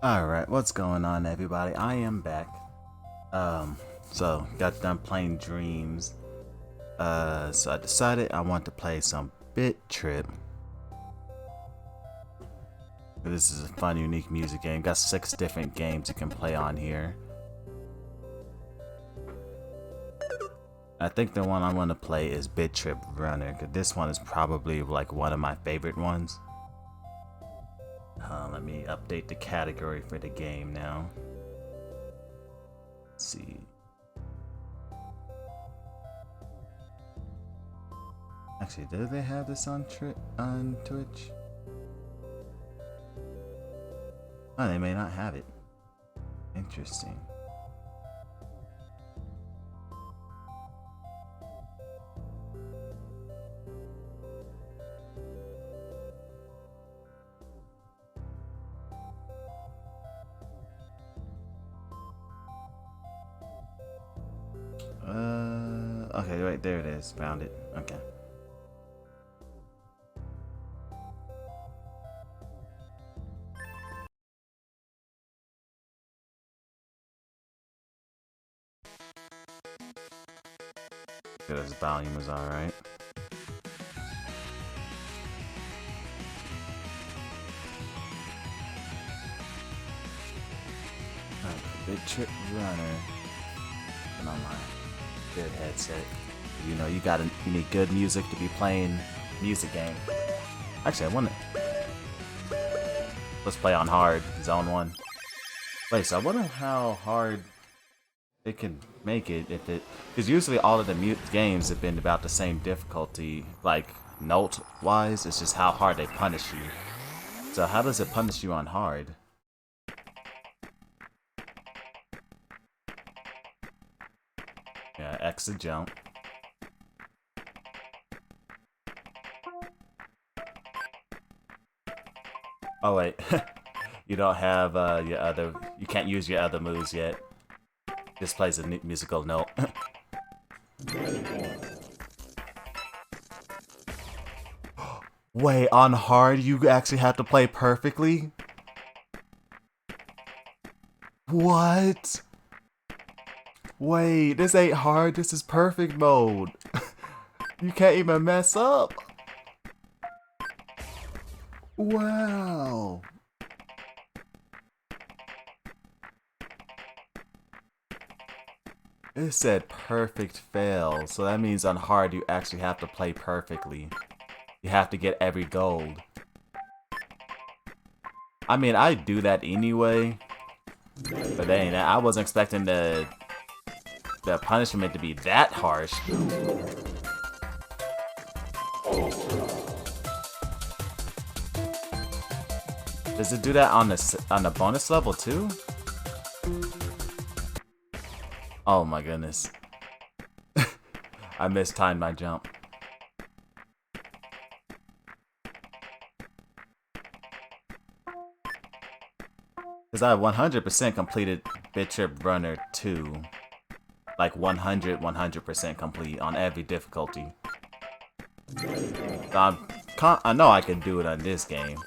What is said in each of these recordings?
Alright, what's going on everybody? I am back. So got done playing Dreams. So I decided I want to play some Bit Trip. This is a fun, unique music game. Got 6 different games you can play on here. I think the one I want to play is Bit Trip Runner, because this one is probably like one of my favorite ones. Let me update the category for the game now. Let's see. Actually, do they have this on Twitch? Oh, they may not have it. Interesting. Okay, right there it is. Found it. Okay. Good, this volume is alright. Bit Trip Runner. And on my good headset. You know, you need good music to be playing music game. Actually, I want to. Let's play on hard, zone 1. Wait, so I wonder how hard it can make it if it. Because usually all of the games have been about the same difficulty, like note wise. It's just how hard they punish you. So, how does it punish you on hard? Yeah, X to jump. Oh wait, you don't have your other. You can't use your other moves yet. Just plays a musical note. Wait, on hard you actually have to play perfectly? What? Wait, this ain't hard. This is perfect mode. You can't even mess up. Wow. It said perfect fail, so that means on hard you actually have to play perfectly. You have to get every gold. I mean, I do that anyway, but dang, I wasn't expecting the punishment to be that harsh. Does it do that on the bonus level too? Oh my goodness. I mistimed my jump. Because I 100% completed Bit Trip Runner 2. Like 100% complete on every difficulty. I know I can do it on this game.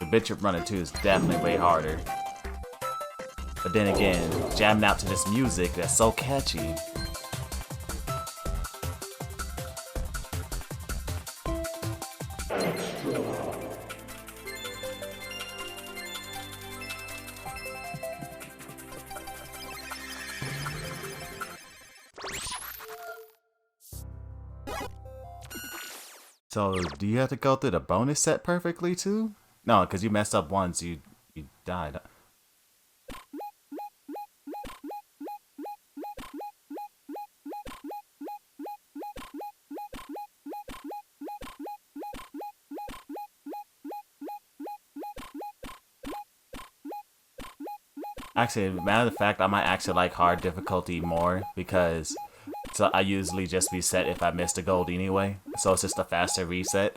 The Bit Trip Runner 2 is definitely way harder. But then again, jamming out to this music that's so catchy. So, do you have to go through the bonus set perfectly too? No, because you messed up once, you died. Actually, matter of fact, I might actually like hard difficulty more because I usually just reset if I missed a gold anyway. So it's just a faster reset.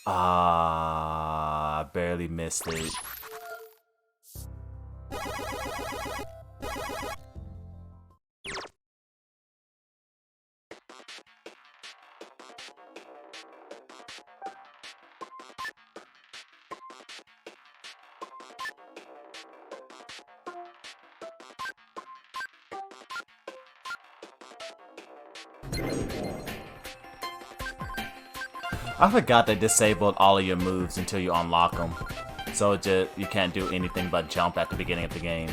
I barely missed it. I forgot they disabled all of your moves until you unlock them. So you can't do anything but jump at the beginning of the game.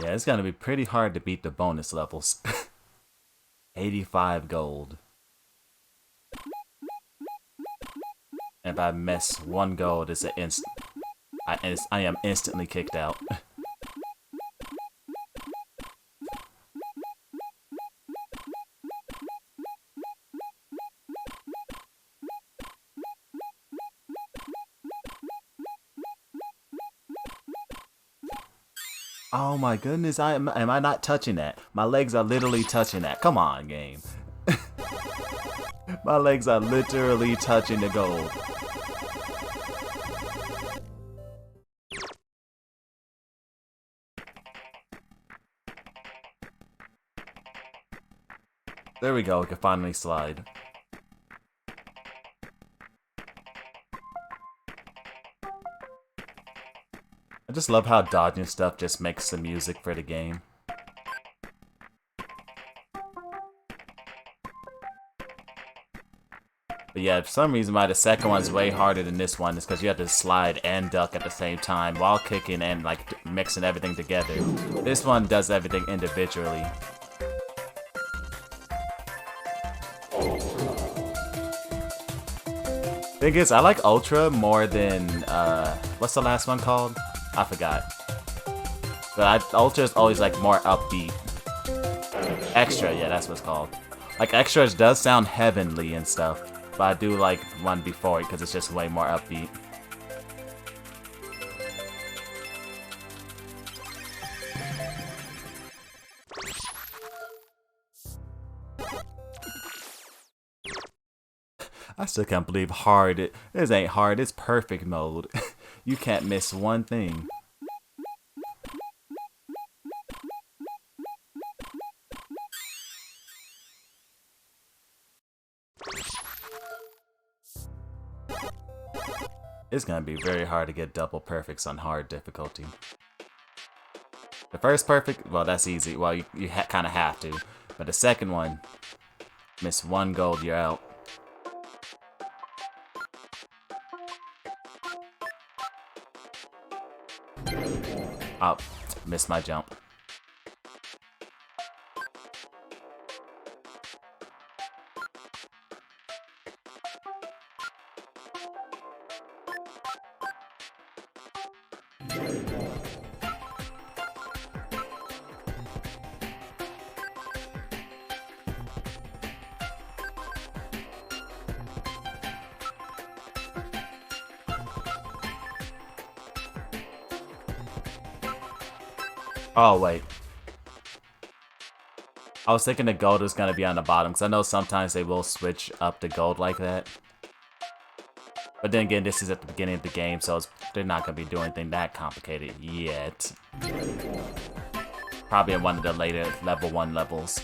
Yeah, it's gonna be pretty hard to beat the bonus levels. 85 gold. And if I miss 1 gold, it's an I am instantly kicked out. Oh my goodness, am I not touching that? My legs are literally touching that. Come on, game. My legs are literally touching the gold. There we go, we can finally slide. I just love how dodging stuff just makes the music for the game. But yeah, for some reason why the second one's way harder than this one is because you have to slide and duck at the same time while kicking and like mixing everything together. This one does everything individually. Thing is, I like Ultra more than, what's the last one called? I forgot. But Ultra's always like more upbeat. Extra, yeah, that's what it's called. Like, Extras does sound heavenly and stuff, but I do like one before it because it's just way more upbeat. I still can't believe hard. This ain't hard, it's perfect mode. You can't miss one thing. It's gonna be very hard to get double perfects on hard difficulty. The first perfect, well, that's easy. Well, you kind of have to. But the second one, miss 1 gold, you're out. Oh, missed my jump. Oh, wait. I was thinking the gold was going to be on the bottom, because I know sometimes they will switch up the gold like that. But then again, this is at the beginning of the game, so they're not going to be doing anything that complicated yet. Probably in one of the later level 1 levels.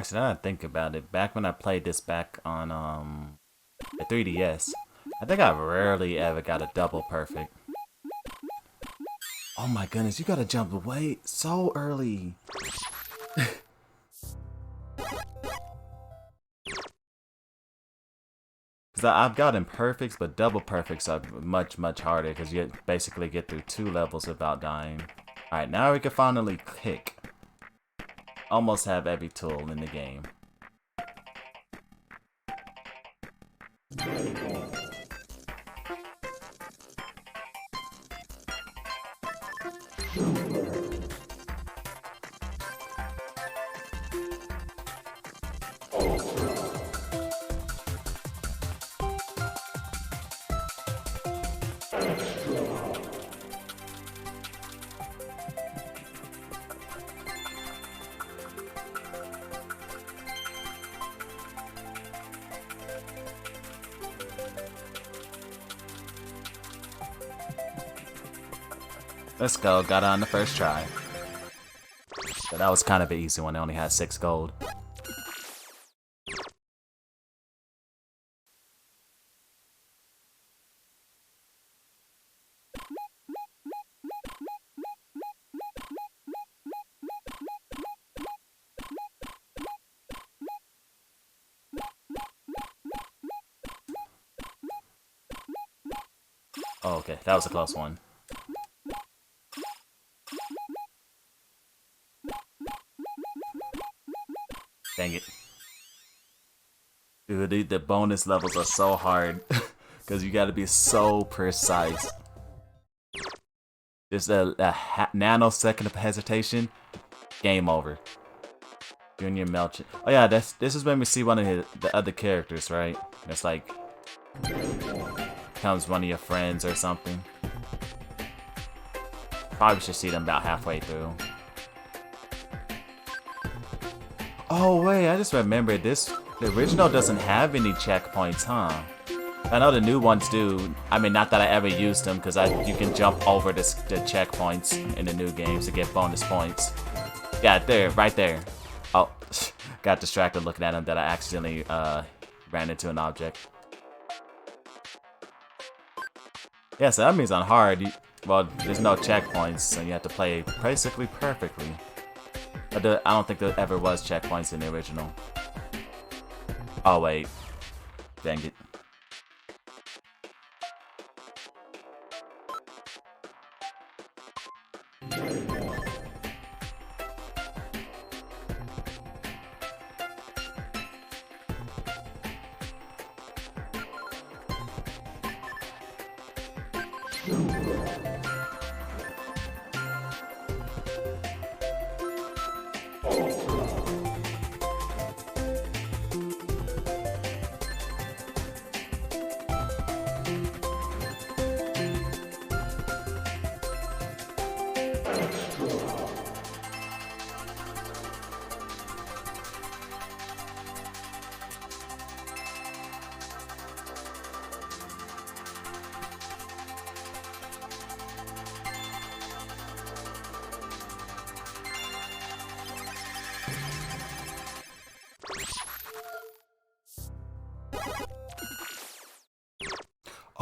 Actually, now that I think about it, back when I played this back on the 3DS, I think I rarely ever got a double perfect. Oh my goodness, you gotta jump way so early. Because I've gotten perfects, but double perfects are much, much harder because you basically get through 2 levels without dying. Alright, now we can finally kick. Almost have every tool in the game. Let's go, got it on the first try. But that was kind of an easy one, I only had 6 gold. Oh, okay, that was a close one. Dang it. Dude, the bonus levels are so hard. Because you gotta be so precise. Just a nanosecond of hesitation, game over. Junior Melchett. Oh yeah, this is when we see one of the other characters, right? It's like becomes one of your friends or something. Probably should see them about halfway through. Oh wait, I just remembered this. The original doesn't have any checkpoints, huh? I know the new ones do. I mean, not that I ever used them, because you can jump over the checkpoints in the new games to get bonus points. Yeah, there, right there. Oh, got distracted looking at them that I accidentally ran into an object. Yeah, so that means on hard, well, there's no checkpoints, so you have to play basically perfectly. But I don't think there ever was checkpoints in the original. Oh wait, dang it.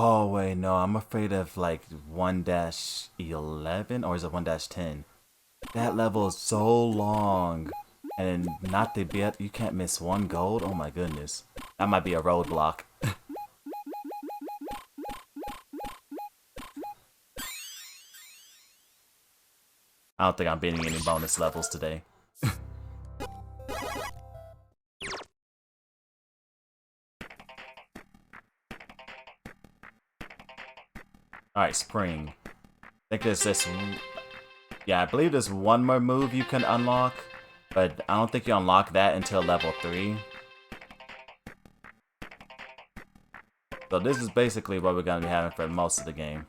Oh wait, no, I'm afraid of like 1-11 or is it 1-10? That level is so long. And not to be you can't miss 1 gold? Oh my goodness. That might be a roadblock. I don't think I'm beating any bonus levels today. Alright, spring. I think there's this... Yeah, I believe there's one more move you can unlock, but I don't think you unlock that until level 3. So this is basically what we're going to be having for most of the game.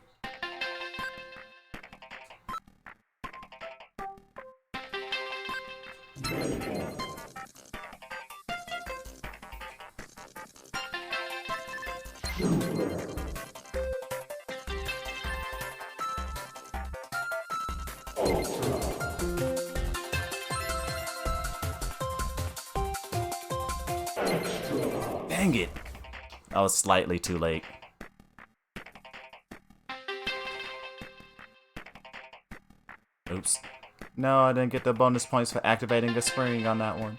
Dang it! I was slightly too late. Oops. No, I didn't get the bonus points for activating the spring on that one.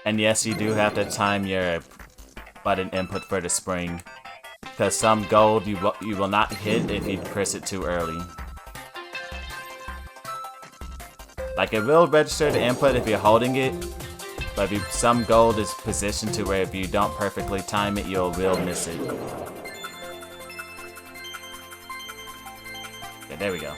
And yes, you do have to time your button input for the spring, because some gold you will not hit if you press it too early. Like, it will register the input if you're holding it, but if some gold is positioned to where if you don't perfectly time it, you will miss it. Okay, there we go.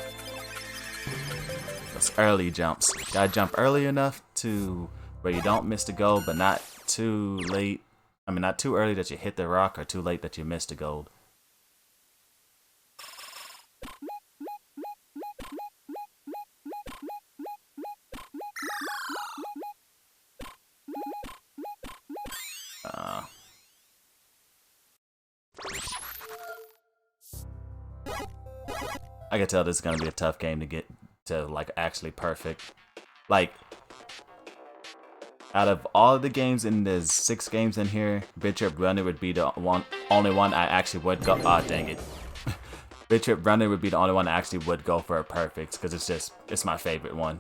Those early jumps. Gotta jump early enough to where you don't miss the gold, but not too late. I mean, not too early that you hit the rock, or too late that you miss the gold. I can tell this is gonna be a tough game to get to, like, actually perfect. Like, out of all of the games in the 6 games in here, Bit Trip Runner would be the only one I actually would go. Ah, dang it. Bit Trip Runner would be the only one I actually would go for a perfect, because it's my favorite one.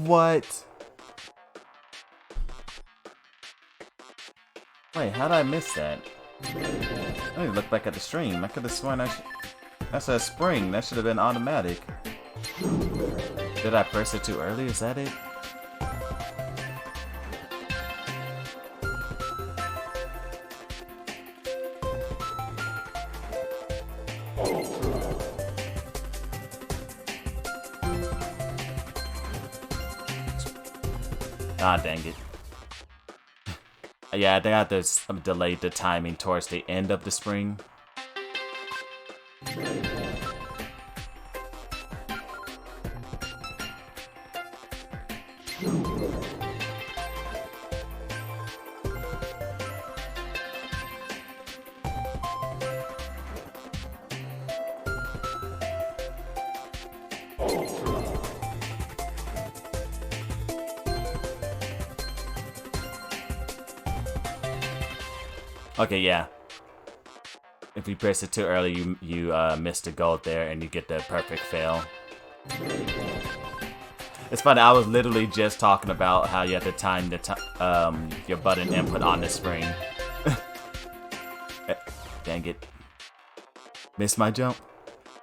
What? Wait, how did I miss that? I need to look back at the stream. I could have sworn that's a spring. That should have been automatic. Did I press it too early? Is that it? Ah, dang it. Yeah, I think I have to delay the timing towards the end of the spring. Okay, yeah. If you press it too early, you miss the gold there, and you get the perfect fail. It's funny. I was literally just talking about how you have to time the your button input on the spring. Dang it! Missed my jump.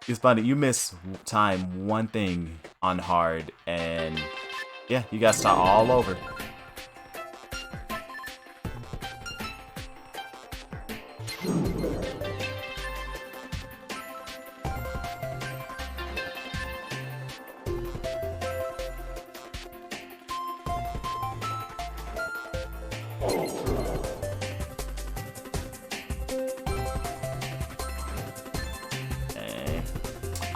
It's funny. You miss time one thing on hard, and yeah, you gotta start all over.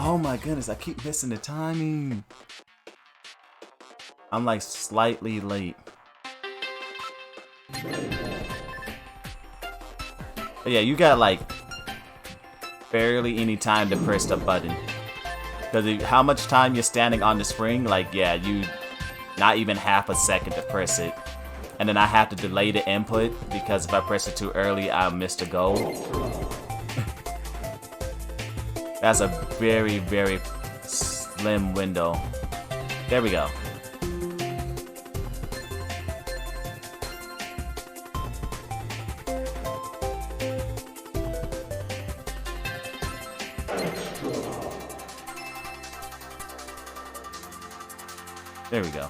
Oh my goodness, I keep missing the timing. I'm like slightly late. But yeah, you got like barely any time to press the button. Because how much time you're standing on the spring, like, yeah, you not even half a second to press it. And then I have to delay the input, because if I press it too early, I'll miss the goal. That's a very, very slim window. There we go. There we go.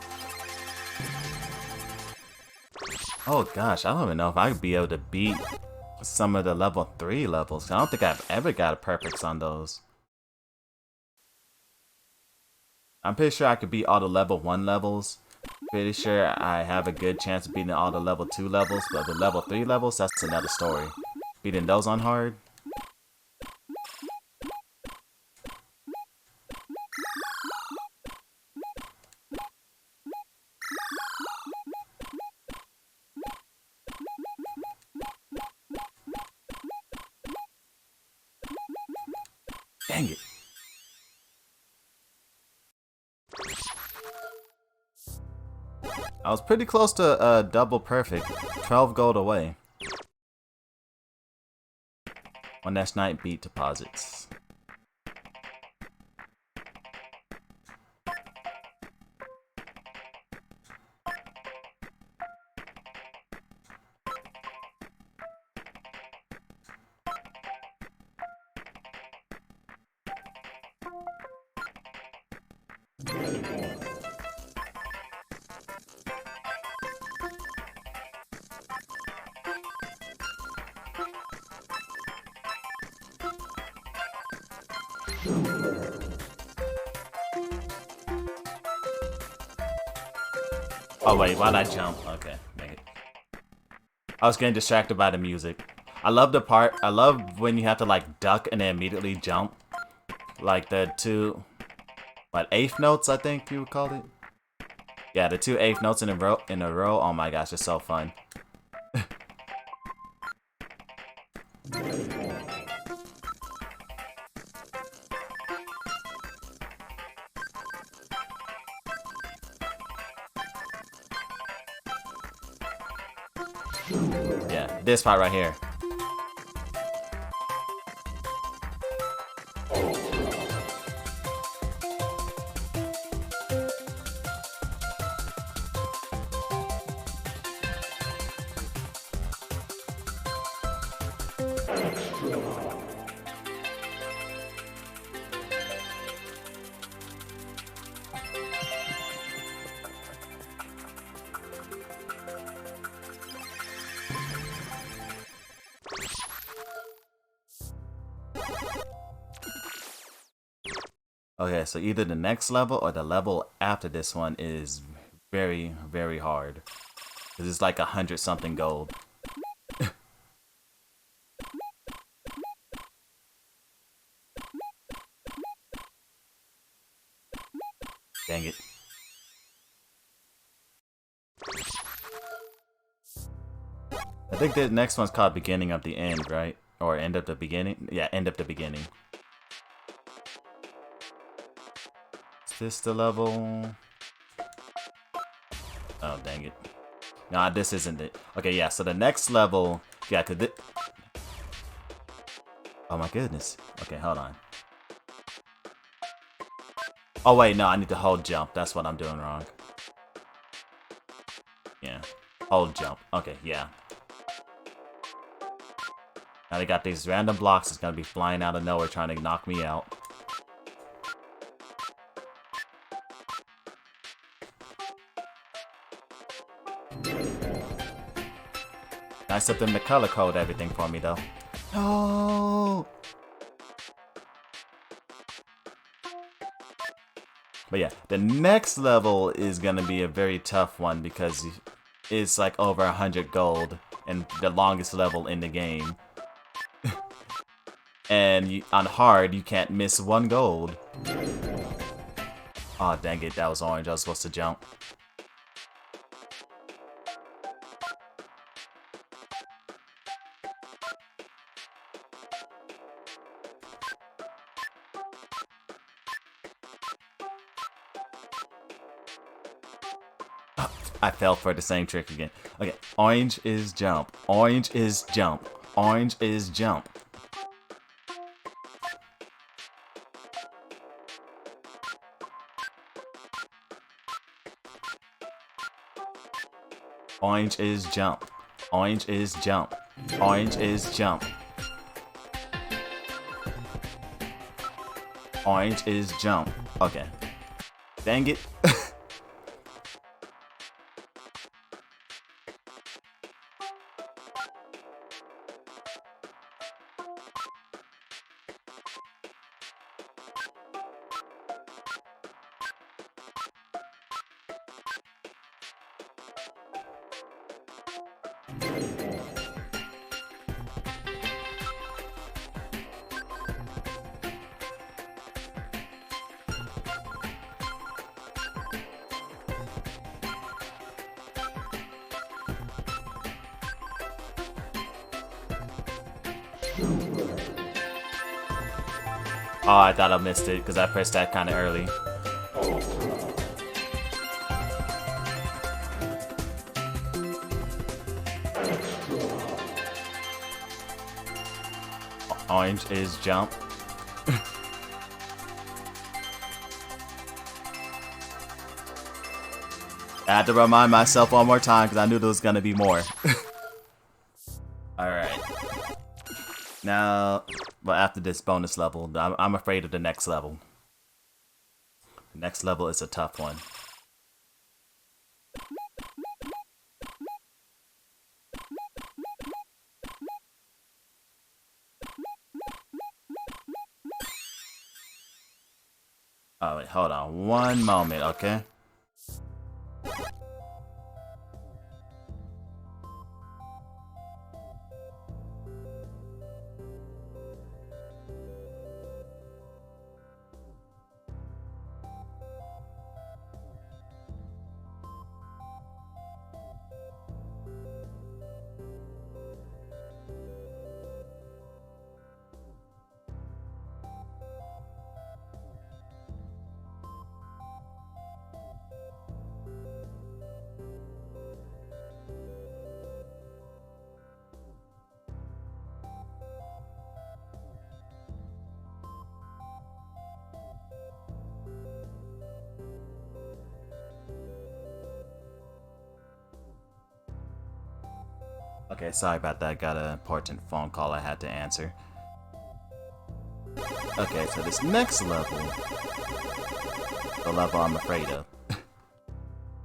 Oh gosh, I don't even know if I could be able to beat some of the level 3 levels. I don't think I've ever got a perfects on those. I'm pretty sure I could beat all the level 1 levels. Pretty sure I have a good chance of beating all the level 2 levels, but the level 3 levels, that's another story. Beating those on hard. Dang it. I was pretty close to double perfect. 12 gold away. One Dash Night beat deposits. Oh wait, why'd I jump? Okay, dang it. I was getting distracted by the music. I love the part, I love when you have to like duck and then immediately jump. Like the two, what, eighth notes I think you would call it? Yeah, the two eighth notes in a row, oh my gosh, it's so fun. Yeah, this part right here. Okay, so either the next level or the level after this one is very, very hard. Cause it's like 100 something gold. Dang it. I think the next one's called Beginning of the End, right? Or End of the Beginning? Yeah, End of the Beginning. Is this the level? Oh, dang it. Nah, this isn't it. Okay, yeah, so the next level... Yeah, cause this... Oh my goodness. Okay, hold on. Oh wait, no, I need to hold jump. That's what I'm doing wrong. Yeah. Hold jump. Okay, yeah. Now they got these random blocks that's gonna be flying out of nowhere trying to knock me out. Nice of them to color code everything for me though. No. But yeah, the next level is gonna be a very tough one because it's like over 100 gold and the longest level in the game. And on hard, you can't miss 1 gold. Oh dang it, that was orange. I was supposed to jump. I fell for the same trick again. Okay, orange is jump. Orange is jump. Orange is jump. Orange is jump. Orange is jump. Orange is jump. Orange is jump. Okay. Dang it. Oh, I thought I missed it because I pressed that kind of early. Orange is jump. I had to remind myself one more time because I knew there was going to be more. Alright. Now, well, after this bonus level, I'm afraid of the next level. The next level is a tough one. Oh, wait, hold on one moment, okay? Okay, sorry about that. I got an important phone call I had to answer. Okay, so this next level, the level I'm afraid of,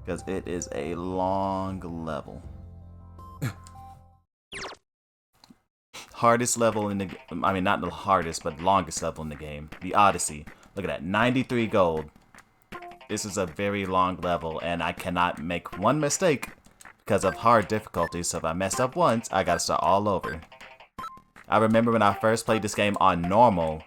because it is a long level. Hardest level in the, I mean not the hardest, but longest level in the game, the Odyssey. Look at that, 93 gold. This is a very long level, and I cannot make one mistake because of hard difficulty, so if I messed up once, I gotta start all over. I remember when I first played this game on normal,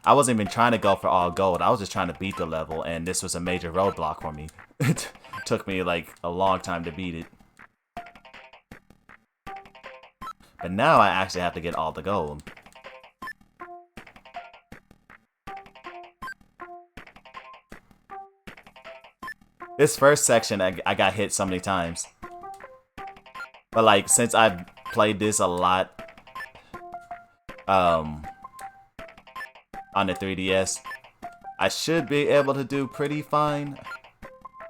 I wasn't even trying to go for all gold, I was just trying to beat the level, and this was a major roadblock for me. It took me like a long time to beat it. But now I actually have to get all the gold. This first section, I got hit so many times. But like, since I've played this a lot, on the 3DS, I should be able to do pretty fine.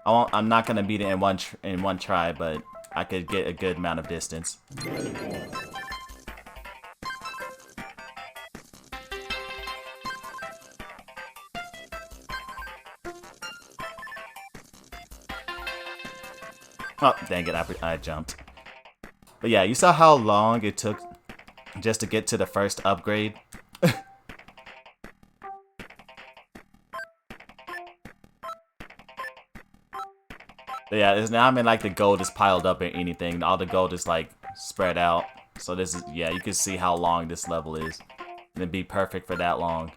I'm not gonna beat it in one try, but I could get a good amount of distance. Oh, dang it, I jumped. But yeah, you saw how long it took just to get to the first upgrade? Yeah, it's not even like the gold is piled up or anything. All the gold is like spread out. So this is, yeah, you can see how long this level is. And it'd be perfect for that long.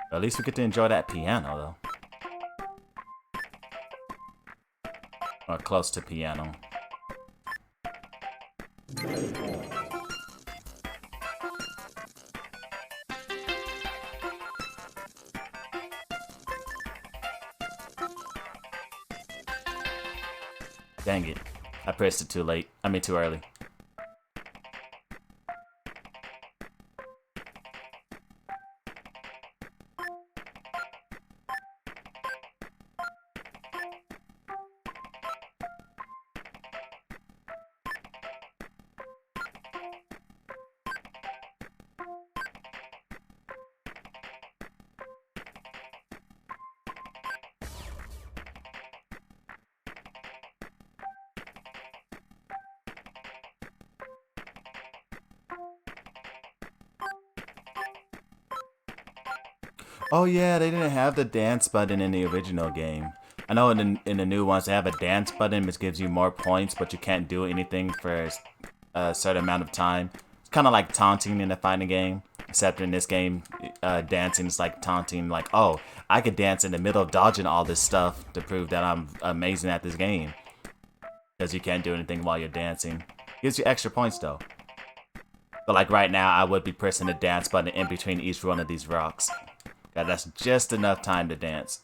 At least we get to enjoy that piano, though. Or close to piano. Dang it. I pressed it too late. I mean, too early. Oh yeah, they didn't have the dance button in the original game. I know in the new ones they have a dance button which gives you more points, but you can't do anything for a certain amount of time. It's kind of like taunting in a fighting game, except in this game, dancing is like taunting. Like, oh, I could dance in the middle of dodging all this stuff to prove that I'm amazing at this game. Because you can't do anything while you're dancing. Gives you extra points though. But like right now, I would be pressing the dance button in between each one of these rocks. God, that's just enough time to dance.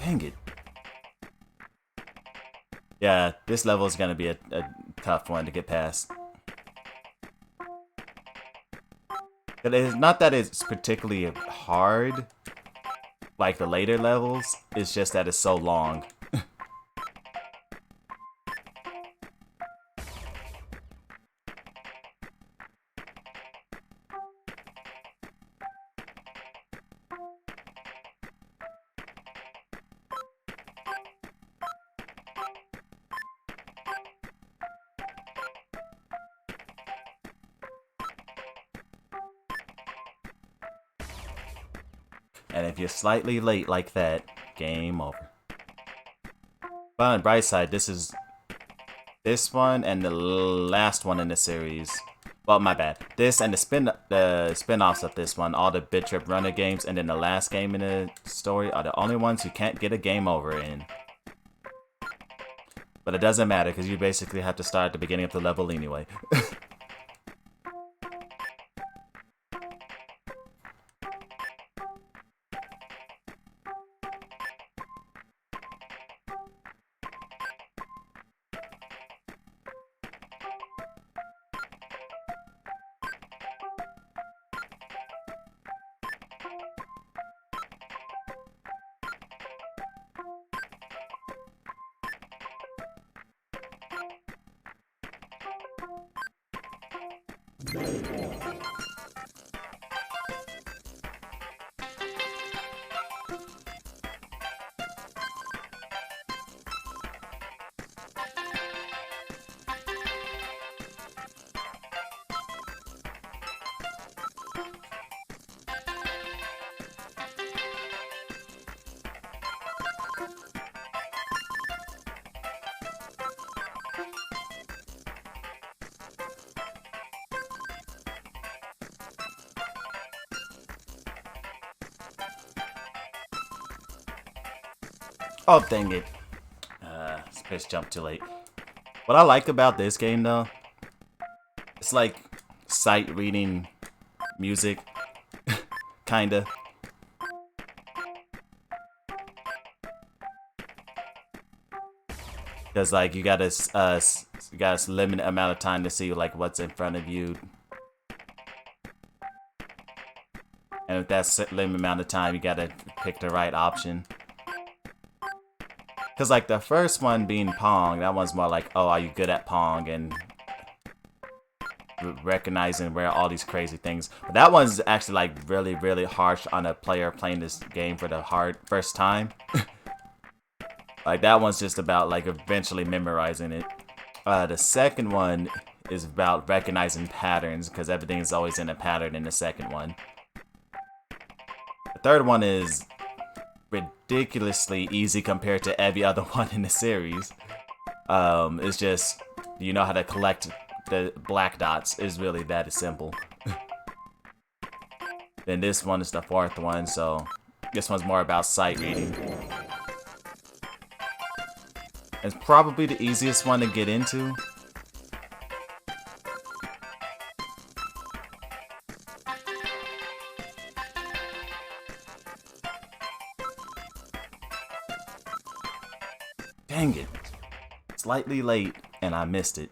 Dang it. Yeah, this level is gonna be a tough one to get past. It is not that it's particularly hard, like the later levels. It's just that it's so long. And if you're slightly late like that, game over. But on the bright side, this is this one and the last one in the series. Well, my bad. This and the spin-offs of this one, all the Bit Trip Runner games, and then the last game in the story are the only ones you can't get a game over in. But it doesn't matter because you basically have to start at the beginning of the level anyway. Oh, dang it. Space jump too late. What I like about this game, though, it's like sight reading music, kinda. Because, like, you got a limited amount of time to see, like, what's in front of you. And with that limited amount of time, you gotta pick the right option. Because, like, the first one being Pong, that one's more like, oh, are you good at Pong? And recognizing where all these crazy things. But that one's actually, like, really, really harsh on a player playing this game for the first time. Like, that one's just about, like, eventually memorizing it. The second one is about recognizing patterns, because everything is always in a pattern in the second one. The third one is ridiculously easy compared to every other one in the series. It's just, you know how to collect the black dots. Is really that simple. Then this one is the fourth one, so this one's more about sight reading. It's probably the easiest one to get into. Dang it. Slightly late, and I missed it.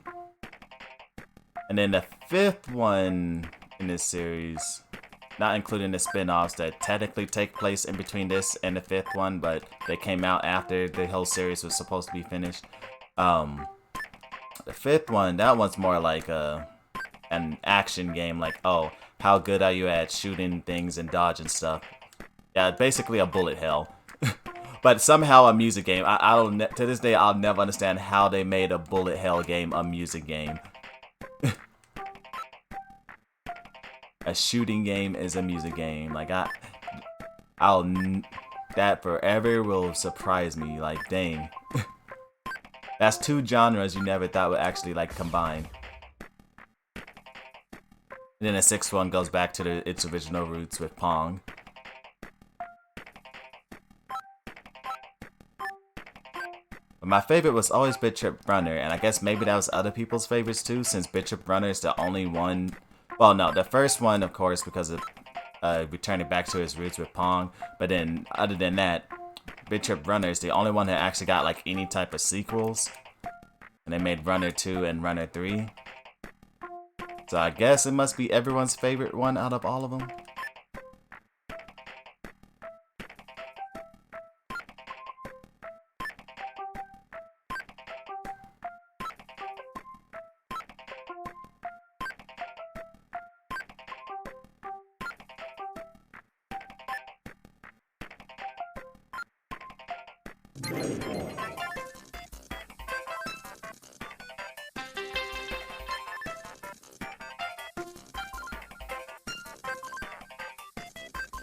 And then the fifth one in this series, not including the spin-offs that technically take place in between this and the fifth one, but they came out after the whole series was supposed to be finished. The fifth one, that one's more like an action game, like, oh, how good are you at shooting things and dodging stuff? Yeah, basically a bullet hell. But somehow a music game. I don't, to this day, I'll never understand how they made a bullet hell game a music game. A shooting game is a music game. Like, that forever will surprise me. Like, dang. That's two genres you never thought would actually, like, combine. And then the sixth one goes back to its original roots with Pong. But my favorite was always Bit Trip Runner, and I guess maybe that was other people's favorites too, since Bit Trip Runner is the only one. Well, no, the first one, of course, because of returning back to its roots with Pong. But then, other than that, Bit Trip Runner is the only one that actually got like any type of sequels. And they made Runner 2 and Runner 3. So I guess it must be everyone's favorite one out of all of them.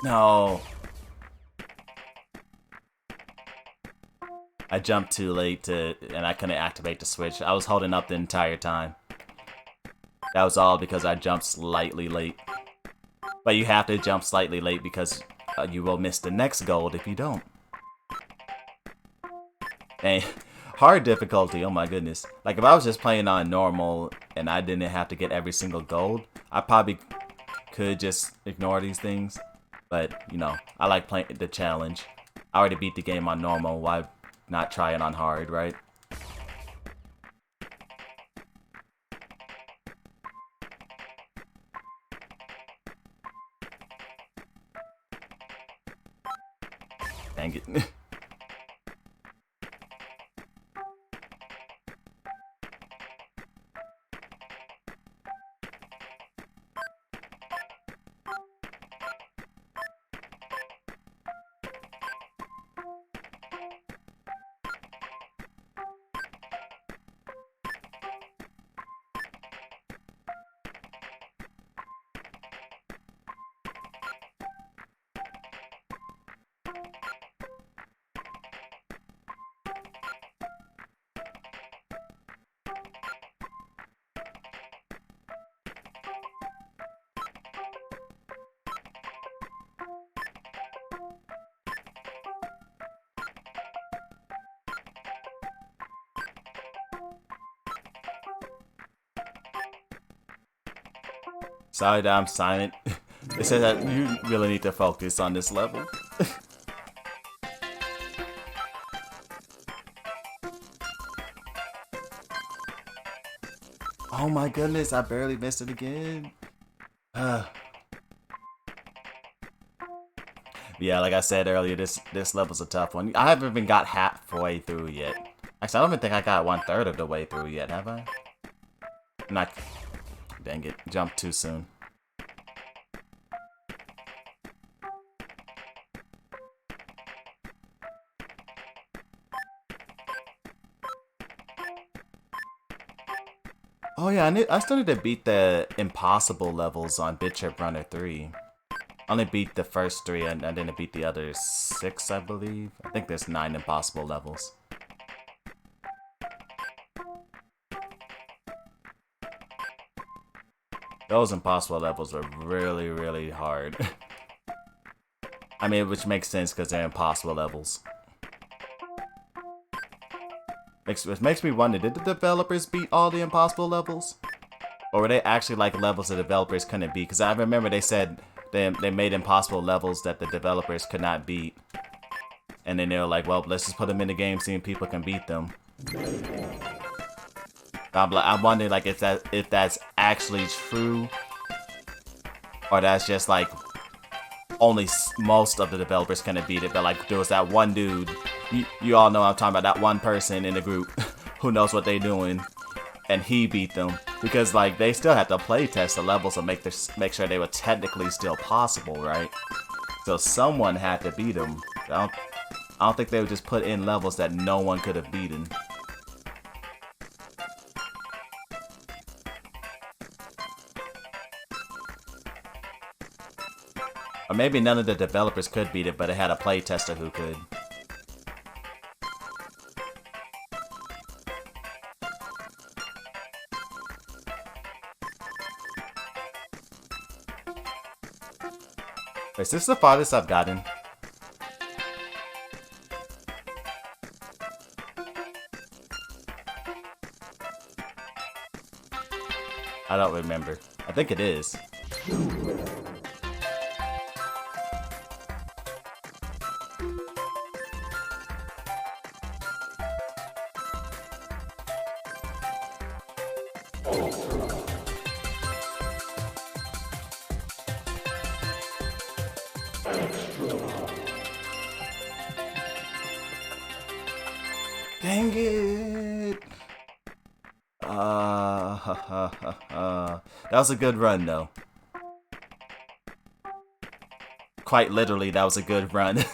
No. I jumped too late and I couldn't activate the switch. I was holding up the entire time. That was all because I jumped slightly late. But you have to jump slightly late because you will miss the next gold if you don't. And hard difficulty, oh my goodness. Like if I was just playing on normal and I didn't have to get every single gold, I probably could just ignore these things. But, you know, I like playing the challenge. I already beat the game on normal, why not try it on hard, right? Dang it. Sorry that I'm silent. It says that you really need to focus on this level. Oh my goodness, I barely missed it again. Yeah, like I said earlier, this level's a tough one. I haven't even got halfway through yet. Actually, I don't even think I got 1/3 of the way through yet, have I? Not. Dang it, jumped too soon. Oh yeah, I still need to beat the impossible levels on Bit Trip Runner 3. I only beat the first 3 and I didn't beat the other 6, I believe. I think there's 9 impossible levels. Those impossible levels are really, really hard. I mean, which makes sense because they're impossible levels. Which makes me wonder, did the developers beat all the impossible levels? Or were they actually like levels the developers couldn't beat? Because I remember they said they made impossible levels that the developers could not beat. And then they were like, well, let's just put them in the game, seeing people can beat them. I'm wondering like if that's actually true, or that's just like only most of the developers couldn't beat it. But like there was that one dude, you all know I'm talking about, that one person in the group who knows what they're doing, and he beat them because like they still had to play test the levels and make sure they were technically still possible, right? So someone had to beat him. I don't think they would just put in levels that no one could have beaten. Or maybe none of the developers could beat it, but it had a playtester who could. Is this the farthest I've gotten? I don't remember. I think it is. Dang it! That was a good run, though. Quite literally, that was a good run.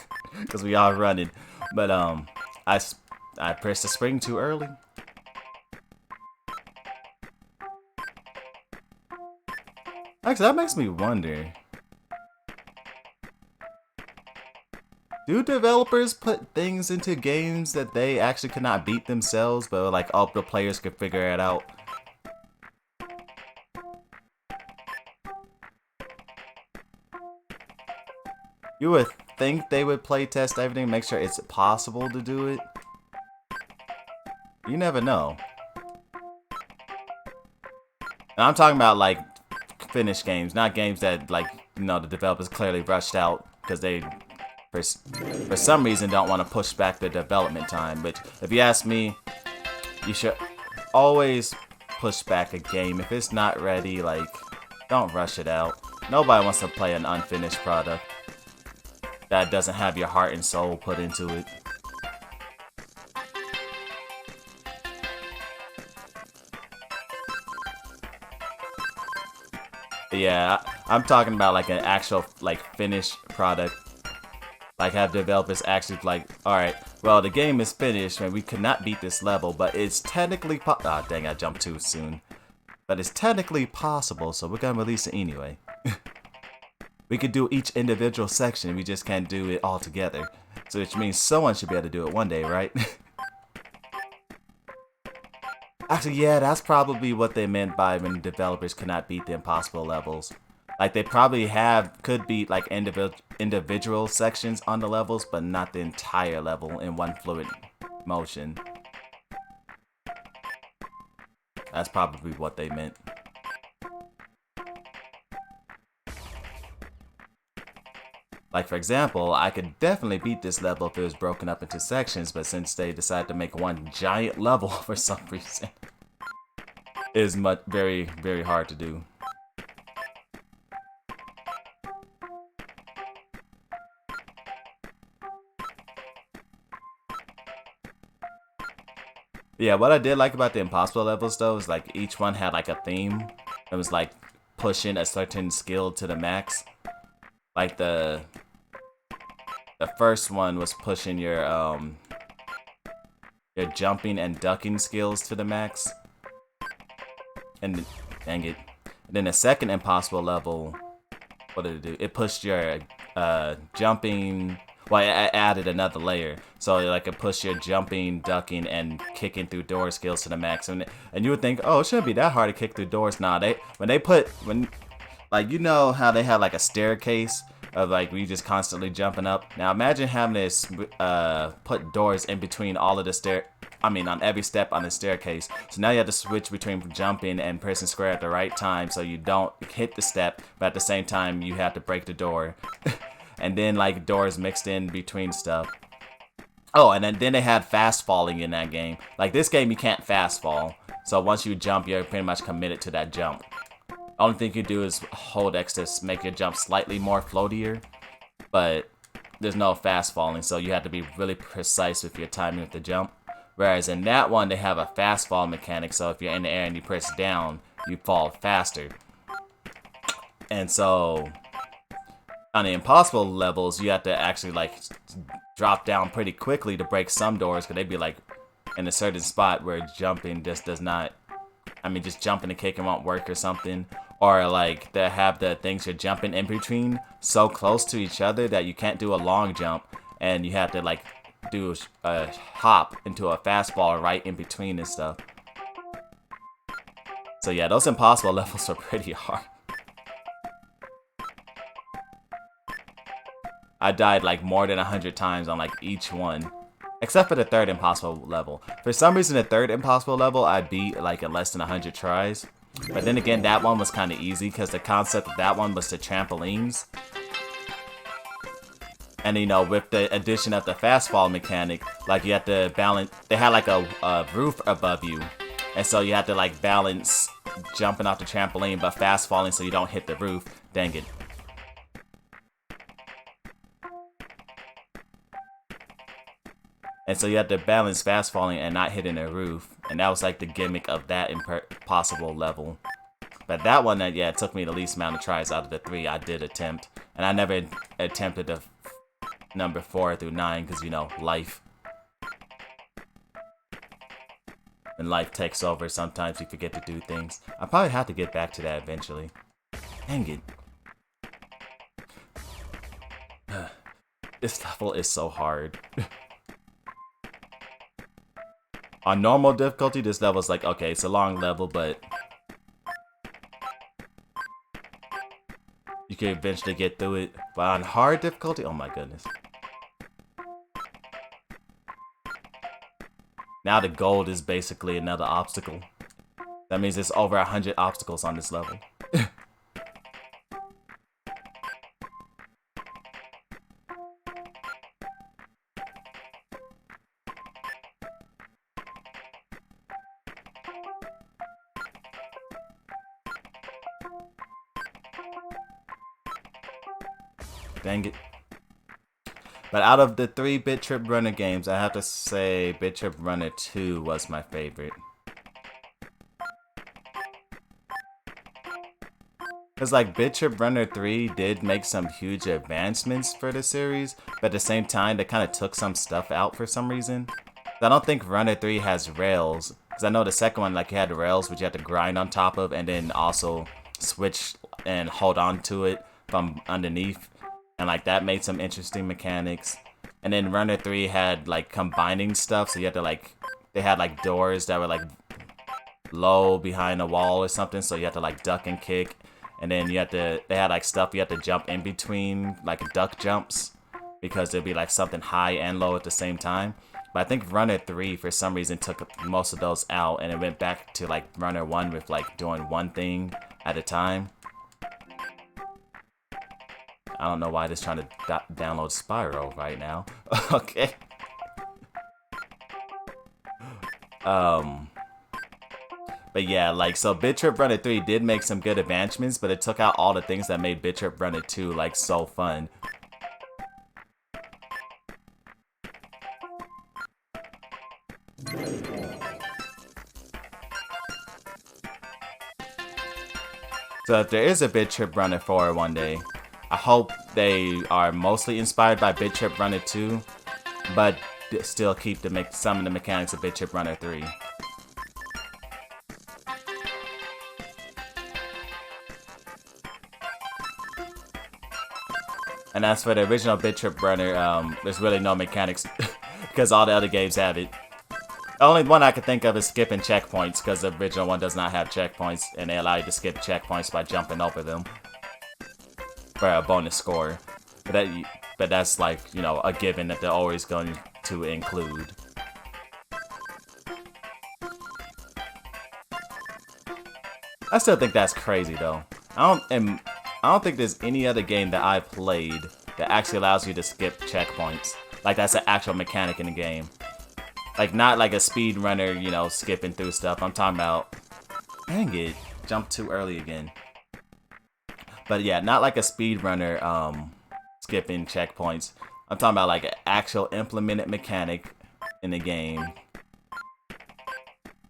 Because we are running. But, I pressed the spring too early. Actually, that makes me wonder. Do developers put things into games that they actually could not beat themselves, but like all the players could figure it out? You would think they would playtest everything, make sure it's possible to do it. You never know. And I'm talking about like finished games, not games that like, you know, the developers clearly rushed out because they for some reason don't want to push back the development time. Which, if you ask me, you should always push back a game. If it's not ready, like, don't rush it out. Nobody wants to play an unfinished product that doesn't have your heart and soul put into it. But yeah, I'm talking about like an actual like finished product. Like, have developers actually like, alright, well, the game is finished and we could not beat this level, but it's technically ah, dang, I jumped too soon. But it's technically possible, so we're gonna release it anyway. We could do each individual section, we just can't do it all together. So which means someone should be able to do it one day, right? Actually, yeah, that's probably what they meant by when developers could not beat the impossible levels. Like, they probably could beat like individual sections on the levels, but not the entire level in one fluid motion. That's probably what they meant. Like, for example, I could definitely beat this level if it was broken up into sections, but since they decided to make one giant level for some reason, it is very, very hard to do. Yeah, what I did like about the impossible levels though is like each one had like a theme. It was like pushing a certain skill to the max. Like the first one was pushing your jumping and ducking skills to the max. And dang it. And then the second impossible level, what did it do? It pushed your jumping. Well, I added another layer, so like it push your jumping, ducking, and kicking through doors skills to the max. And you would think, oh, it shouldn't be that hard to kick through doors. Nah, like, you know how they have like a staircase of like we just constantly jumping up. Now imagine having this put doors in between all of the on every step on the staircase. So now you have to switch between jumping and pressing square at the right time, so you don't hit the step, but at the same time you have to break the door. And then like doors mixed in between stuff. Oh, and then they had fast falling in that game. Like this game, you can't fast fall. So once you jump, you're pretty much committed to that jump. Only thing you do is hold X to make your jump slightly more floatier. But there's no fast falling, so you have to be really precise with your timing with the jump. Whereas in that one, they have a fast fall mechanic, so if you're in the air and you press down, you fall faster. And so on the impossible levels, you have to actually like drop down pretty quickly to break some doors, because they'd be like in a certain spot where jumping just does not. I mean, just jumping and kicking won't work or something. Or like they have the things you're jumping in between so close to each other that you can't do a long jump, and you have to like do a hop into a fastball right in between and stuff. So yeah, those impossible levels are pretty hard. I died like more than 100 times on like each one. Except for the third impossible level. For some reason, the third impossible level I beat like in less than 100 tries. But then again, that one was kind of easy because the concept of that one was the trampolines. And you know, with the addition of the fast fall mechanic, like you have to balance. They had like a roof above you, and so you have to like balance jumping off the trampoline but fast falling so you don't hit the roof. Dang it. And so you have to balance fast falling and not hitting a roof. And that was like the gimmick of that impossible level. But that one, yeah, it took me the least amount of tries out of the 3 I did attempt. And I never attempted the number 4 through 9 because, you know, life. When life takes over, sometimes you forget to do things. I probably have to get back to that eventually. Dang it. This level is so hard. On normal difficulty, this level is like, okay, it's a long level, but you can eventually get through it. But on hard difficulty, oh my goodness. Now the gold is basically another obstacle. That means there's over 100 obstacles on this level. Dang it. But out of the 3 Bit Trip Runner games, I have to say Bit Trip Runner 2 was my favorite. Because like Bit Trip Runner 3 did make some huge advancements for the series, but at the same time they kind of took some stuff out for some reason. I don't think Runner 3 has rails, because I know the second one, like, you had the rails which you had to grind on top of and then also switch and hold on to it from underneath. And like that made some interesting mechanics. And then Runner 3 had like combining stuff, so you had to like, they had like doors that were like low behind a wall or something, so you had to like duck and kick. And then you had to, they had like stuff you had to jump in between, like duck jumps, because there'd be like something high and low at the same time. But I think Runner 3 for some reason took most of those out, and it went back to like Runner 1 with like doing one thing at a time. I don't know why it's trying to download Spyro right now. Okay. But yeah, like, so Bit Trip Runner 3 did make some good advancements, but it took out all the things that made Bit Trip Runner 2 like so fun. So if there is a Bit Trip Runner 4 one day, I hope they are mostly inspired by Bit Trip Runner 2, but still keep some of the mechanics of Bit Trip Runner 3. And as for the original Bit Trip Runner, there's really no mechanics because all the other games have it. The only one I can think of is skipping checkpoints, because the original one does not have checkpoints, and they allow you to skip checkpoints by jumping over them for a bonus score. But that's like, you know, a given that they're always going to include. I still think that's crazy though. I don't think there's any other game that I've played that actually allows you to skip checkpoints. Like that's an actual mechanic in the game. Like not like a speed runner, you know, skipping through stuff. I'm talking about, dang it, jumped too early again. But yeah, not like a speedrunner skipping checkpoints. I'm talking about like an actual implemented mechanic in the game.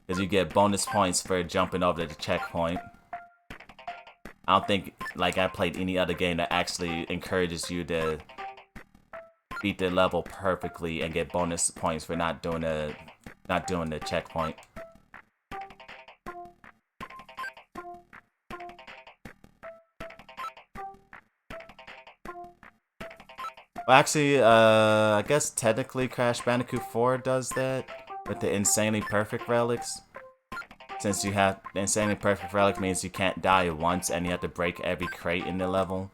Because you get bonus points for jumping over the checkpoint. I don't think like I played any other game that actually encourages you to beat the level perfectly and get bonus points for not doing the checkpoint. Well, actually, I guess technically Crash Bandicoot 4 does that with the Insanely Perfect relics. Since you have the Insanely Perfect relic means you can't die once and you have to break every crate in the level.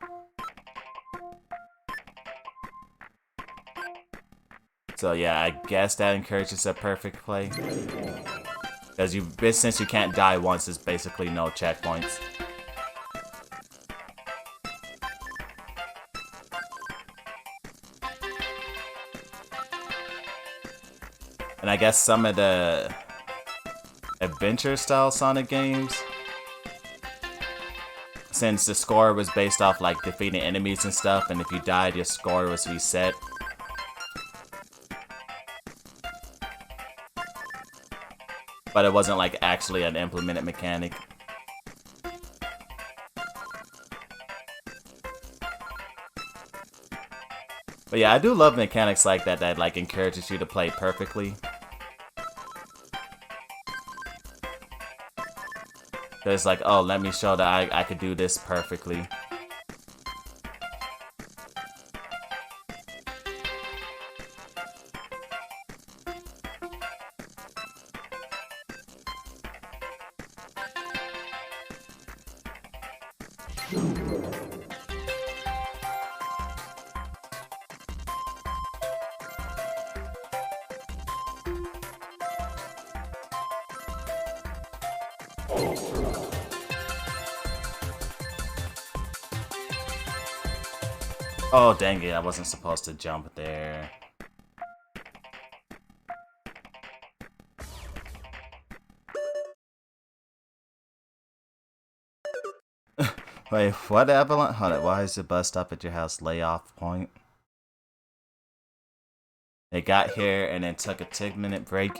So yeah, I guess that encourages a perfect play. Because since you can't die once, there's basically no checkpoints. And I guess some of the adventure-style Sonic games, since the score was based off like defeating enemies and stuff, and if you died, your score was reset. But it wasn't like actually an implemented mechanic. But yeah, I do love mechanics like that that like encourages you to play perfectly. It's like, oh, let me show that I could do this perfectly. Oh, dang it, I wasn't supposed to jump there. Wait, what, Avalon? Hold on, why is the bus stop at your house layoff point? They got here and then took a 10-minute break.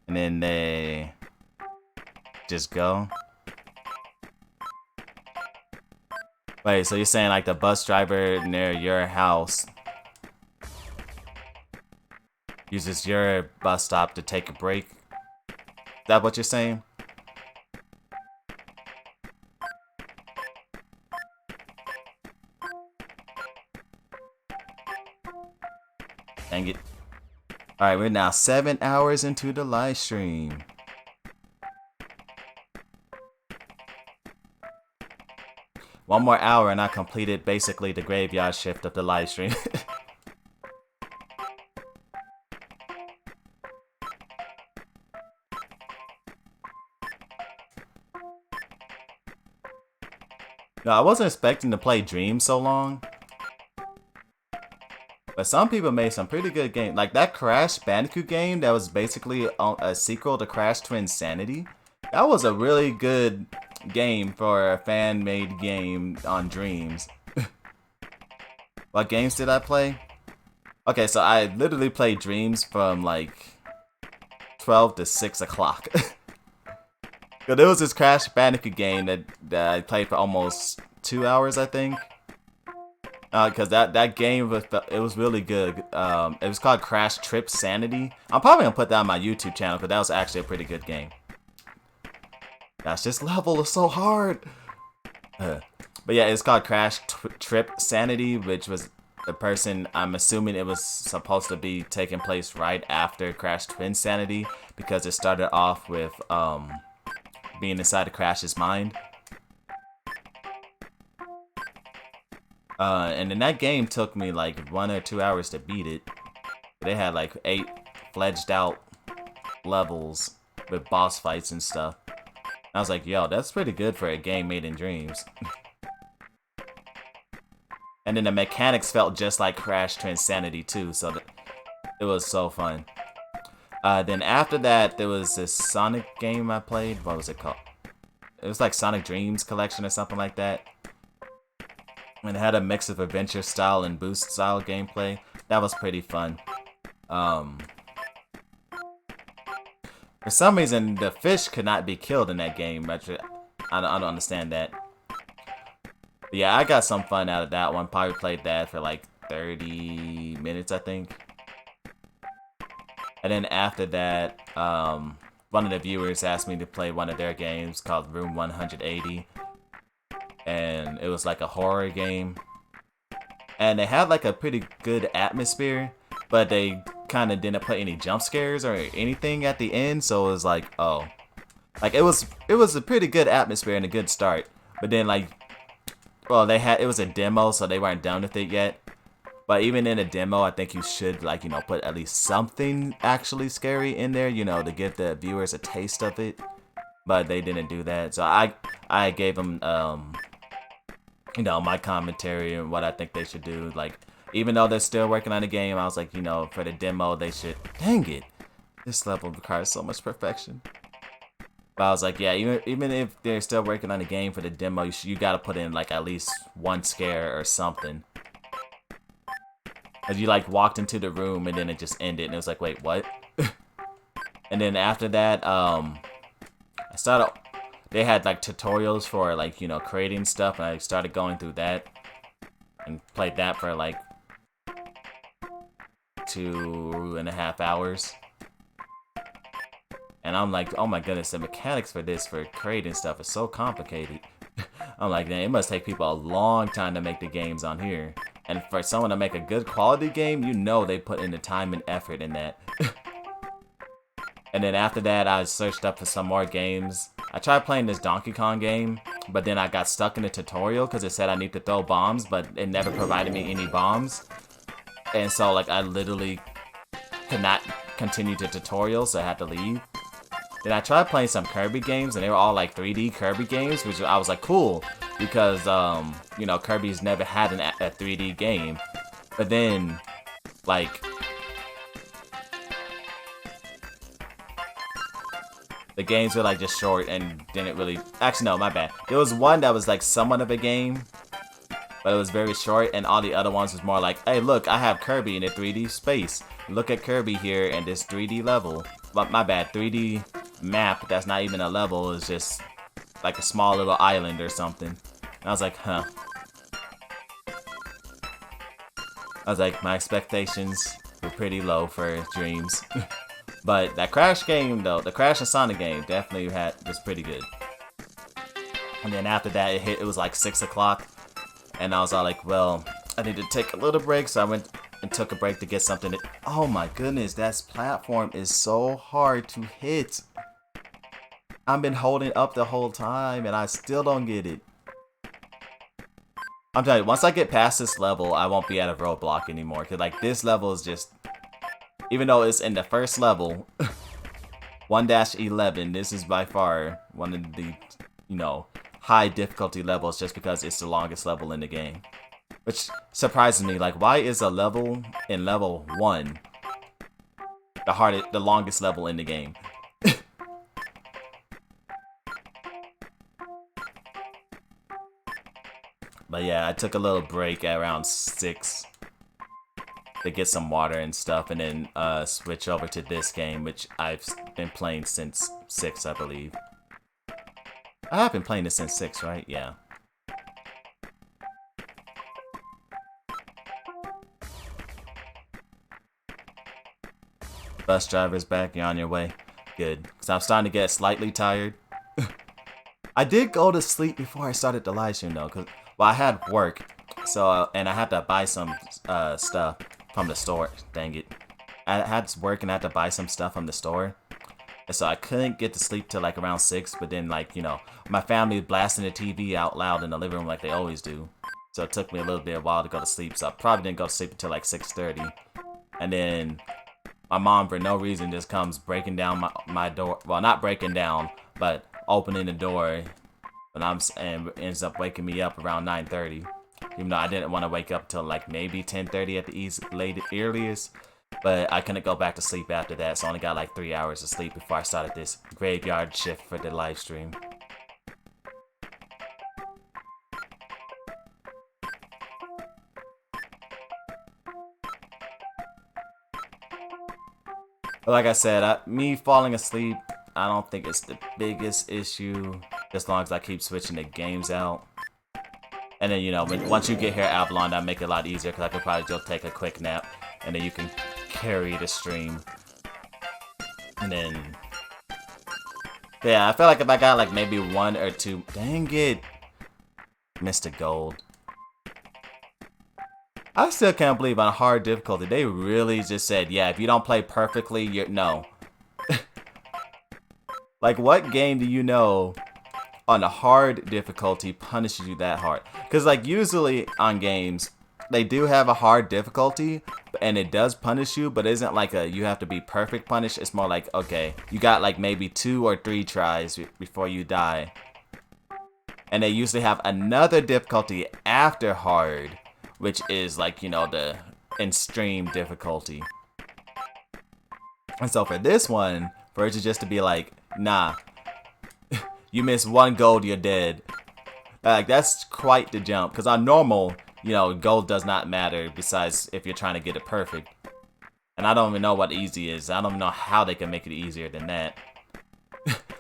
And then they just go. Wait, so you're saying like the bus driver near your house uses your bus stop to take a break? Is that what you're saying? Dang it. Alright, we're now 7 hours into the live stream. One more hour and I completed basically the graveyard shift of the live stream. No, I wasn't expecting to play Dreams so long. But some people made some pretty good games. Like that Crash Bandicoot game that was basically a sequel to Crash Twinsanity. That was a really good game for a fan-made game on Dreams. What games did I play? Okay, so I literally played Dreams from like 12 to 6 o'clock. Cause there was this Crash Bandicoot game that I played for almost 2 hours, I think. Cause that game was really good. It was called Crash Trip Sanity. I'm probably gonna put that on my YouTube channel because that was actually a pretty good game. Gosh, this level is so hard. But yeah, it's called Crash Trip Sanity, which was the person, I'm assuming it was supposed to be taking place right after Crash Twinsanity because it started off with being inside of Crash's mind. And then that game took me like 1 or 2 hours to beat it. They had like 8 fledged out levels with boss fights and stuff. I was like, yo, that's pretty good for a game made in Dreams. And then the mechanics felt just like Crash Twinsanity too, so it was so fun. Then after that, there was this Sonic game I played. What was it called? It was like Sonic Dreams Collection or something like that. And it had a mix of adventure style and boost style gameplay. That was pretty fun. For some reason, the fish could not be killed in that game. I don't understand that. But yeah, I got some fun out of that one. Probably played that for like 30 minutes, I think. And then after that, one of the viewers asked me to play one of their games called Room 180. And it was like a horror game. And they had like a pretty good atmosphere, but they kind of didn't put any jump scares or anything at the end, so it was like, oh. Like it was a pretty good atmosphere and a good start. But then like, well, it was a demo, so they weren't done with it yet. But even in a demo, I think you should, like, put at least something actually scary in there, to give the viewers a taste of it. But they didn't do that. So I gave them, my commentary and what I think they should do. Like, even though they're still working on the game, I was like, for the demo, they should... Dang it! This level requires so much perfection. But I was like, yeah, even if they're still working on the game for the demo, you gotta put in, like, at least one scare or something. As you like walked into the room and then it just ended and it was like, wait, what? And then after that, they had like tutorials for like, creating stuff, and I started going through that and played that for like 2.5 hours. And I'm like, oh my goodness, the mechanics for creating stuff is so complicated. I'm like, man, it must take people a long time to make the games on here. And for someone to make a good quality game, they put in the time and effort in that. And then after that, I searched up for some more games. I tried playing this Donkey Kong game, but then I got stuck in the tutorial because it said I need to throw bombs, but it never provided me any bombs. And so, like, I literally could not continue the tutorial, so I had to leave. Then I tried playing some Kirby games, and they were all like 3D Kirby games, which I was like, cool, because, Kirby's never had a 3D game. But then, like, the games were like just short and didn't really... Actually, no, my bad. There was one that was like somewhat of a game, but it was very short, and all the other ones was more like, hey, look, I have Kirby in a 3D space. Look at Kirby here in this 3D level. But my bad, 3D map that's not even a level, is just like a small little island or something. And I was like, huh. I was like, my expectations were pretty low for Dreams. But that Crash game, though, the Crash and Sonic game definitely was pretty good. And then after that, it was like 6 o'clock. And I was all like, well, I need to take a little break. So I went and took a break to get something. Oh my goodness, that platform is so hard to hit. I've been holding up the whole time and I still don't get it. I'm telling you, once I get past this level, I won't be at a roadblock anymore. Because, like, this level is just... Even though it's in the first level, 1-11, this is by far one of the, high difficulty levels just because it's the longest level in the game. Which surprises me, like, why is a level in level 1 the longest level in the game? But yeah, I took a little break at around 6 to get some water and stuff, and then switch over to this game, which I've been playing since 6, I believe. I have been playing this since 6, right? Yeah. Bus driver's back, you're on your way. Good, because I'm starting to get slightly tired. I did go to sleep before I started the live stream, though, because, well, I had work, so, and I had to buy some stuff from the store. Dang it. I had work and I had to buy some stuff from the store. And so I couldn't get to sleep till like around 6, but then, like, my family was blasting the TV out loud in the living room like they always do. So it took me a little bit of a while to go to sleep, so I probably didn't go to sleep until like 6:30. And then my mom, for no reason, just comes breaking down my door. Well, not breaking down, but opening the door. And ends up waking me up around 9:30. Even though I didn't want to wake up till like maybe 10:30 at the earliest. But I couldn't go back to sleep after that, so I only got like 3 hours of sleep before I started this graveyard shift for the live stream. But like I said, me falling asleep, I don't think it's the biggest issue, as long as I keep switching the games out. And then, you know, once you get here at Avalon, that'll make it a lot easier because I could probably just take a quick nap and then you can carry the stream. And then, yeah, I feel like if I got like maybe 1 or 2, dang it, missed a gold. I still can't believe on hard difficulty, they really just said, yeah, if you don't play perfectly, you're, no. Like, what game do you know on a hard difficulty punishes you that hard? Because, like, usually on games, they do have a hard difficulty, and it does punish you, but it isn't like a you have to be perfect punish. It's more like, okay, you got like maybe 2 or 3 tries before you die. And they usually have another difficulty after hard, which is like, you know, the extreme difficulty. And so for this one, for it to just to be like, nah, you miss 1 gold, you're dead. Like, that's quite the jump. Because on normal, you know, gold does not matter besides if you're trying to get it perfect. And I don't even know what easy is. I don't know how they can make it easier than that.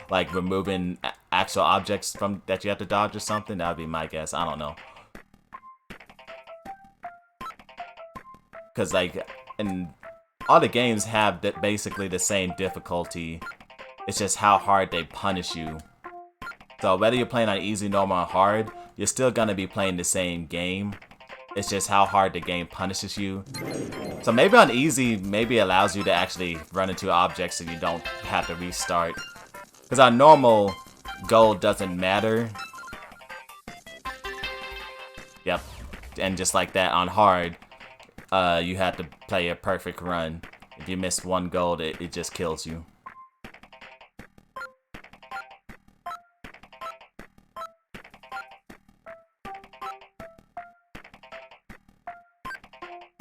Like removing actual objects from that you have to dodge or something. That would be my guess. I don't know. Because like, and all the games have basically the same difficulty. It's just how hard they punish you. So whether you're playing on easy, normal, or hard, you're still gonna be playing the same game. It's just how hard the game punishes you. So maybe on easy, maybe it allows you to actually run into objects so you don't have to restart. Because on normal, gold doesn't matter. Yep. And just like that, on hard, you have to play a perfect run. If you miss 1 gold, it just kills you.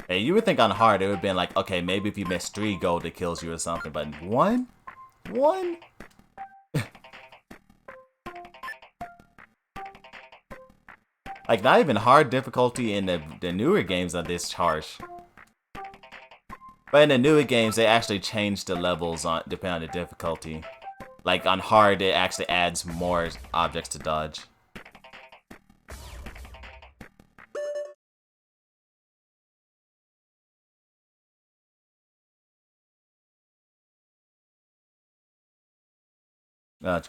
Hey, you would think on hard it would have been like, okay, maybe if you miss 3 gold it kills you or something, but 1? 1? Like, not even hard difficulty in the newer games are this harsh. But in the newer games, they actually change the levels on depending on the difficulty. Like, on hard, it actually adds more objects to dodge.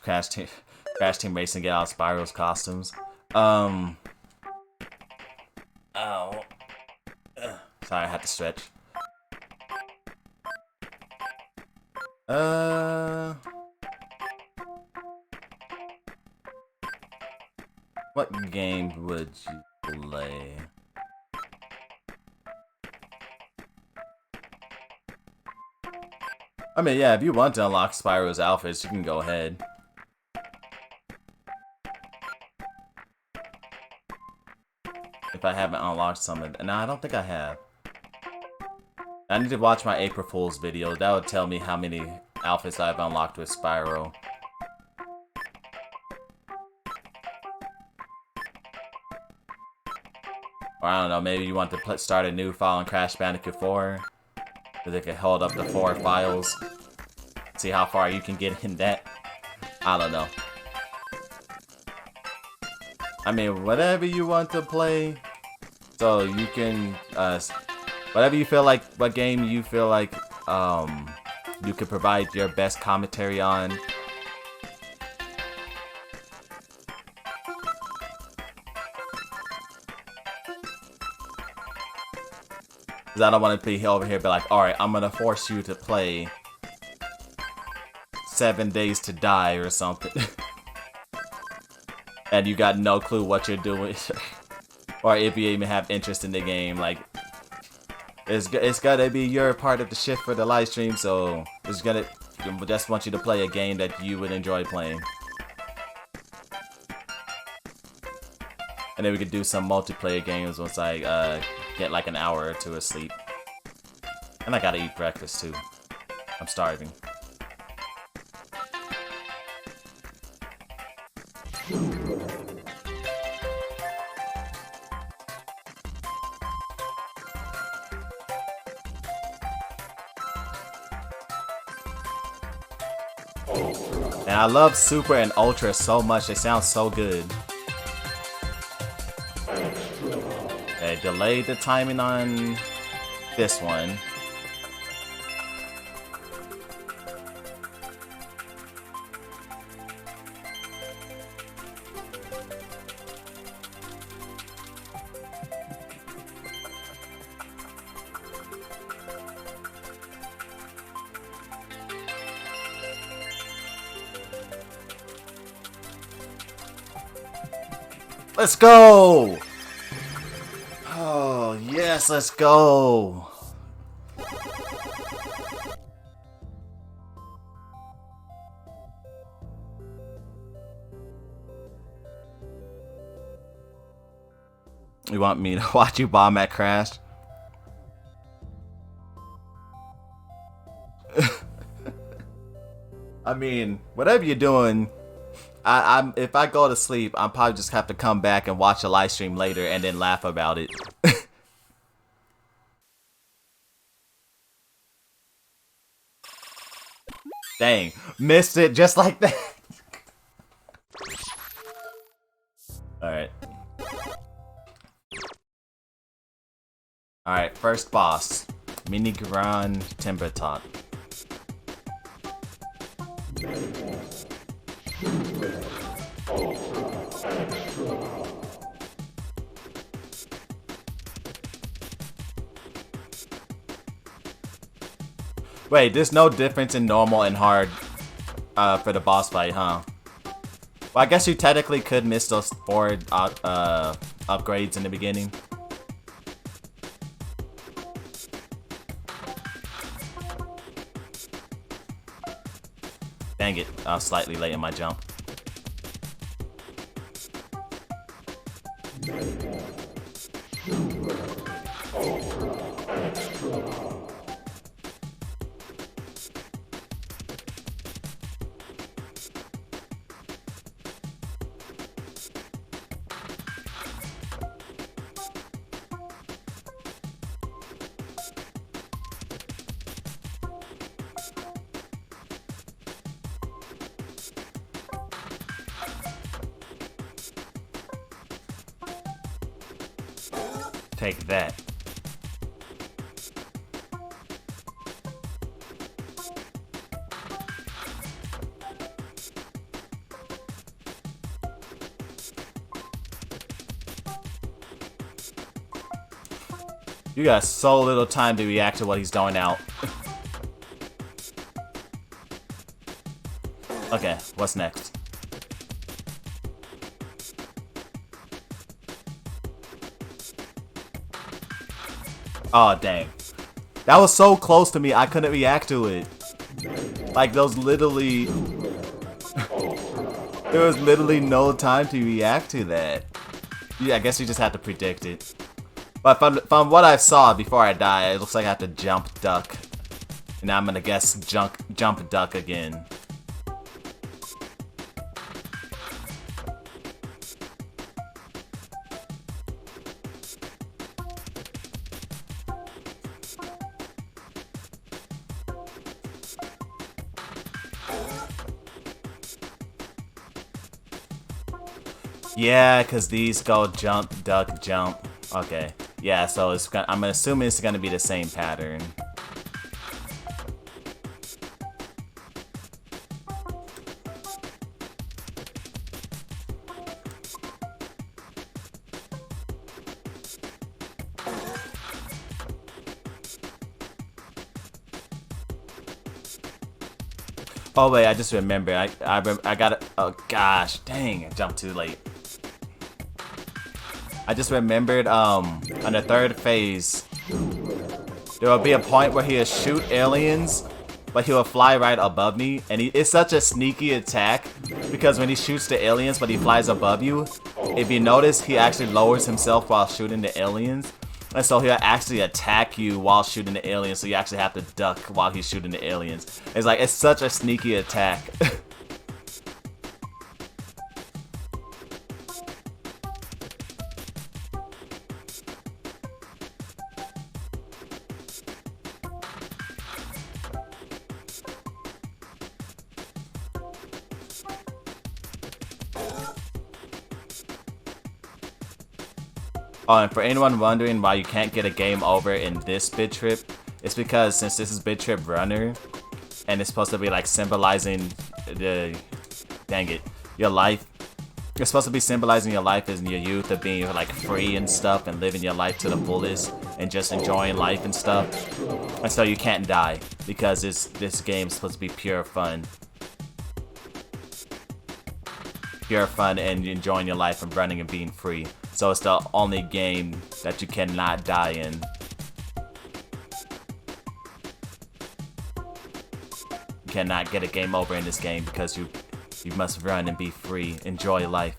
Crash Team Racing, get out Spyro's costumes. Oh. Sorry, I had to stretch. What game would you play? I mean, yeah, if you want to unlock Spyro's outfits, you can go ahead. If I haven't unlocked some of them. No, I don't think I have. I need to watch my April Fool's video. That would tell me how many outfits I've unlocked with Spyro. Or I don't know, maybe you want to start a new file in Crash Bandicoot 4. So they can hold up the 4 files. See how far you can get in that. I don't know. I mean, whatever you want to play. So you can, whatever you feel like, what game you feel like you could provide your best commentary on. Because I don't want to be over here be like, alright, I'm going to force you to play 7 Days to Die or something. And you got no clue what you're doing. Or if you even have interest in the game, like, it's gotta be your part of the shift for the live stream, so just want you to play a game that you would enjoy playing. And then we could do some multiplayer games once I get like an hour or 2 of sleep. And I gotta eat breakfast too. I'm starving. And I love Super and Ultra so much, they sound so good. delay the timing on this one. Let's go! Oh, yes, let's go! You want me to watch you bomb at Crash? I mean, whatever you're doing, if I go to sleep, I'll probably just have to come back and watch a live stream later and then laugh about it. Dang, missed it just like that. Alright. Alright, first boss. Mini Grand Timber Tot. Wait, there's no difference in normal and hard for the boss fight, huh? Well, I guess you technically could miss those 4 upgrades in the beginning. Dang it, I was slightly late in my jump. Take that. You got so little time to react to what he's throwing out. Okay, what's next? Oh, dang. That was so close to me, I couldn't react to it. Like, those literally... there was literally no time to react to that. Yeah, I guess you just had to predict it. But from what I saw before I die, it looks like I have to jump, duck. And now I'm gonna guess jump, duck again. Yeah, because these go jump, duck, jump. Okay. Yeah, so it's gonna, I'm assuming it's going to be the same pattern. Oh wait, I just remembered. I got it. Oh gosh, dang! I jumped too late. I just remembered. On the 3rd phase, there will be a point where he'll shoot aliens, but he will fly right above me, and it's such a sneaky attack because when he shoots the aliens, but he flies above you. If you notice, he actually lowers himself while shooting the aliens. And so he'll actually attack you while shooting the aliens, so you actually have to duck while he's shooting the aliens. It's like, it's such a sneaky attack. Oh, and for anyone wondering why you can't get a game over in this Bit Trip, it's because since this is Bit Trip Runner, and it's supposed to be like symbolizing the, dang it, your life. It's supposed to be symbolizing your life as your youth of being like free and stuff and living your life to the fullest and just enjoying life and stuff. And so you can't die because this game is supposed to be pure fun. Pure fun and enjoying your life and running and being free. So it's the only game that you cannot die in. You cannot get a game over in this game because you must run and be free. Enjoy life.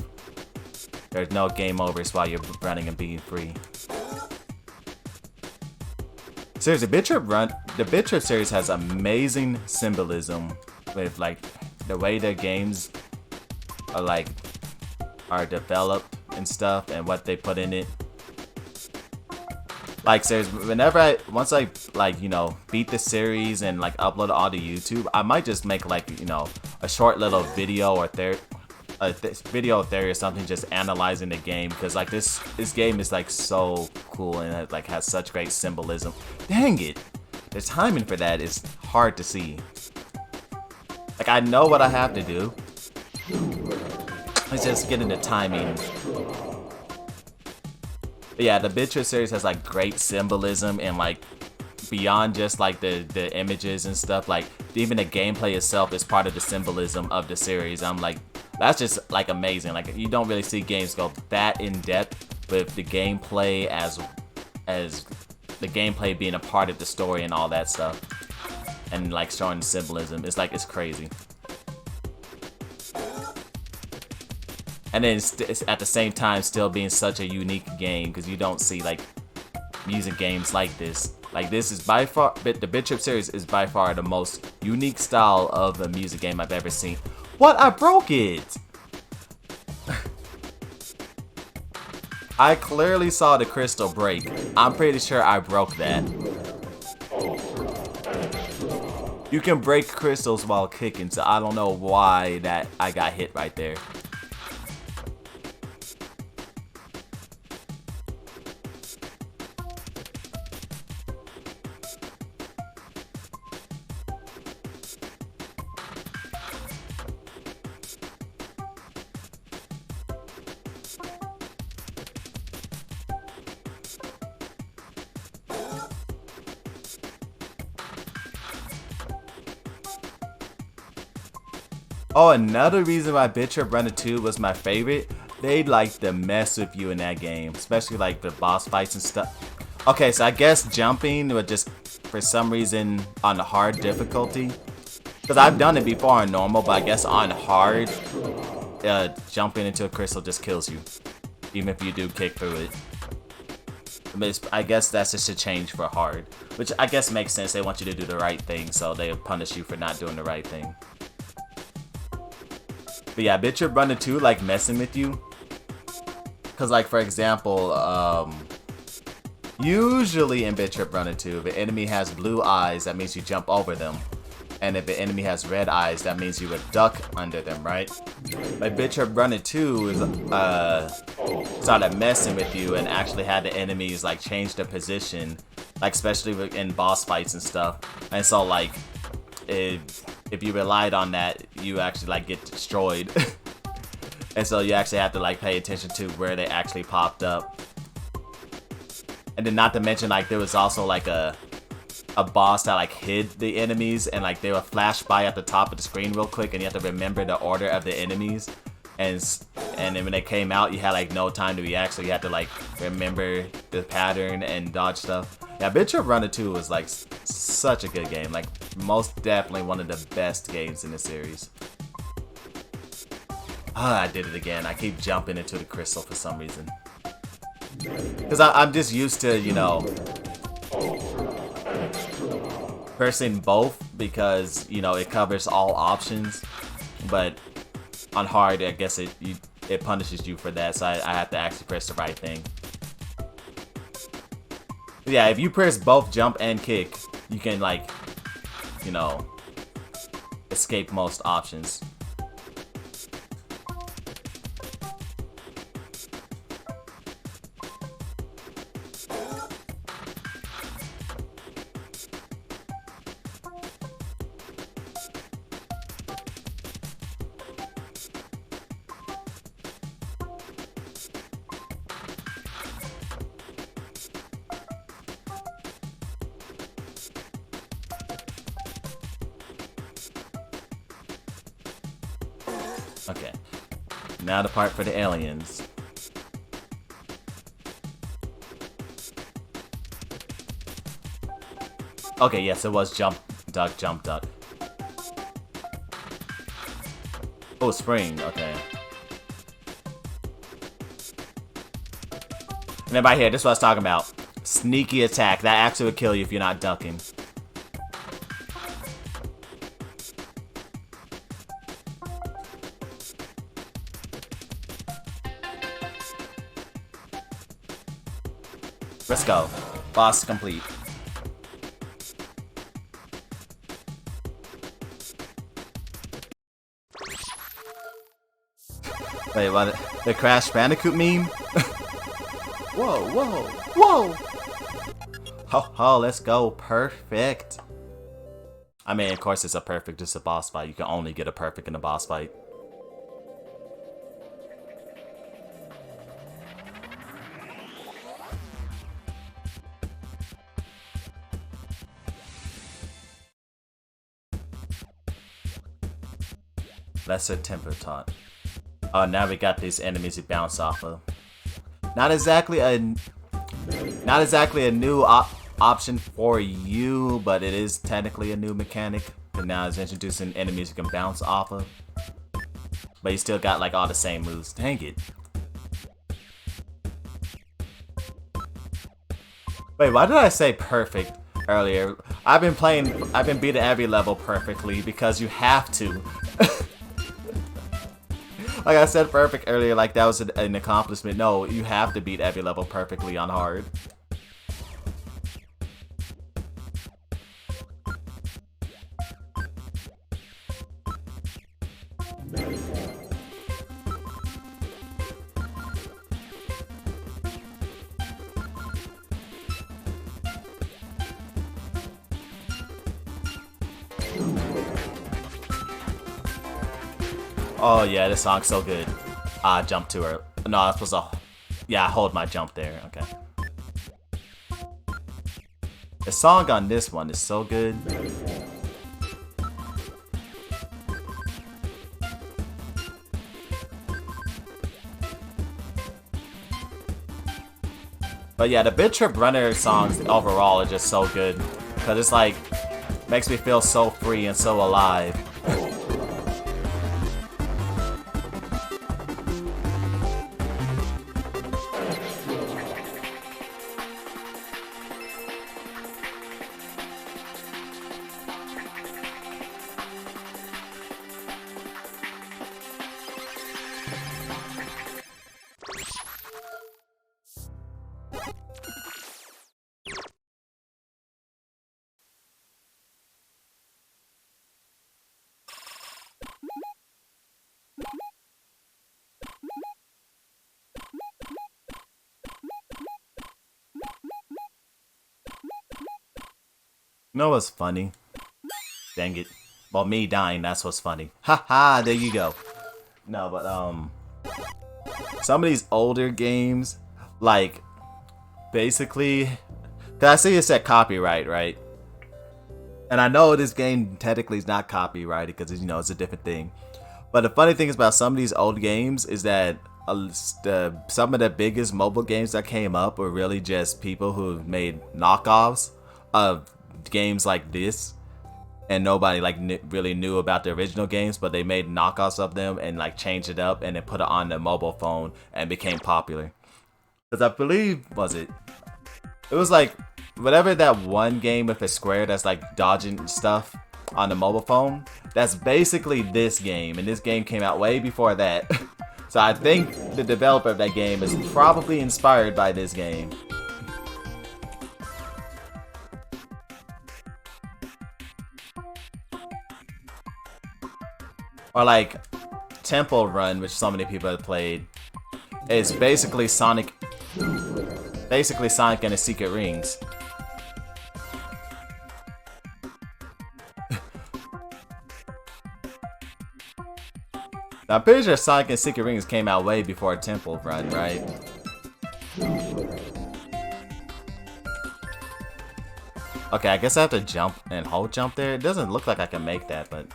There's no game overs while you're running and being free. Seriously, the Bit Trip series has amazing symbolism with like the way their games are developed and stuff and what they put in it. Like seriously, once I like, you know, beat the series and like upload it all to YouTube, I might just make like, you know, a short little video or video theory or something, just analyzing the game, because like this game is like so cool and it like has such great symbolism. Dang it, the timing for that is hard to see. Like I know what I have to do. Let's just get into timing. But yeah, the Bit Trip series has like great symbolism and like beyond just like the images and stuff, like even the gameplay itself is part of the symbolism of the series. I'm like, that's just like amazing. Like you don't really see games go that in depth with the gameplay as the gameplay being a part of the story and all that stuff, and like showing the symbolism. It's like, it's crazy. And then it's at the same time still being such a unique game, because you don't see like music games like this. Like this is by far, the Bit Trip series is by far the most unique style of a music game I've ever seen. What? I broke it! I clearly saw the crystal break. I'm pretty sure I broke that. You can break crystals while kicking, so I don't know why that I got hit right there. Oh, another reason why Bit Trip Runner 2 was my favorite, they'd like to mess with you in that game, especially like the boss fights and stuff. Okay, so I guess jumping would just, for some reason, on the hard difficulty, because I've done it before on normal, but I guess on hard, jumping into a crystal just kills you, even if you do kick through it. I guess that's just a change for hard, which I guess makes sense. They want you to do the right thing, so they punish you for not doing the right thing. But yeah, Bit Trip Runner 2 like messing with you, cause like for example, usually in Bit Trip Runner 2, if an enemy has blue eyes, that means you jump over them, and if an enemy has red eyes, that means you would duck under them, right? But Bit Trip Runner 2 is started messing with you and actually had the enemies like change their position, like especially in boss fights and stuff, and so like if you relied on that, you actually like get destroyed. And so you actually have to like pay attention to where they actually popped up. And then not to mention, like there was also like a boss that like hid the enemies, and like they would flash by at the top of the screen real quick, and you have to remember the order of the enemies. And then when they came out, you had like no time to react, so you had to like remember the pattern and dodge stuff. Yeah, Bit Trip Runner 2 was like such a good game. Like most definitely one of the best games in the series. Ah, I did it again. I keep jumping into the crystal for some reason. Because I'm just used to, you know, pressing both because, you know, it covers all options. But on hard, I guess it punishes you for that, so I have to actually press the right thing. Yeah, if you press both jump and kick, you can like, you know, escape most options. Okay. Now the part for the aliens. Okay, yes, it was jump, duck, jump, duck. Oh, spring, okay. And then right here, this is what I was talking about. Sneaky attack. That actually would kill you if you're not ducking. Let's go. Boss complete. Wait, what? The Crash Bandicoot meme? Whoa, whoa, whoa! Ho ho, let's go. Perfect. I mean, of course it's a perfect, it's a boss fight. You can only get a perfect in a boss fight. Lesser Temper Taunt. Oh, now we got these enemies to bounce off of. Not exactly a new option for you, but it is technically a new mechanic. And now it's introducing enemies you can bounce off of. But you still got like all the same moves. Dang it. Wait, why did I say perfect earlier? I've been beating every level perfectly because you have to. Like I said perfect earlier, like that was an accomplishment. No, you have to beat every level perfectly on hard. Oh yeah, this song's so good. Jump to her. No, I was supposed to... Yeah, hold my jump there. Okay. The song on this one is so good. But yeah, the Bit Trip Runner songs overall are just so good. Because it's like... Makes me feel so free and so alive. You know what's funny? Dang it. Well, me dying, that's what's funny. Haha, there you go. No, but, some of these older games, like, basically... Cause I see it said copyright, right? And I know this game technically is not copyrighted because, you know, it's a different thing. But the funny thing is about some of these old games is that some of the biggest mobile games that came up were really just people who made knockoffs of games like this, and nobody like really knew about the original games, but they made knockoffs of them and like changed it up and then put it on the mobile phone and became popular. Because I believe it was like whatever that one game with a square that's like dodging stuff on the mobile phone, that's basically this game, and this game came out way before that. So I think the developer of that game is probably inspired by this game. Or like Temple Run, which so many people have played, is basically Sonic and the Secret Rings. Now, I'm pretty sure Sonic and Secret Rings came out way before Temple Run, right? Okay, I guess I have to jump and hold jump there. It doesn't look like I can make that, but...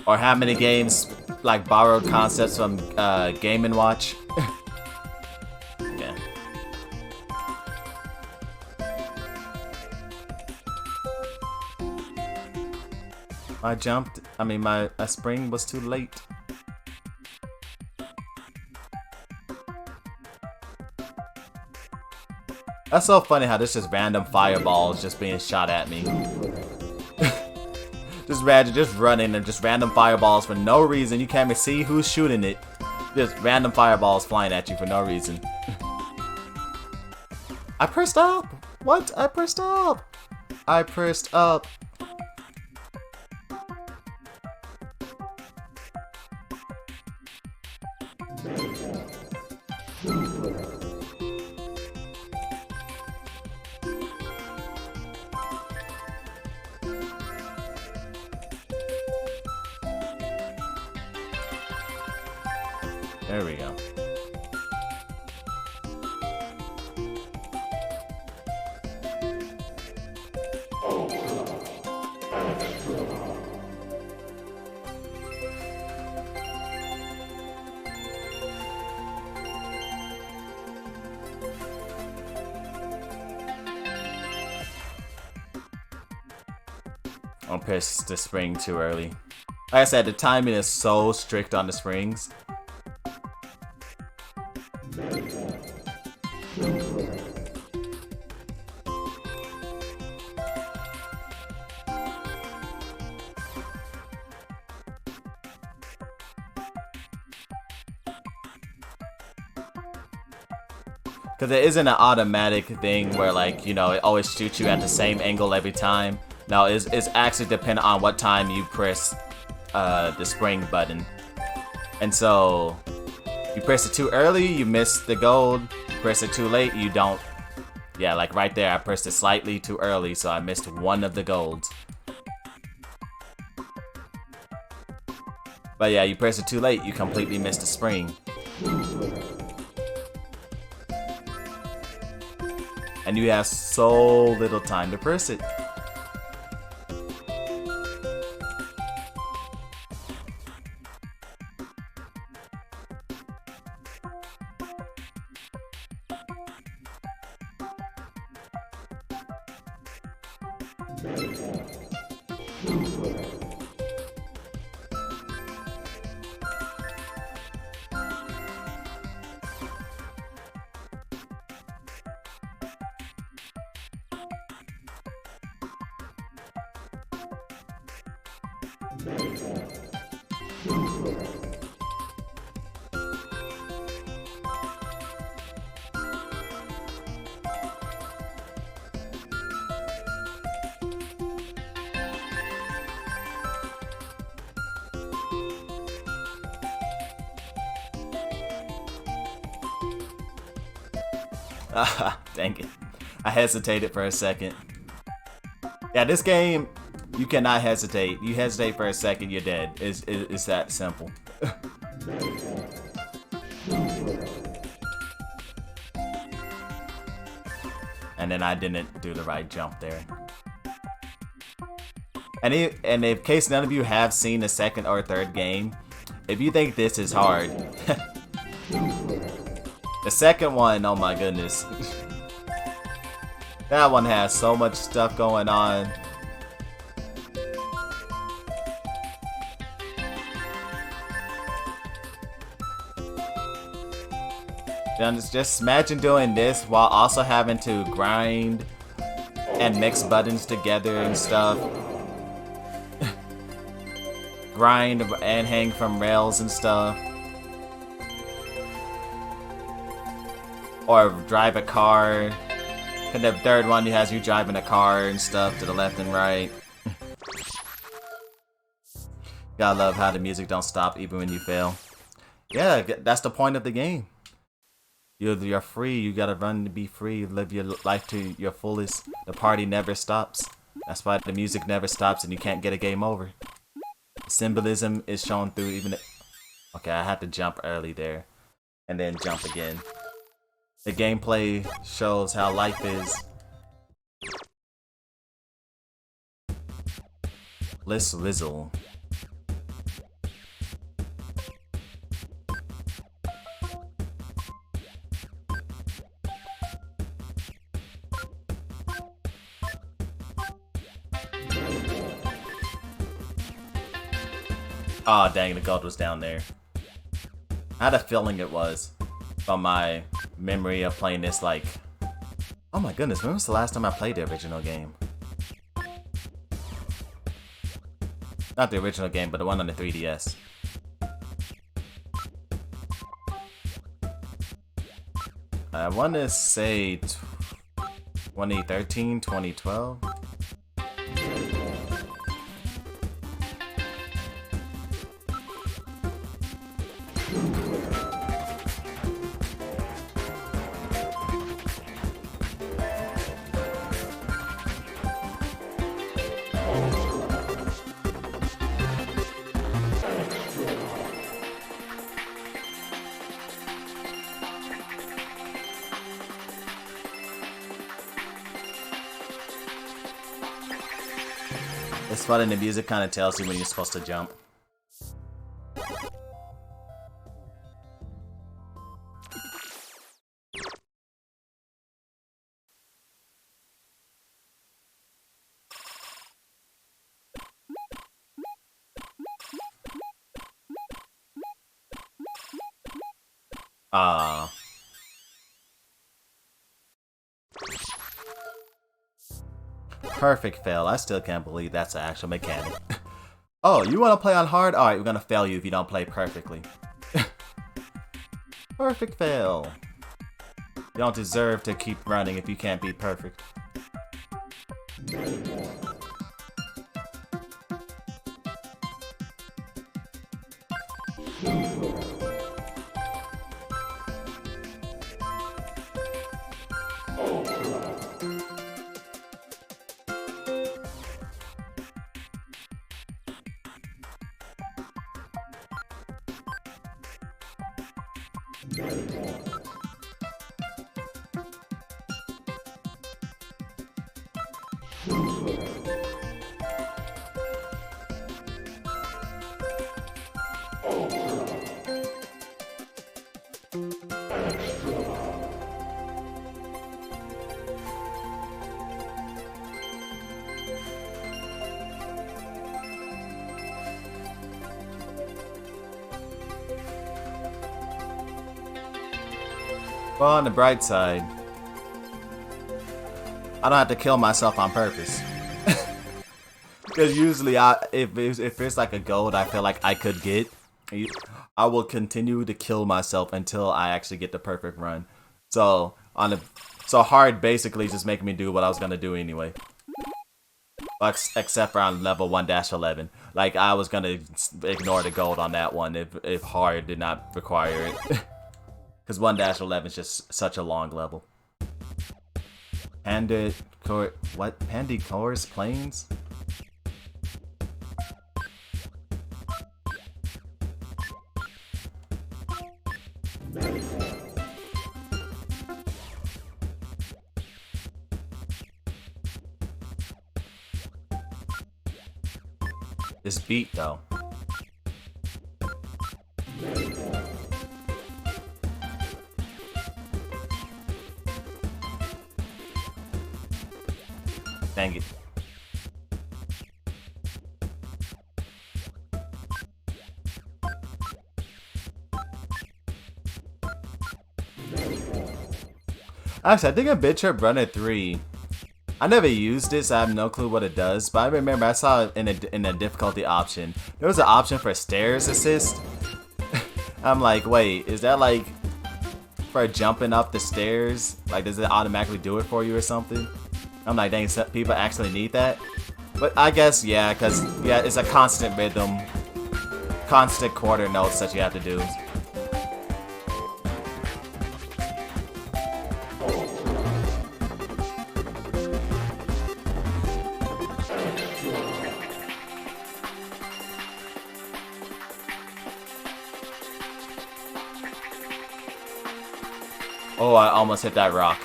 Or how many games like borrowed concepts from Game & Watch. Yeah. My spring was too late. That's so funny how this is random fireballs just being shot at me. just running and just random fireballs for no reason. You can't even see who's shooting it. Just random fireballs flying at you for no reason. I pressed up! What? I pressed up! I pressed up. There we go. I'll press the spring too early. Like I said, the timing is so strict on the springs. Because it isn't an automatic thing where, like, you know, it always shoots you at the same angle every time. No, it's actually dependent on what time you press the spring button. And so, you press it too early, you miss the gold. You press it too late, you don't. Yeah, like right there, I pressed it slightly too early, so I missed one of the golds. But yeah, you press it too late, you completely missed the spring. And you have so little time to press it. Dang it. I hesitated for a second. Yeah, this game, you cannot hesitate. You hesitate for a second, you're dead. It's that simple. And then I didn't do the right jump there. And in case none of you have seen the second or third game, if you think this is hard, the second one, oh my goodness. That one has so much stuff going on. Just imagine doing this while also having to grind and mix buttons together and stuff. Grind and hang from rails and stuff. Or drive a car. And the third one has you driving a car and stuff to the left and right. Gotta love how the music don't stop even when you fail. Yeah, that's the point of the game. You're free, you gotta run to be free, live your life to your fullest. The party never stops. That's why the music never stops and you can't get a game over. The symbolism is shown through even... Okay, I had to jump early there. And then jump again. The gameplay shows how life is. Let's Rizzle. Oh, dang, the gold was down there. I had a feeling it was. From my memory of playing this, like... Oh my goodness, when was the last time I played the original game? Not the original game, but the one on the 3DS. I want to say 2013, 2012. It's fun and the music kind of tells you when you're supposed to jump. Perfect fail. I still can't believe that's an actual mechanic. Oh, you want to play on hard? Alright, we're gonna fail you if you don't play perfectly. Perfect fail. You don't deserve to keep running if you can't be perfect. Well, on the bright side, I don't have to kill myself on purpose. Because usually, if it's like a gold I feel like I could get, I will continue to kill myself until I actually get the perfect run. So hard basically just making me do what I was gonna do anyway. Except for on level 1-11. Like, I was gonna ignore the gold on that one if hard did not require it. Because 1-11 is just such a long level. Pandicore's Plains? This beat, though. Dang it. Actually, I think a BitTrip Runner 3. I never used this, I have no clue what it does, but I remember I saw it in a difficulty option. There was an option for stairs assist. I'm like, wait, is that like for jumping up the stairs? Like, does it automatically do it for you or something? I'm like, dang, people actually need that? But I guess, yeah, because, yeah, it's a constant rhythm, constant quarter notes that you have to do. Oh, I almost hit that rock.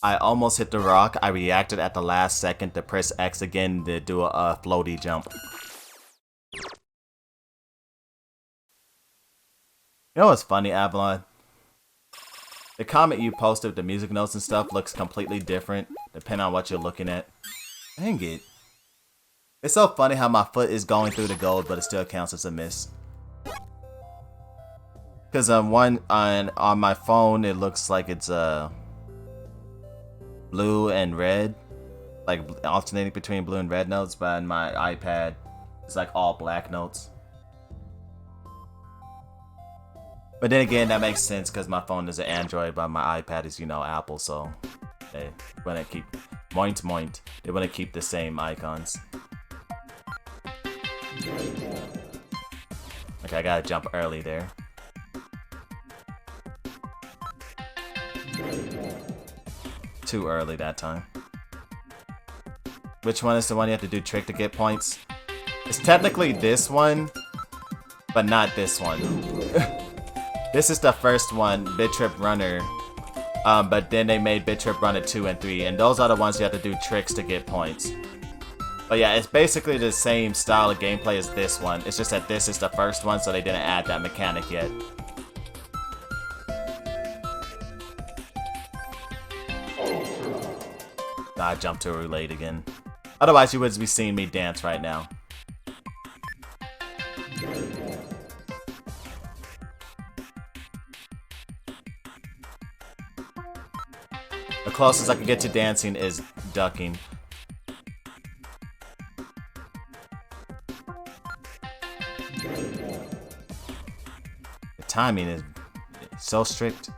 I almost hit the rock. I reacted at the last second to press X again to do a floaty jump. You know what's funny, Avalon? The comment you posted with the music notes and stuff looks completely different depending on what you're looking at. Dang it. It's so funny how my foot is going through the gold, but it still counts as a miss. Because on my phone, it looks like it's blue and red, like alternating between blue and red notes. But on my iPad, it's like all black notes. But then again, that makes sense because my phone is an Android, but my iPad is, you know, Apple. So they want to keep moint. They want to keep the same icons. Okay, I gotta jump early there. Too early that time. Which one is the one you have to do trick to get points? It's technically this one, but not this one. This is the first one, Bit Trip Runner. But then they made Bit Trip Runner 2 and 3, and those are the ones you have to do tricks to get points. But yeah, it's basically the same style of gameplay as this one. It's just that this is the first one, so they didn't add that mechanic yet. Nah, I jumped too late again. Otherwise, you would be seeing me dance right now. The closest I can get to dancing is ducking. The timing is so strict.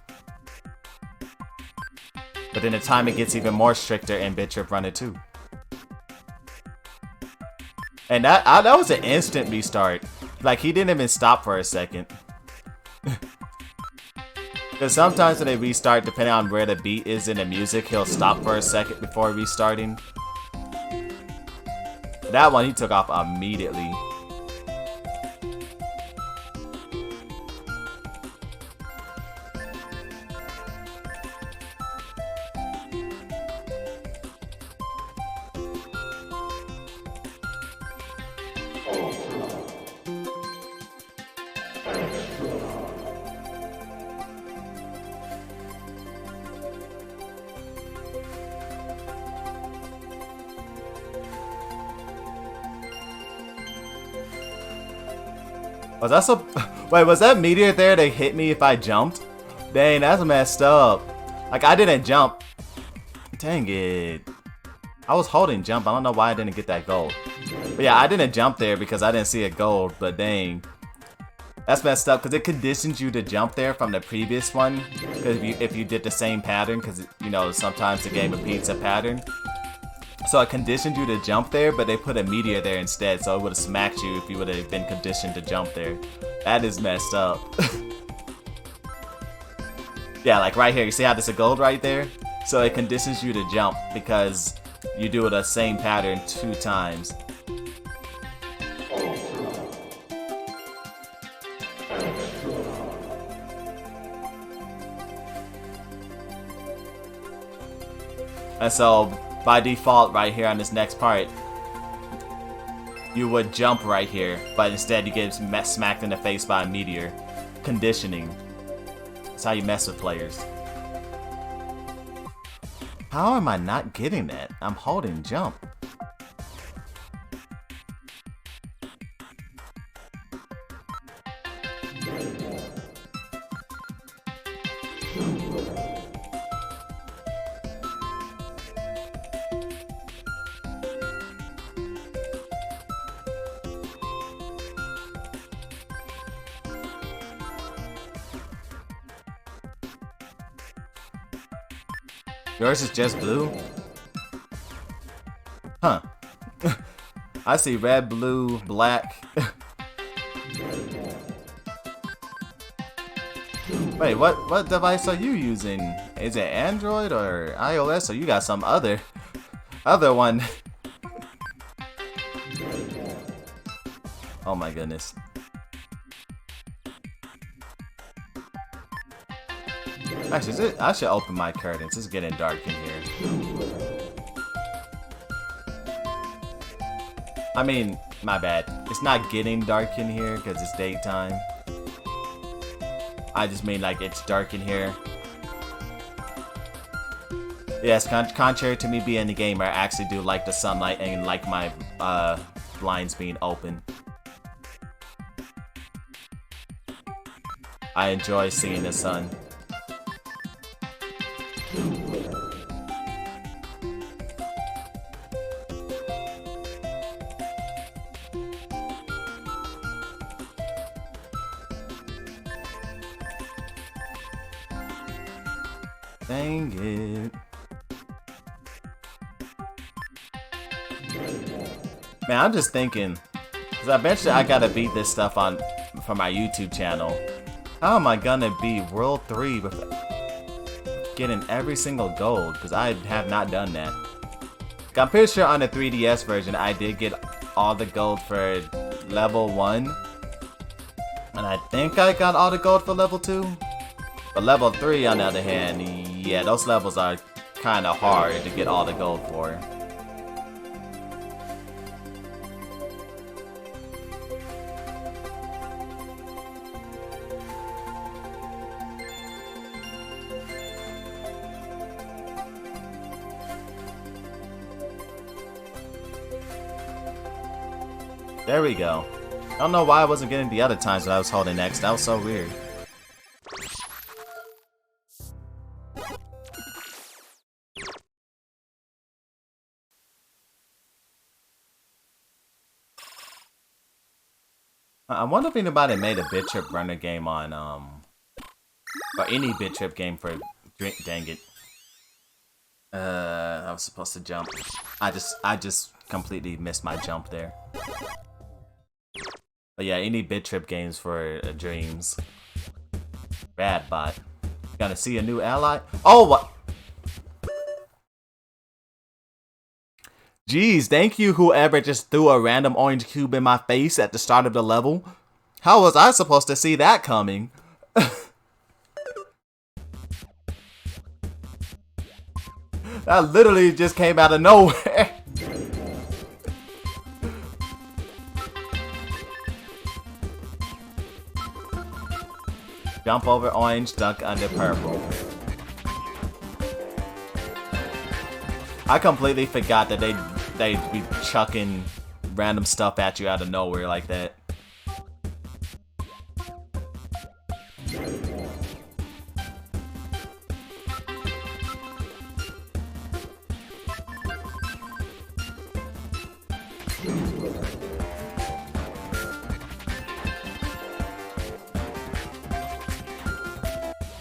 But then the timing gets even more stricter in Bit Trip Runner 2. And that was an instant restart. Like, he didn't even stop for a second. Because sometimes when they restart, depending on where the beat is in the music, he'll stop for a second before restarting. That one, he took off immediately. Was that so? Wait, was that meteor there to hit me if I jumped? Dang, that's messed up. Like, I didn't jump. Dang it. I was holding jump. I don't know why I didn't get that gold. But yeah, I didn't jump there because I didn't see a gold, but dang. That's messed up because it conditions you to jump there from the previous one. Because if you did the same pattern, because, you know, sometimes the game repeats a pattern. So it conditioned you to jump there, but they put a meteor there instead, so it would have smacked you if you would have been conditioned to jump there. That is messed up. Yeah, like right here, you see how there's a gold right there? So it conditions you to jump because you do the same pattern 2 times. And so, by default, right here on this next part, you would jump right here, but instead you get smacked in the face by a meteor. Conditioning. That's how you mess with players. How am I not getting that? I'm holding jump. Yours is just blue? Huh. I see red, blue, black. Wait, what device are you using? Is it Android or iOS, or you got some other one? Oh my goodness. Actually, I should open my curtains. It's getting dark in here. I mean, my bad. It's not getting dark in here because it's daytime. I just mean like it's dark in here. Yes, contrary to me being a gamer, I actually do like the sunlight and like my blinds being open. I enjoy seeing the sun. Dang it. Man, I'm just thinking, because eventually I gotta beat this stuff on for my YouTube channel. How am I gonna beat World 3 with getting every single gold? Because I have not done that. I'm pretty sure on the 3DS version I did get all the gold for level 1. And I think I got all the gold for level 2. But level 3 on the other hand, yeah, those levels are kind of hard to get all the gold for. There we go. I don't know why I wasn't getting the other times when I was holding X. That was so weird. I wonder if anybody made a Bit Trip Runner game on, or any Bit Trip game for, dang it. I was supposed to jump. I just completely missed my jump there. But yeah, any Bit Trip games for Dreams. Radbot. Gonna see a new ally? Oh, what? Jeez, thank you whoever just threw a random orange cube in my face at the start of the level. How was I supposed to see that coming? That literally just came out of nowhere. Jump over orange, duck under purple. I completely forgot that they'd be chucking random stuff at you out of nowhere like that.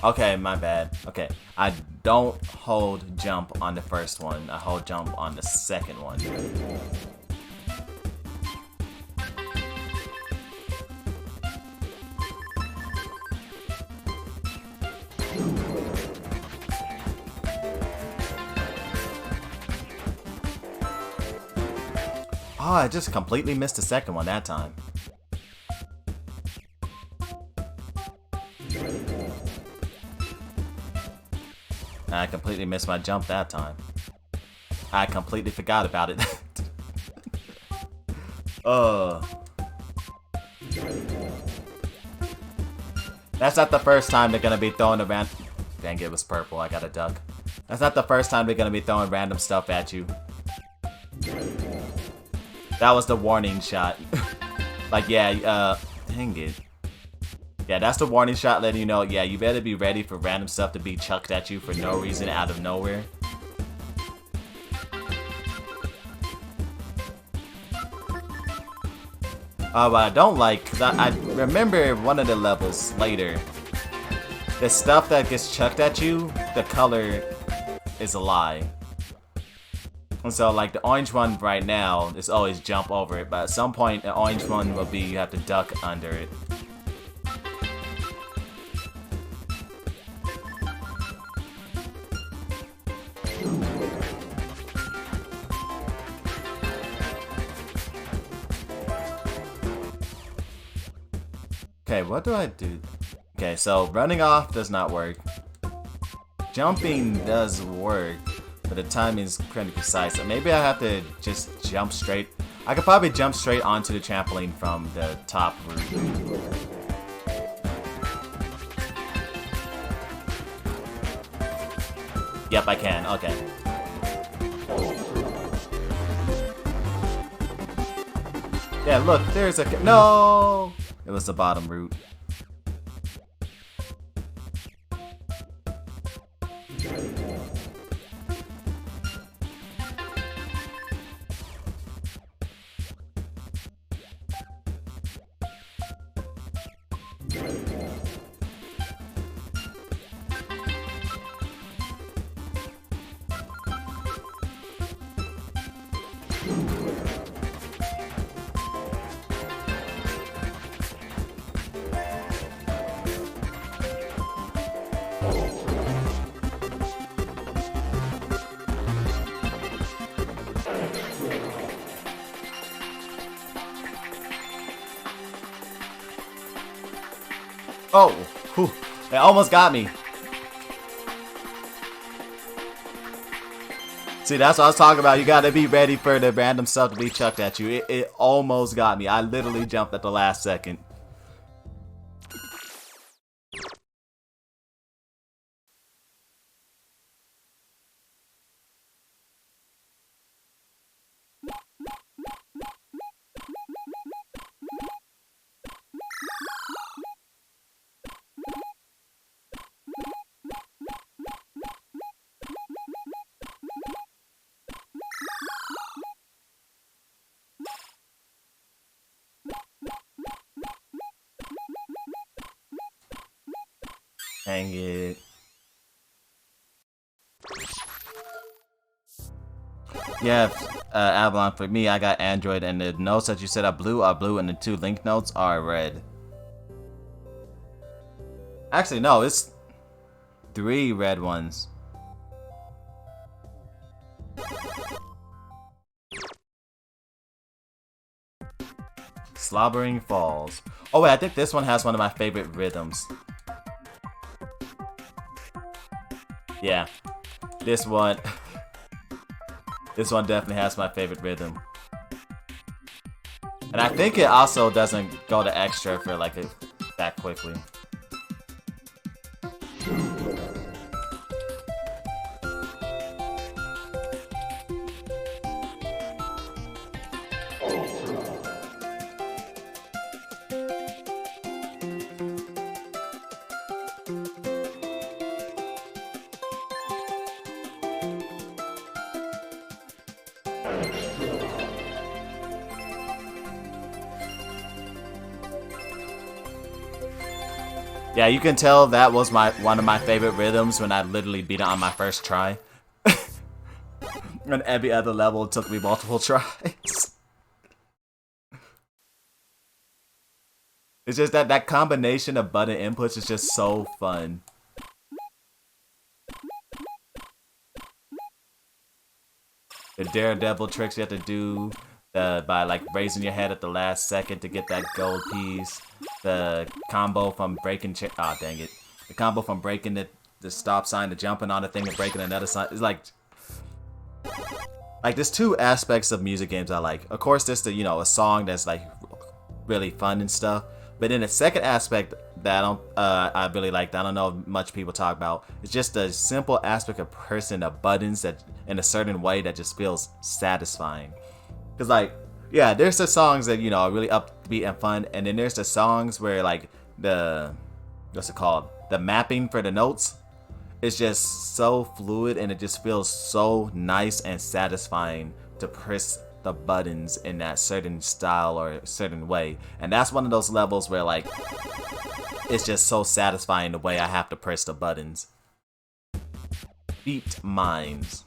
Okay, my bad. Okay, I don't hold jump on the first one. I hold jump on the second one. Oh, I just completely missed the second one that time. I completely missed my jump that time. I completely forgot about it. That's not the first time they're gonna be throwing around. Dang, it was purple. I got a duck. That's not the first time they're gonna be throwing random stuff at you. That was the warning shot. Like, yeah, dang it. Yeah, that's the warning shot letting you know, yeah, you better be ready for random stuff to be chucked at you for no reason out of nowhere. What I don't like, because I remember one of the levels later, the stuff that gets chucked at you, the color is a lie. And so, like, the orange one right now is always jump over it, but at some point, the orange one will be you have to duck under it. Okay, what do I do? Okay, so running off does not work. Jumping does work, but the timing is pretty precise. So maybe I have to just jump straight. I could probably jump straight onto the trampoline from the top route. Yep, I can. Okay. Yeah, look, there's a... No! It was the bottom route. Oh, whew, it almost got me. See, that's what I was talking about. You gotta be ready for the random stuff to be chucked at you. It almost got me. I literally jumped at the last second. Dang it. Yeah, Avalon, for me, I got Android, and the notes that you said are blue, and the 2 link notes are red. Actually, no, it's 3 red ones. Slobbering Falls. Oh wait, I think this one has one of my favorite rhythms. Yeah, this one definitely has my favorite rhythm. And I think it also doesn't go to extra for like it that quickly. Yeah, you can tell that was one of my favorite rhythms when I literally beat it on my first try. And every other level it took me multiple tries. It's just that combination of button inputs is just so fun. The daredevil tricks you have to do by like raising your head at the last second to get that gold piece. The combo from breaking dang it. The combo from breaking the stop sign to jumping on the thing and breaking another sign. It's like there's 2 aspects of music games I like. Of course, there's a song that's like really fun and stuff. But then the second aspect that I really like, that I don't know much people talk about, it's just the simple aspect of pressing the buttons that in a certain way that just feels satisfying. Cause like, yeah, there's the songs that are really upbeat and fun, and then there's the songs where like what's it called? The mapping for the notes is just so fluid, and it just feels so nice and satisfying to press the buttons in that certain style or a certain way. And that's one of those levels where like it's just so satisfying the way I have to press the buttons. Beat Mines.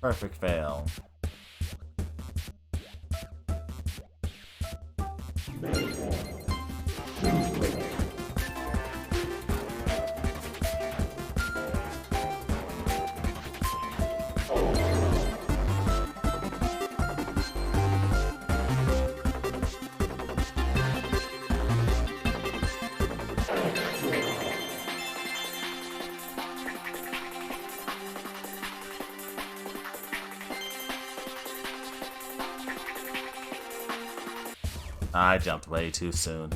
Perfect fail. I jumped way too soon.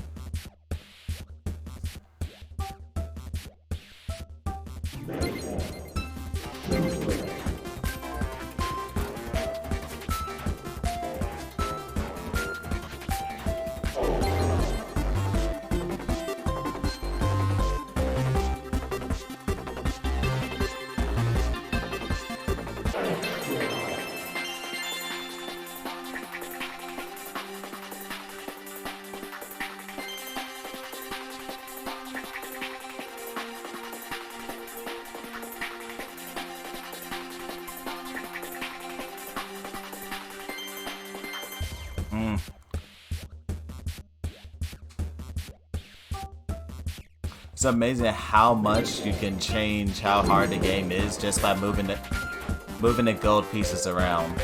It's amazing how much you can change how hard the game is just by moving the gold pieces around.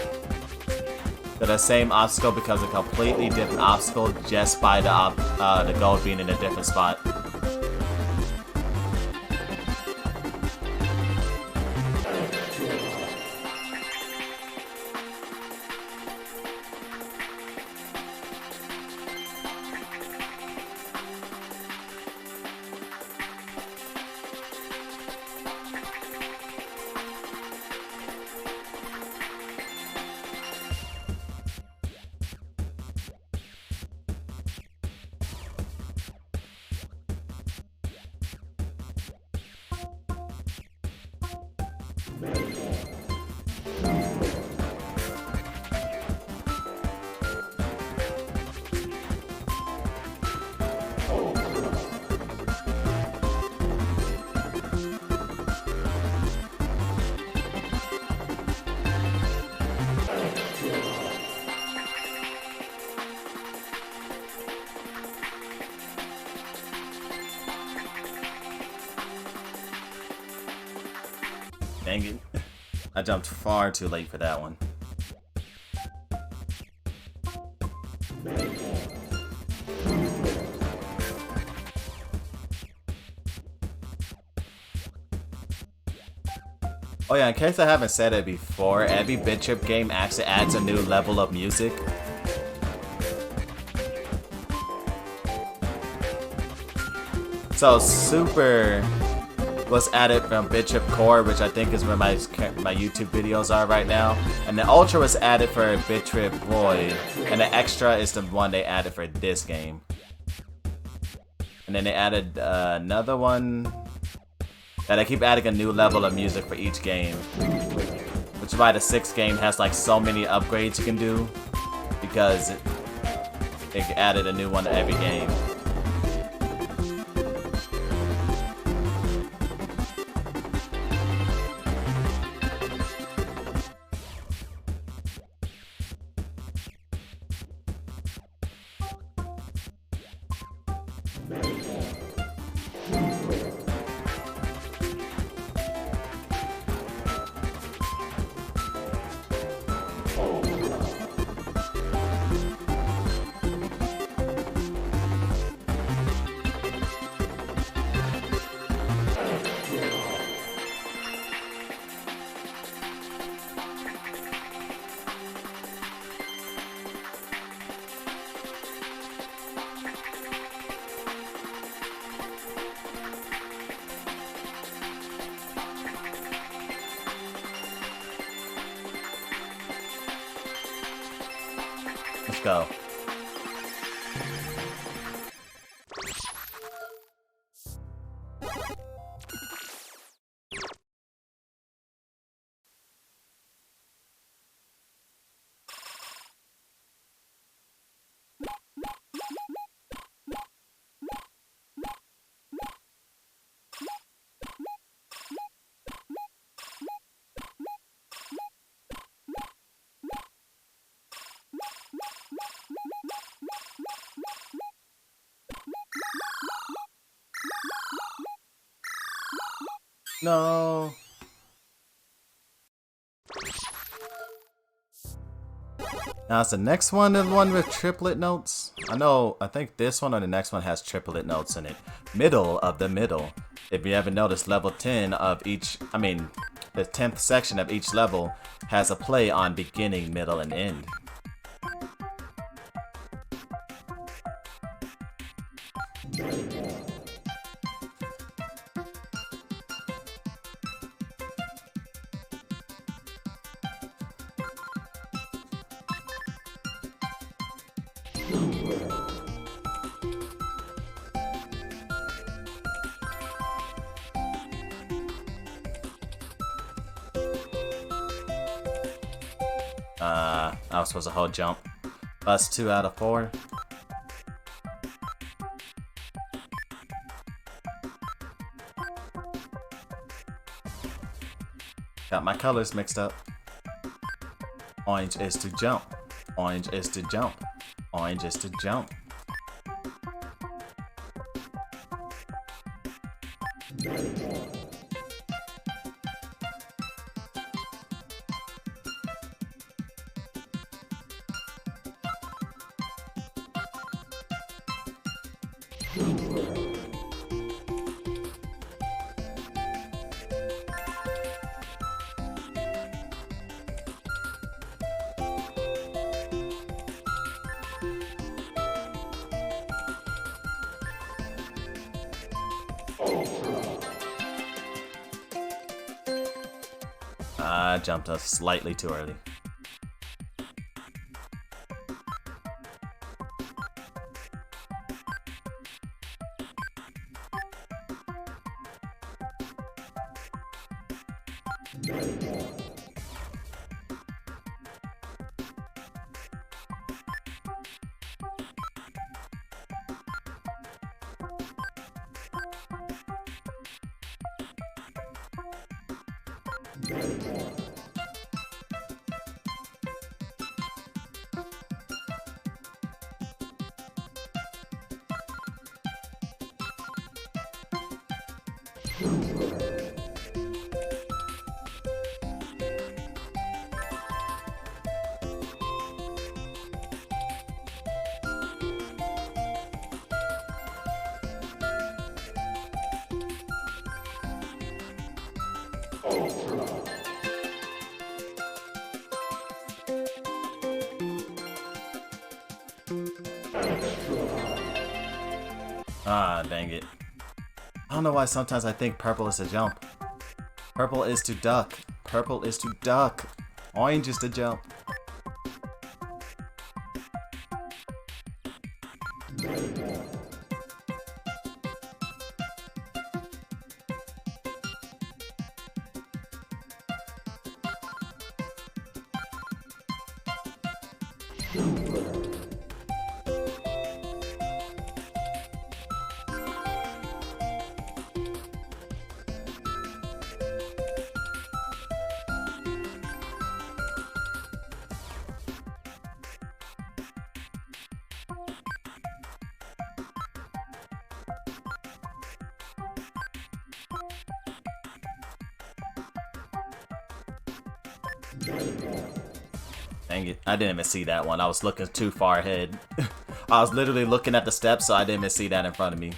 So the same obstacle becomes a completely different obstacle just by the gold being in a different spot. Dang it. I jumped far too late for that one. Oh yeah, in case I haven't said it before, every Bit Trip game actually adds a new level of music. So Super was added from Bit Trip Core, which I think is where my YouTube videos are right now. And the Ultra was added for Bit Trip Void, and the Extra is the one they added for this game. And then they added another one that I keep adding a new level of music for each game, which is why the 6th game has like so many upgrades you can do, because they added a new one to every game. Let's go. No. Now is the next one the one with triplet notes? I think this one or the next one has triplet notes in it. Middle of the middle. If you haven't noticed, level 10 of each, the 10th section of each level has a play on beginning, middle, and end. I was supposed to hold jump. That's 2 out of 4. Got my colors mixed up. Orange is to jump. Orange is to jump. Orange is to jump. I jumped us slightly too early. Ah, dang it. I don't know why sometimes I think purple is to jump. Purple is to duck. Purple is to duck. Orange is to jump. Dang it, I didn't even see that one. I was looking too far ahead. I was literally looking at the steps, so I didn't even see that in front of me.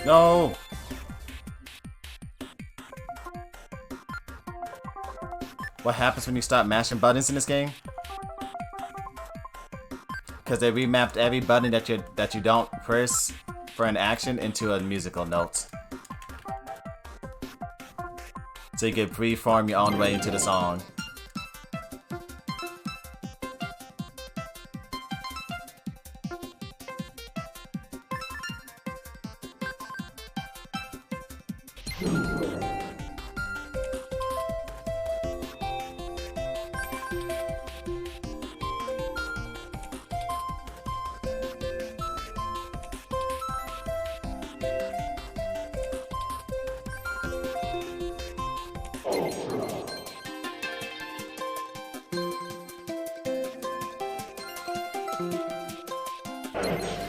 No! What happens when you stop mashing buttons in this game? Because they remapped every button that you don't press for an action into a musical note. So you can freeform your own way into the song.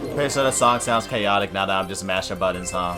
Okay, so the song sounds chaotic now that I'm just mashing buttons, huh?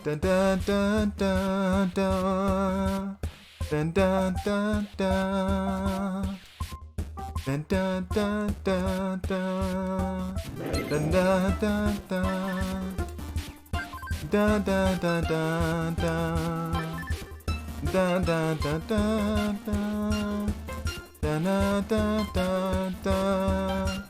Dun dun dun dun dun. Dun dun dun dun. Dun dun dun dun dun. Dun dun dun dun. Dun dun dun dun dun. Dun dun dun dun dun. Dun dun dun dun dun.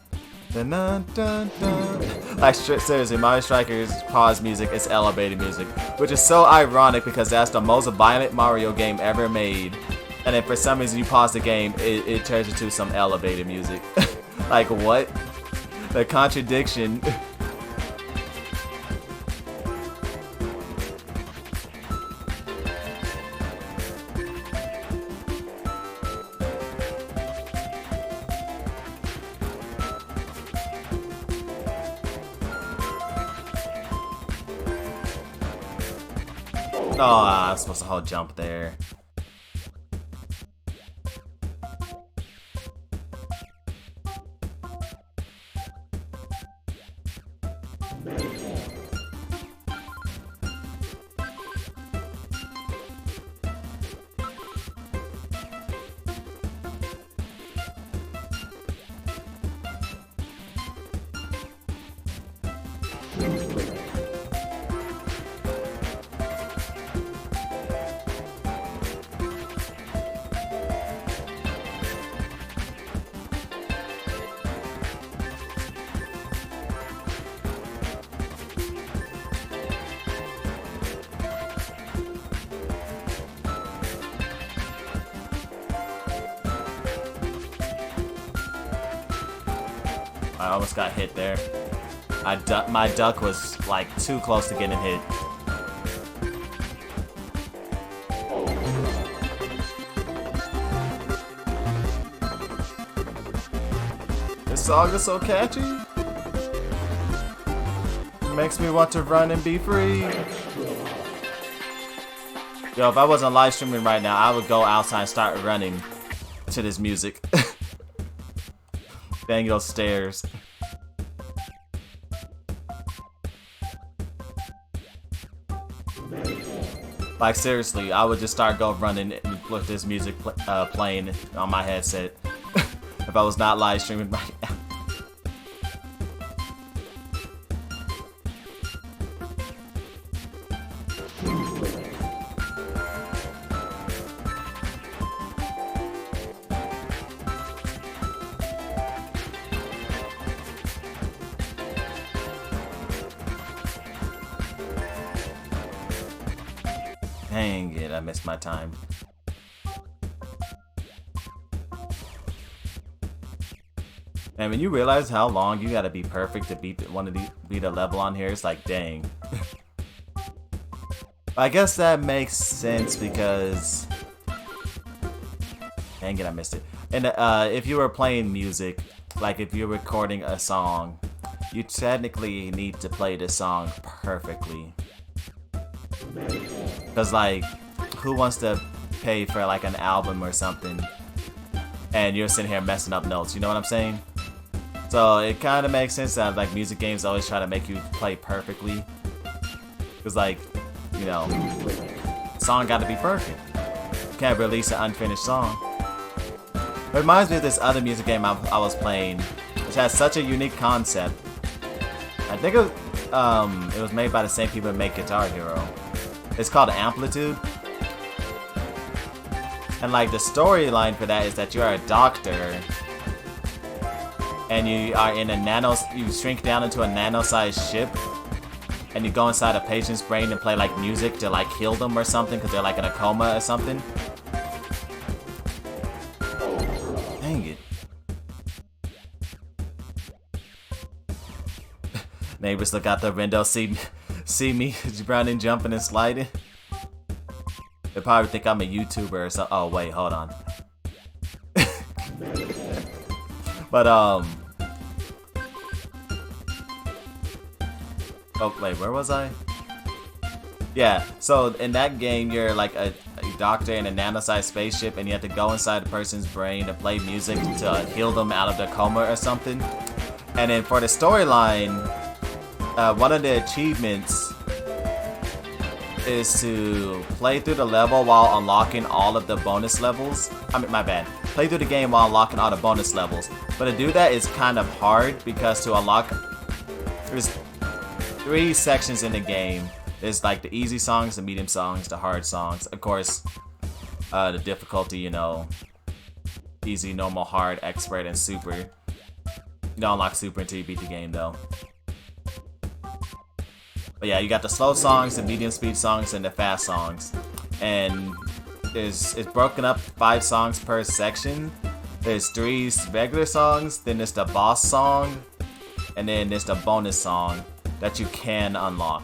Dun dun dun dun. Like seriously, Mario Strikers pause music is elevated music, which is so ironic because that's the most violent Mario game ever made. And if for some reason you pause the game, it turns into some elevated music. Like what? The contradiction. Oh, I was supposed to hold jump there. I almost got hit there. My duck was like too close to getting hit. This song is so catchy. It makes me want to run and be free. Yo, if I wasn't live streaming right now, I would go outside and start running to this music. Dang those stairs. Like seriously, I would just start running with this music playing on my headset if I was not live streaming right now. Dang it, I missed my time. And when you realize how long you gotta be perfect to beat beat a level on here, it's like, dang. I guess that makes sense because... Dang it, I missed it. And if you were playing music, like if you're recording a song, you technically need to play the song perfectly. Because like, who wants to pay for like an album or something and you're sitting here messing up notes, you know what I'm saying? So it kind of makes sense that like music games always try to make you play perfectly. Because like, you know, song got to be perfect. You can't release an unfinished song. It reminds me of this other music game I was playing, which has such a unique concept. I think it was made by the same people that make Guitar Hero. It's called Amplitude. And like the storyline for that is that you are a doctor and you are in a you shrink down into a nano-sized ship and you go inside a patient's brain and play like music to like heal them or something because they're like in a coma or something. Dang it. Neighbors look out the window, see me running, jumping, and sliding. They probably think I'm a YouTuber or something. Oh wait, hold on. But oh wait, where was I? Yeah, so in that game you're like a doctor in a nano-sized spaceship and you have to go inside a person's brain and play music to heal them out of their coma or something. And then for the storyline, one of the achievements is to play through the level while unlocking all of the bonus levels. I mean, my bad. Play through the game while unlocking all the bonus levels. But to do that is kind of hard because to unlock, there's 3 sections in the game. There's like the easy songs, the medium songs, the hard songs. Of course, the difficulty, you know, easy, normal, hard, expert, and super. You don't unlock super until you beat the game though. But yeah, you got the slow songs, the medium speed songs, and the fast songs. And it's broken up 5 songs per section. There's 3 regular songs, then there's the boss song, and then there's the bonus song that you can unlock.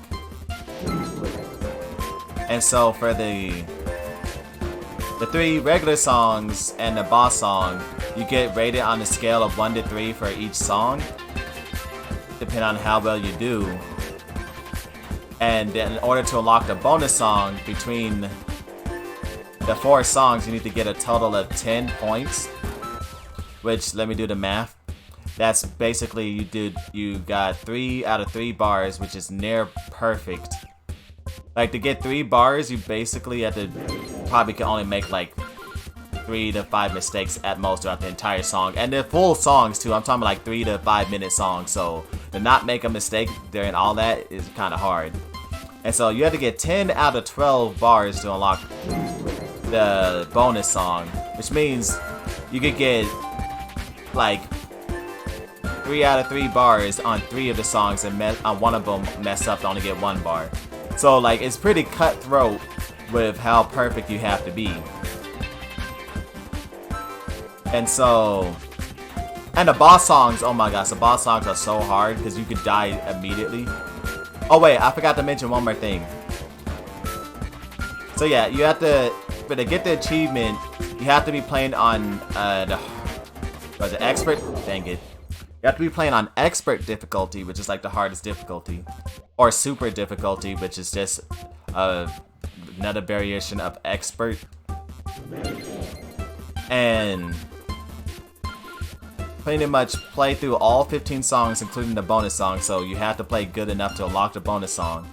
And so for the 3 regular songs and the boss song, you get rated on a scale of 1 to 3 for each song, depending on how well you do. And then in order to unlock the bonus song, between the 4 songs, you need to get a total of 10 points. Which, let me do the math. That's basically you got 3 out of 3 bars, which is near perfect. Like to get 3 bars, you basically have to probably can only make like 3 to 5 mistakes at most throughout the entire song. And they're full songs too. I'm talking like 3 to 5 minute songs. So to not make a mistake during all that is kind of hard. And so you have to get 10 out of 12 bars to unlock the bonus song, which means you could get like 3 out of 3 bars on 3 of the songs, and on one of them mess up to only get 1 bar. So like it's pretty cutthroat with how perfect you have to be. And so, and the boss songs, oh my gosh, the boss songs are so hard because you could die immediately. Oh wait, I forgot to mention one more thing. So yeah, you have to, but to get the achievement, you have to be playing on the expert, dang it. You have to be playing on expert difficulty, which is like the hardest difficulty. Or super difficulty, which is just another variation of expert. And pretty much play through all 15 songs, including the bonus song, so you have to play good enough to unlock the bonus song.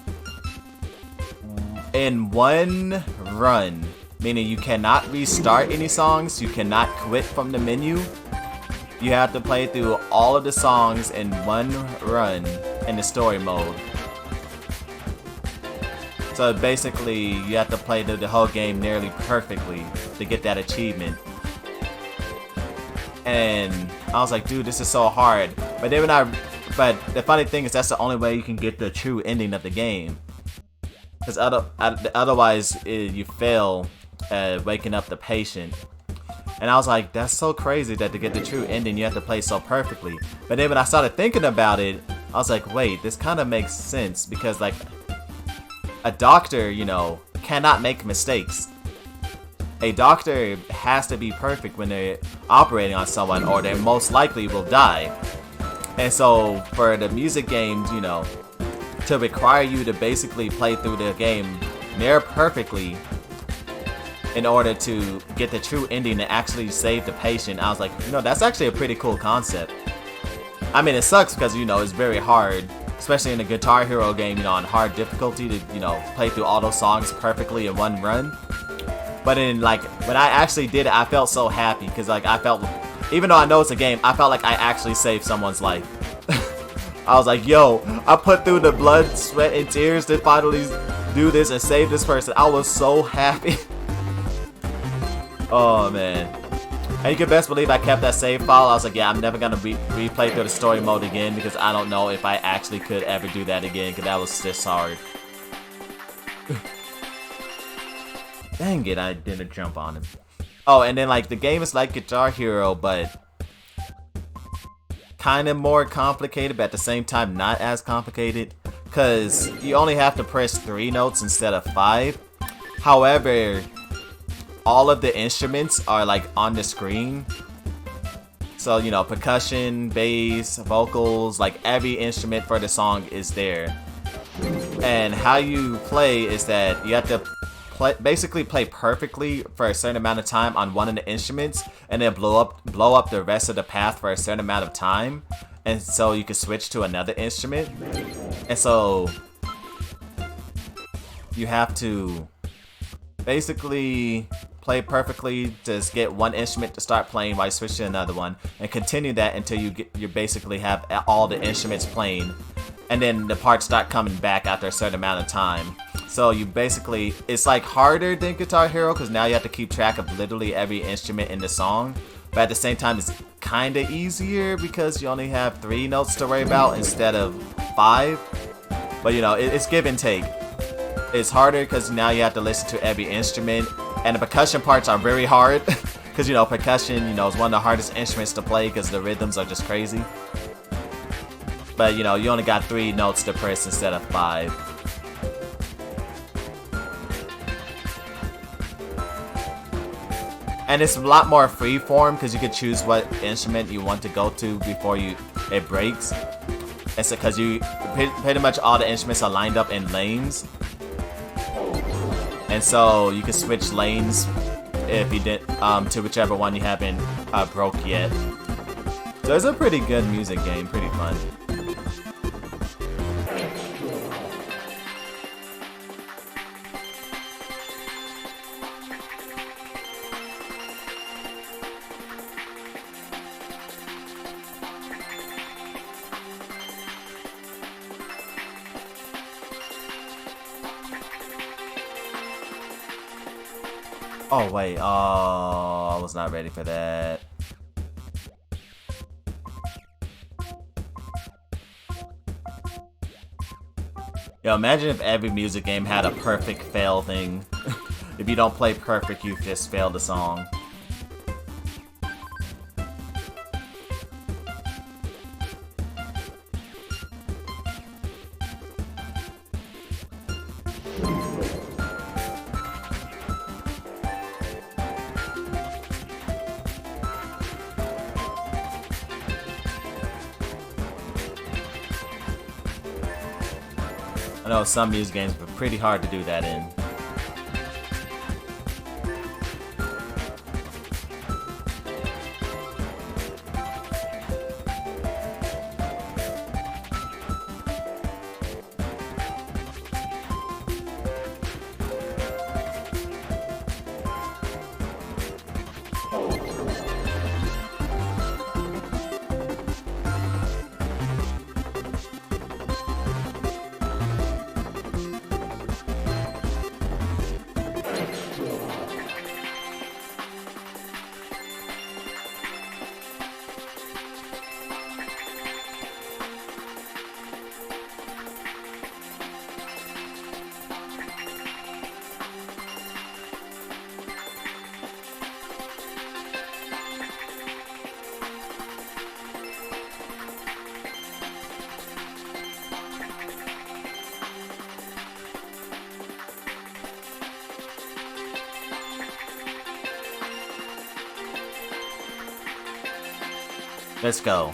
In one run, meaning you cannot restart any songs, you cannot quit from the menu. You have to play through all of the songs in one run in the story mode. So basically, you have to play the whole game nearly perfectly to get that achievement. And I was like, dude, this is so hard. But then but the funny thing is that's the only way you can get the true ending of the game. Because otherwise, you fail waking up the patient. And I was like, that's so crazy that to get the true ending, you have to play so perfectly. But then when I started thinking about it, I was like, wait, this kind of makes sense. Because like, a doctor, you know, cannot make mistakes. A doctor has to be perfect when they're operating on someone, or they most likely will die. And so for the music games, you know, to require you to basically play through the game near perfectly in order to get the true ending and actually save the patient, I was like, you know, that's actually a pretty cool concept. I mean, it sucks because, you know, it's very hard, especially in a Guitar Hero game, you know, on hard difficulty to, you know, play through all those songs perfectly in one run. But in, like, when I actually did it, I felt so happy because, like, I felt, even though I know it's a game, I felt like I actually saved someone's life. I was like, yo, I put through the blood, sweat, and tears to finally do this and save this person. I was so happy. Oh, man. And you can best believe I kept that save file. I was like, yeah, I'm never going to replay through the story mode again because I don't know if I actually could ever do that again because that was just hard. Dang it, I didn't jump on him. Oh, and then like the game is like Guitar Hero, but kind of more complicated, but at the same time not as complicated. Because you only have to press 3 notes instead of 5. However, all of the instruments are like on the screen. So, you know, percussion, bass, vocals, like every instrument for the song is there. And how you play is that you have to basically play perfectly for a certain amount of time on one of the instruments, and then blow up the rest of the path for a certain amount of time, and so you can switch to another instrument. And so you have to basically play perfectly, just get one instrument to start playing while you switch to another one, and continue that until you basically have all the instruments playing, and then the parts start coming back after a certain amount of time. So you basically, it's like harder than Guitar Hero because now you have to keep track of literally every instrument in the song, but at the same time it's kind of easier because you only have 3 notes to worry about instead of 5. But you know, it's give and take. It's harder because now you have to listen to every instrument, and the percussion parts are very hard because you know, percussion, you know, is one of the hardest instruments to play because the rhythms are just crazy. But you know, you only got 3 notes to press instead of 5. And it's a lot more freeform because you can choose what instrument you want to go to before it breaks. It's because you pretty much all the instruments are lined up in lanes. And so you can switch lanes if you did to whichever one you haven't broke yet. So it's a pretty good music game, pretty fun. Oh wait, oh, I was not ready for that. Yo, imagine if every music game had a perfect fail thing. If you don't play perfect, you just failed the song. I know some music games are pretty hard to do that in. Let's go.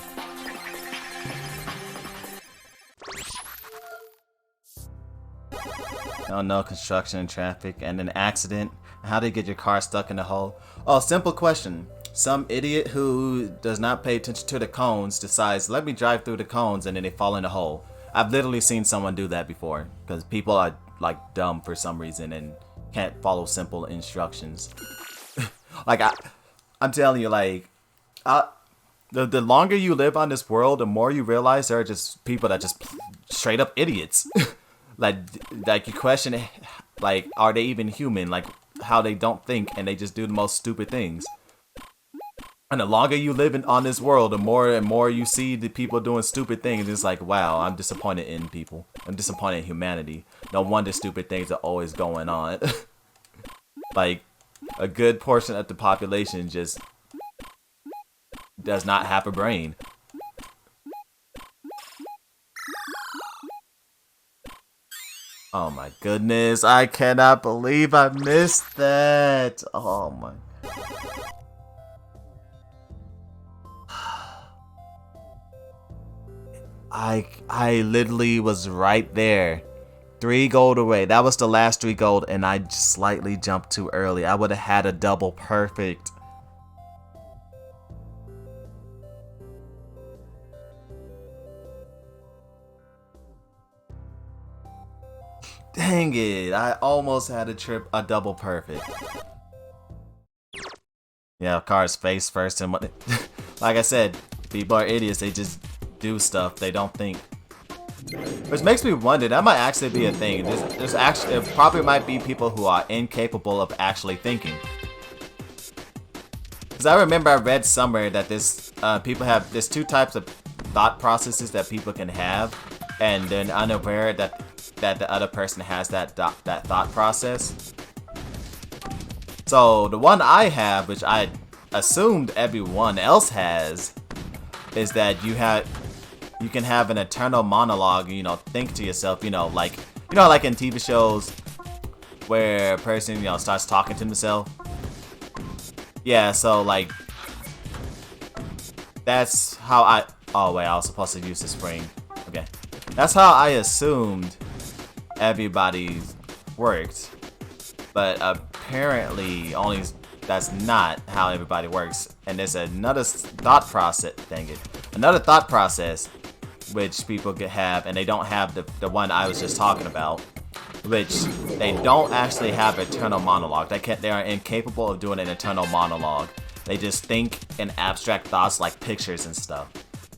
Oh no, construction and traffic and an accident. How do you get your car stuck in the hole? Oh, simple question. Some idiot who does not pay attention to the cones decides, let me drive through the cones, and then they fall in the hole. I've literally seen someone do that before because people are like dumb for some reason and can't follow simple instructions. Like I'm telling you, like the longer you live on this world, the more you realize there are just people that just straight up idiots. like you question, like, are they even human? Like how they don't think and they just do the most stupid things. And the longer you live on this world, the more and more you see the people doing stupid things. It's like, wow, I'm disappointed in people. I'm disappointed in humanity. No wonder stupid things are always going on. Like, a good portion of the population just does not have a brain. Oh my goodness, I cannot believe I missed that. Oh my. I literally was right there. 3 gold away. That was the last 3 gold and I just slightly jumped too early. I would have had a double perfect. Dang it, I almost had a double perfect. Yeah, cars face first and what like I said, people are idiots, they just do stuff, they don't think. Which makes me wonder, that might actually be a thing. There's actually, it probably might be people who are incapable of actually thinking. Because I remember I read somewhere that there's two types of thought processes that people can have, and then unaware that the other person has that thought process. So the one I have, which I assumed everyone else has, is that you can have an eternal monologue, you know, think to yourself, like in TV shows where a person, starts talking to himself. Yeah, so like that's how oh wait, I was supposed to use the spring. Okay. That's how I assumed everybody worked. But apparently that's not how everybody works. And there's another thought process, another thought process which people could have, and they don't have the one I was just talking about, which they don't actually have eternal monologue. They are incapable of doing an eternal monologue. They just think in abstract thoughts like pictures and stuff.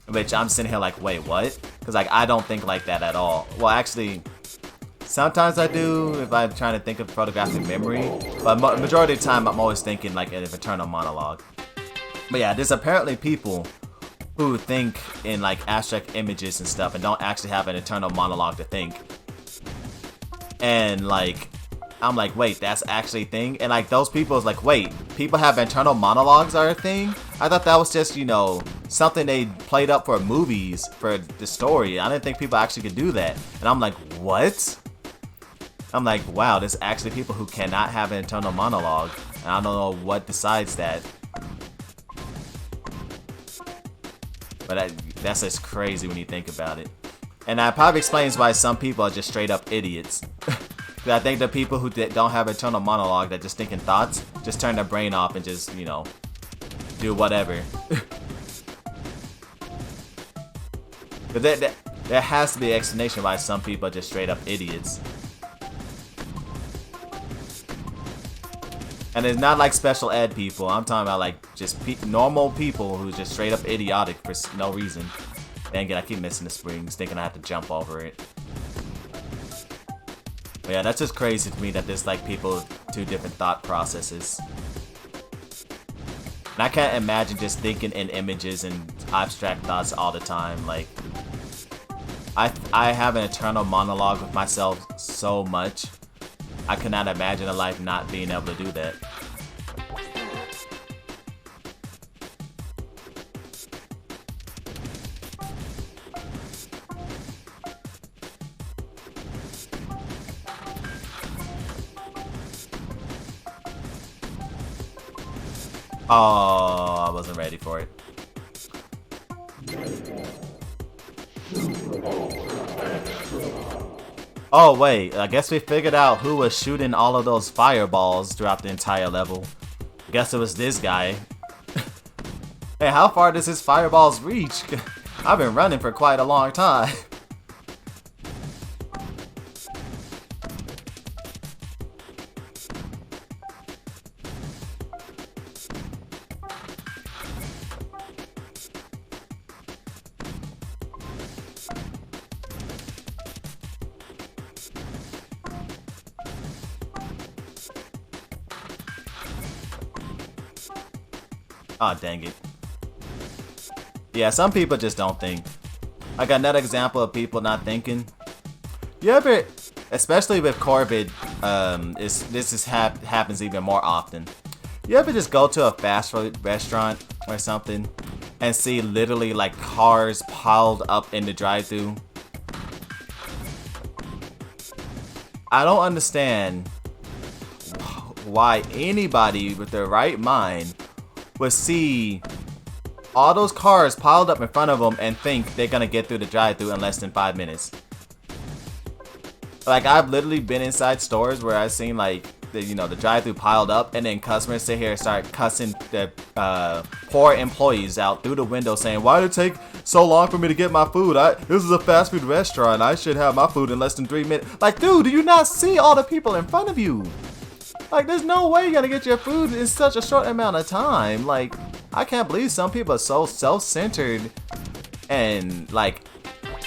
Which I'm sitting here like, wait, what? Because like I don't think like that at all. Well, actually, sometimes I do if I'm trying to think of photographic memory, but majority of the time I'm always thinking like an eternal monologue. But yeah, there's apparently people who think in like abstract images and stuff and don't actually have an eternal monologue to think. And like, I'm like, wait, that's actually a thing? And like those people is like, wait, people have internal monologues are a thing? I thought that was just, something they played up for movies, for the story. I didn't think people actually could do that. And I'm like, what? I'm like, wow, there's actually people who cannot have an internal monologue. And I don't know what decides that. But that's just crazy when you think about it. And that probably explains why some people are just straight up idiots. I think the people who don't have internal monologue, that just think in thoughts, just turn their brain off and just, do whatever. But there has to be an explanation why some people are just straight up idiots. And it's not like special ed people. I'm talking about like just normal people who just straight up idiotic for no reason. Dang it, I keep missing the springs, thinking I have to jump over it. But yeah, that's just crazy to me that there's like people with two different thought processes. And I can't imagine just thinking in images and abstract thoughts all the time. Like, I have an eternal monologue with myself so much. I could not imagine a life not being able to do that. Oh, I wasn't ready for it. Oh wait, I guess we figured out who was shooting all of those fireballs throughout the entire level. Guess it was this guy. Hey, how far does his fireballs reach? I've been running for quite a long time. Aw, dang it. Yeah, some people just don't think. I got another example of people not thinking. You ever, especially with Corbett, happens even more often. You ever just go to a fast food restaurant or something and see literally like cars piled up in the drive-thru? I don't understand why anybody with their right mind would see all those cars piled up in front of them and think they're gonna get through the drive-thru in less than 5 minutes. Like, I've literally been inside stores where I've seen like the drive-thru piled up, and then customers sit here and start cussing the poor employees out through the window saying, "Why did it take so long for me to get my food? This is a fast food restaurant. I should have my food in less than 3 minutes." Like, dude, do you not see all the people in front of you? Like, there's no way you're gonna get your food in such a short amount of time. Like, I can't believe some people are so self-centered and, like,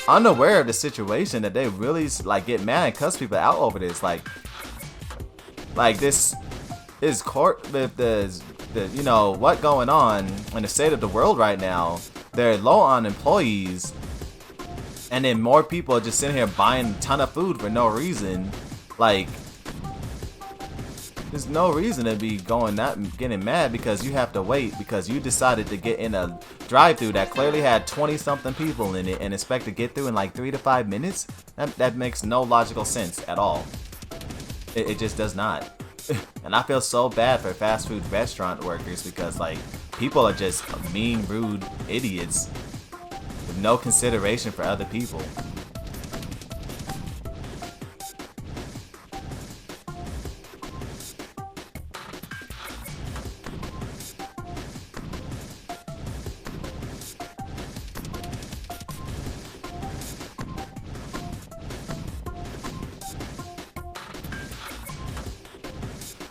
unaware of the situation that they really, like, get mad and cuss people out over this. Like this is the you know, what going on in the state of the world right now. They're low on employees, and then more people are just sitting here buying a ton of food for no reason. Like, there's no reason to be getting mad because you have to wait because you decided to get in a drive-thru that clearly had 20-something people in it and expect to get through in like 3 to 5 minutes. That makes no logical sense at all. It just does not. And I feel so bad for fast food restaurant workers because, like, people are just mean, rude idiots with no consideration for other people.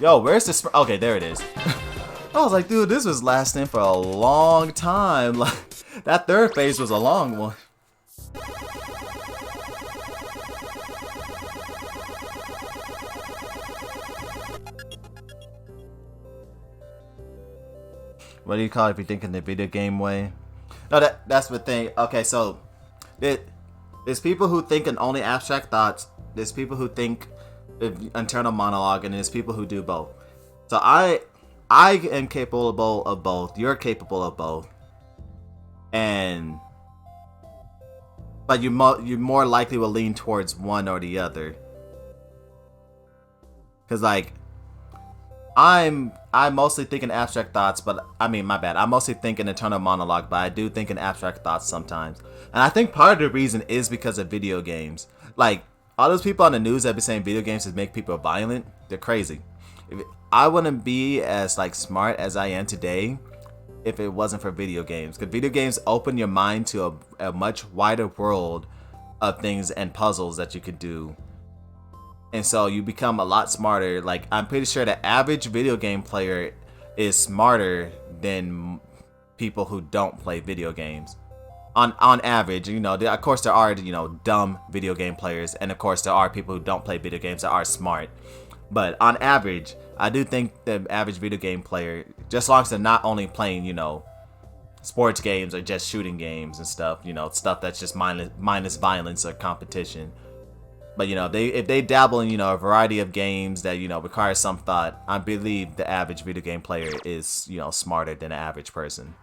Yo, where's the okay, there it is. I was like, dude, this was lasting for a long time. Like, that third phase was a long one. What do you call it if you think in the video game way? No, that's the thing. Okay, so there's people who think in only abstract thoughts. There's people who think internal monologue, and there's people who do both. So I am capable of both. You're capable of both, but you more likely will lean towards one or the other. Cause like I'm mostly thinking abstract thoughts, but I mean, my bad. I mostly think in internal monologue, but I do think in abstract thoughts sometimes. And I think part of the reason is because of video games. Like, all those people on the news that be saying video games just make people violent, they're crazy. I wouldn't be as, like, smart as I am today if it wasn't for video games. Because video games open your mind to a much wider world of things and puzzles that you could do. And so you become a lot smarter. Like, I'm pretty sure the average video game player is smarter than people who don't play video games. On average, you know, of course there are, you know, dumb video game players, and of course there are people who don't play video games that are smart. But on average, I do think the average video game player, just as long as they're not only playing, you know, sports games or just shooting games and stuff, you know, stuff that's just mindless violence or competition. But, you know, if they dabble in, you know, a variety of games that, you know, require some thought, I believe the average video game player is, you know, smarter than an average person.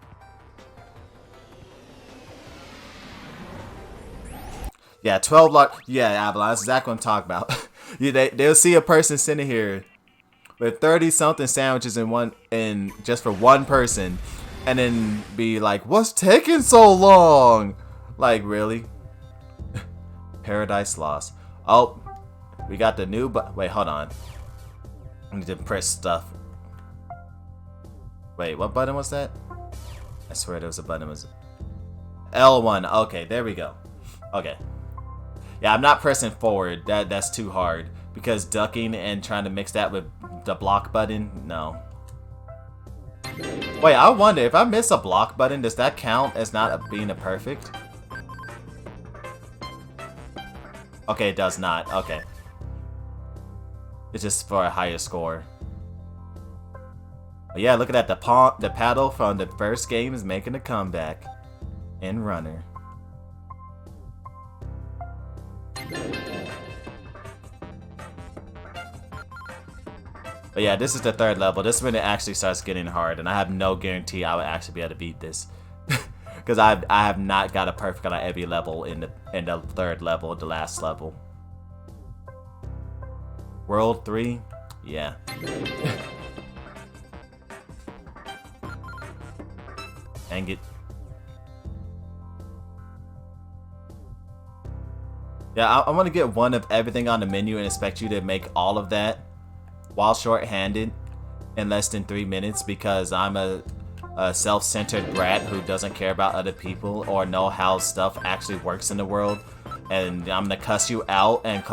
Yeah, 12 lock. Yeah, Avalon. That's exactly what I'm talking about. Yeah, they'll see a person sitting here with 30-something sandwiches in just for one person, and then be like, "What's taking so long?" Like, really? Paradise Lost. Oh, we got the new wait, hold on. I need to press stuff. Wait, what button was that? I swear there was a button. It was L1. Okay, there we go. Okay. Yeah, I'm not pressing forward. That's too hard. Because ducking and trying to mix that with the block button, no. Wait, I wonder, if I miss a block button, does that count as not being a perfect? Okay, it does not. Okay. It's just for a higher score. But yeah, look at that. The paddle from the first game is making a comeback. In Runner. But yeah, this is the third level. This is when it actually starts getting hard, and I have no guarantee I would actually be able to beat this, because I have not got a perfect on every level in the third level, the last level. World 3, yeah. Dang it. Yeah, I want to get one of everything on the menu and expect you to make all of that while short-handed in less than 3 minutes, because I'm a a self-centered brat who doesn't care about other people or know how stuff actually works in the world, and I'm gonna cuss you out and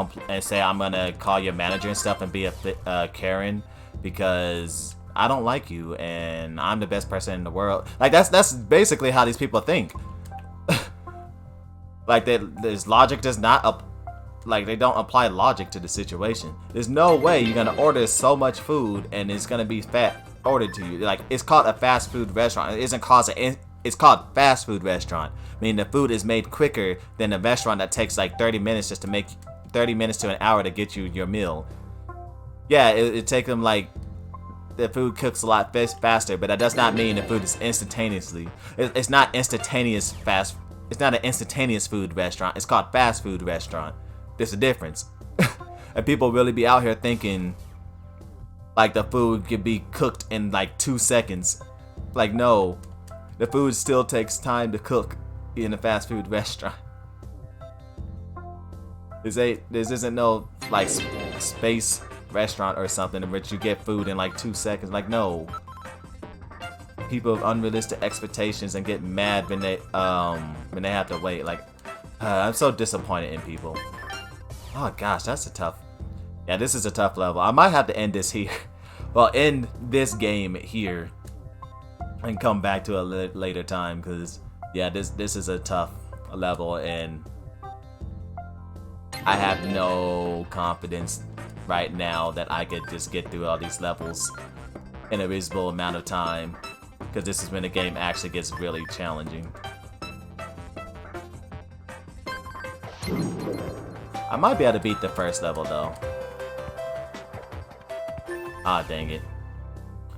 say I'm gonna call your manager and stuff and be a Karen because I don't like you and I'm the best person in the world. Like that's basically how these people think. Like this logic does not like they don't apply logic to the situation. There's no way you're gonna order so much food and it's gonna be ordered to you. Like, it's called a fast food restaurant. It isn't called it's called fast food restaurant. Meaning the food is made quicker than a restaurant that takes like 30 minutes just to make 30 minutes to an hour to get you your meal. Yeah, it takes them like the food cooks a lot faster, but that does not mean the food is instantaneously. It's not instantaneous fast. It's not an instantaneous food restaurant. It's called fast food restaurant. There's a difference. And people really be out here thinking like the food could be cooked in like 2 seconds. Like, no, the food still takes time to cook in a fast food restaurant. This isn't no like space restaurant or something in which you get food in like 2 seconds. Like, no. People have unrealistic expectations and get mad when they have to wait. Like, I'm so disappointed in people. Oh gosh, that's a tough. Yeah, this is a tough level. I might have to end this here. Well, end this game here and come back to a later time, because yeah, this is a tough level and I have no confidence right now that I could just get through all these levels in a reasonable amount of time, because this is when the game actually gets really challenging. I might be able to beat the first level though. Ah, dang it.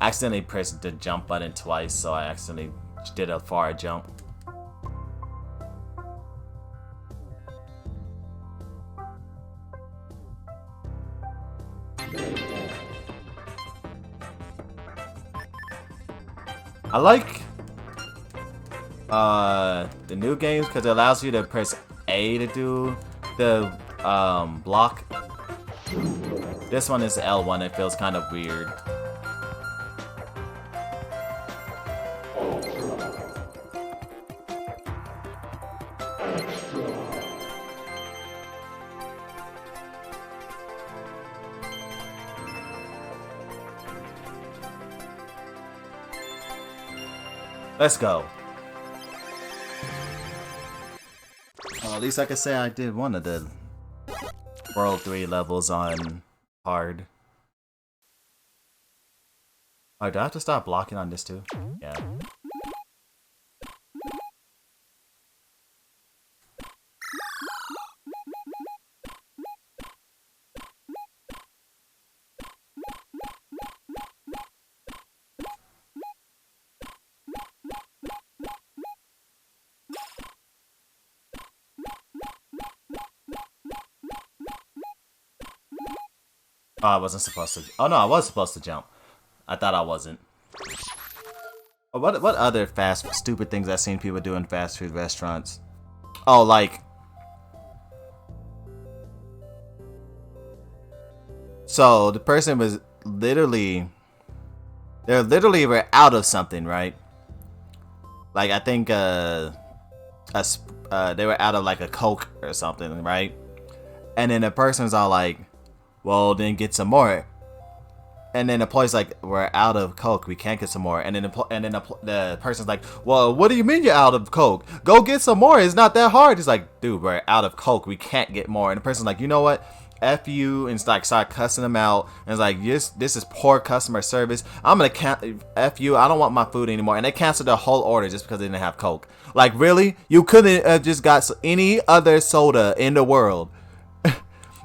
I accidentally pressed the jump button twice, so I accidentally did a far jump. I like the new games because it allows you to press A to do the block. This one is L1, it feels kind of weird. Let's go. Well, at least I can say I did one of the World 3 levels on hard. Oh, do I have to stop blocking on this too? Yeah. Oh, I wasn't supposed to. Oh no, I was supposed to jump. I thought I wasn't. Oh, what other stupid things I've seen people do in fast food restaurants? Oh, like, so the person was literally, they were out of something, right? Like, I think they were out of like a Coke or something, right? And then the person's all like, well, then get some more. And then the employee's like, we're out of Coke, we can't get some more. And then the person's like, well, what do you mean you're out of Coke? Go get some more, it's not that hard. He's like, dude, we're out of Coke, we can't get more. And the person's like, you know what? F you, and like start cussing them out. And it's like, this is poor customer service. I'm gonna F you, I don't want my food anymore. And they canceled their whole order just because they didn't have Coke. Like, really? You couldn't have just got any other soda in the world.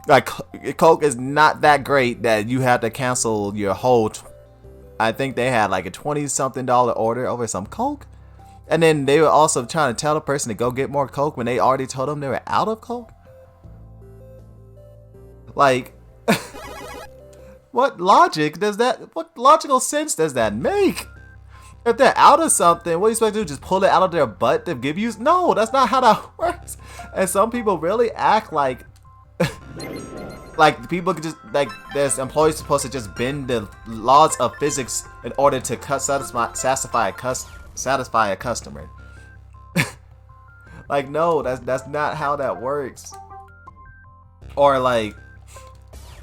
Like, Coke is not that great that you have to cancel your whole. I think they had like a $20-something order over some Coke. And then they were also trying to tell the person to go get more Coke when they already told them they were out of Coke. Like, what logical sense does that make? If they're out of something, what do you expect to do? Just pull it out of their butt to give you? No, that's not how that works. And some people really act like Like people could just like there's employees supposed to just bend the laws of physics in order to satisfy a customer. Like no, that's not how that works. Or like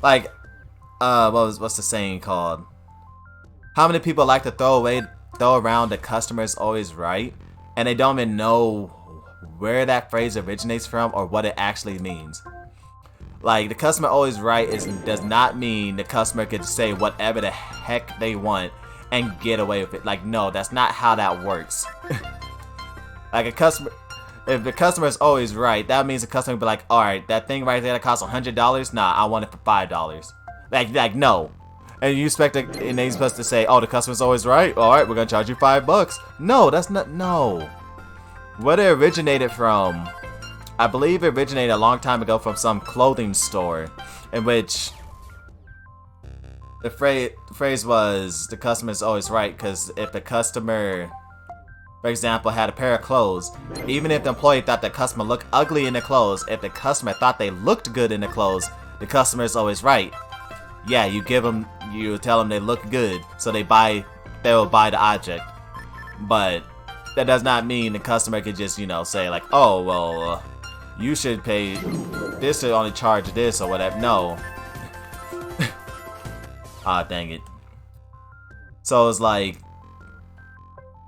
what's the saying called? How many people like to throw around the customer is always right, and they don't even know where that phrase originates from or what it actually means. Like the customer always right does not mean the customer could say whatever the heck they want and get away with it. Like no, that's not how that works. Like if the customer is always right, that means the customer will be like, all right, that thing right there that costs $100, nah, I want it for $5. Like no. And you expect and they're supposed to say, oh, the customer's always right. All right, we're gonna charge you $5. No, that's not. No. What it originated from, I believe it originated a long time ago from some clothing store, in which the phrase was the customer's always right, because if the customer, for example, had a pair of clothes, even if the employee thought the customer looked ugly in the clothes, if the customer thought they looked good in the clothes, the customer's always right. Yeah, you tell them they look good, so they will buy the object. But that does not mean the customer could just, say like, oh, well, you should pay this to only charge this or whatever. No. Ah, dang it. So it's like,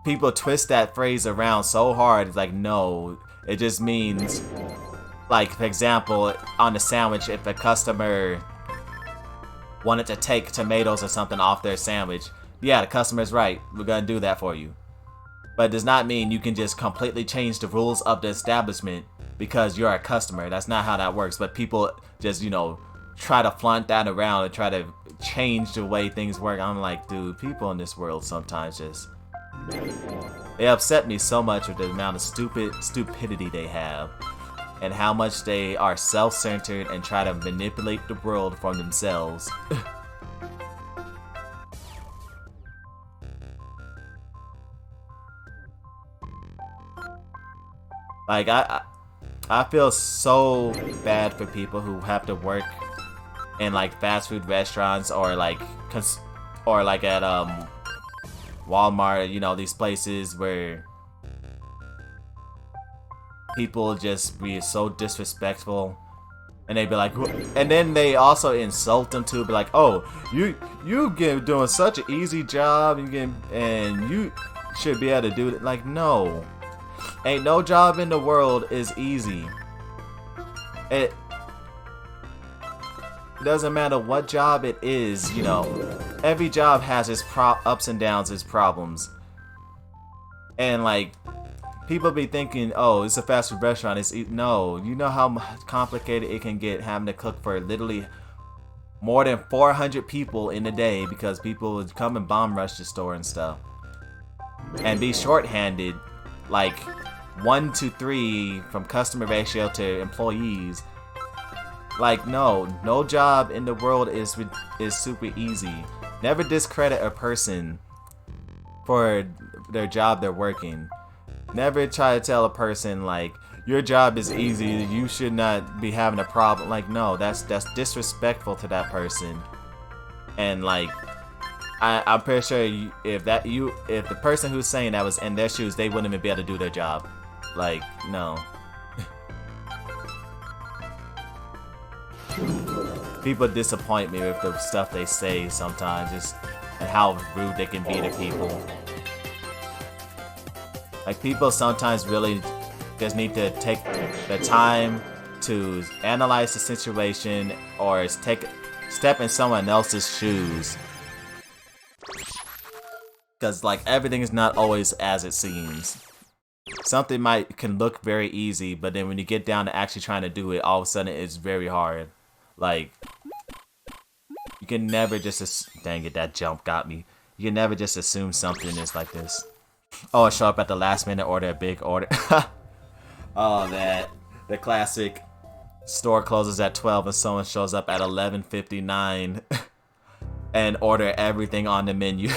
people twist that phrase around so hard. It's like, no, it just means, like, for example, on the sandwich, if a customer wanted to take tomatoes or something off their sandwich, yeah, the customer's right. We're gonna do that for you. But it does not mean you can just completely change the rules of the establishment because you're a customer. That's not how that works. But people just, try to flaunt that around and try to change the way things work. I'm like, dude, people in this world sometimes just, they upset me so much with the amount of stupidity they have and how much they are self-centered and try to manipulate the world for themselves. Like I feel so bad for people who have to work in like fast food restaurants or like at Walmart, these places where people just be so disrespectful, and they be like, and then they also insult them too, be like, oh, you doing such an easy job, and you should be able to do it. Like, no, ain't no job in the world is easy. It doesn't matter what job it is, every job has its ups and downs, its problems. And like, people be thinking, oh, it's a fast food restaurant, no, you know how complicated it can get having to cook for literally more than 400 people in a day, because people would come and bomb rush the store and stuff. And be shorthanded, like 1 to 3 from customer ratio to employees. Like, no job in the world is super easy. Never discredit a person for their job they're working. Never try to tell a person like, your job is easy, you should not be having a problem. Like, no, that's disrespectful to that person. And like, I'm pretty sure if the person who's saying that was in their shoes, they wouldn't even be able to do their job. Like, no. People disappoint me with the stuff they say sometimes, and how rude they can be to people. Like, people sometimes really just need to take the time to analyze the situation or step in someone else's shoes. Because like, everything is not always as it seems. Something can look very easy, but then when you get down to actually trying to do it, all of a sudden it's very hard. Like, you can never just dang it, that jump got me. You can never just assume something is like this. Oh, show up at the last minute, order a big order. Oh, the classic store closes at 12 and someone shows up at 11:59 and order everything on the menu.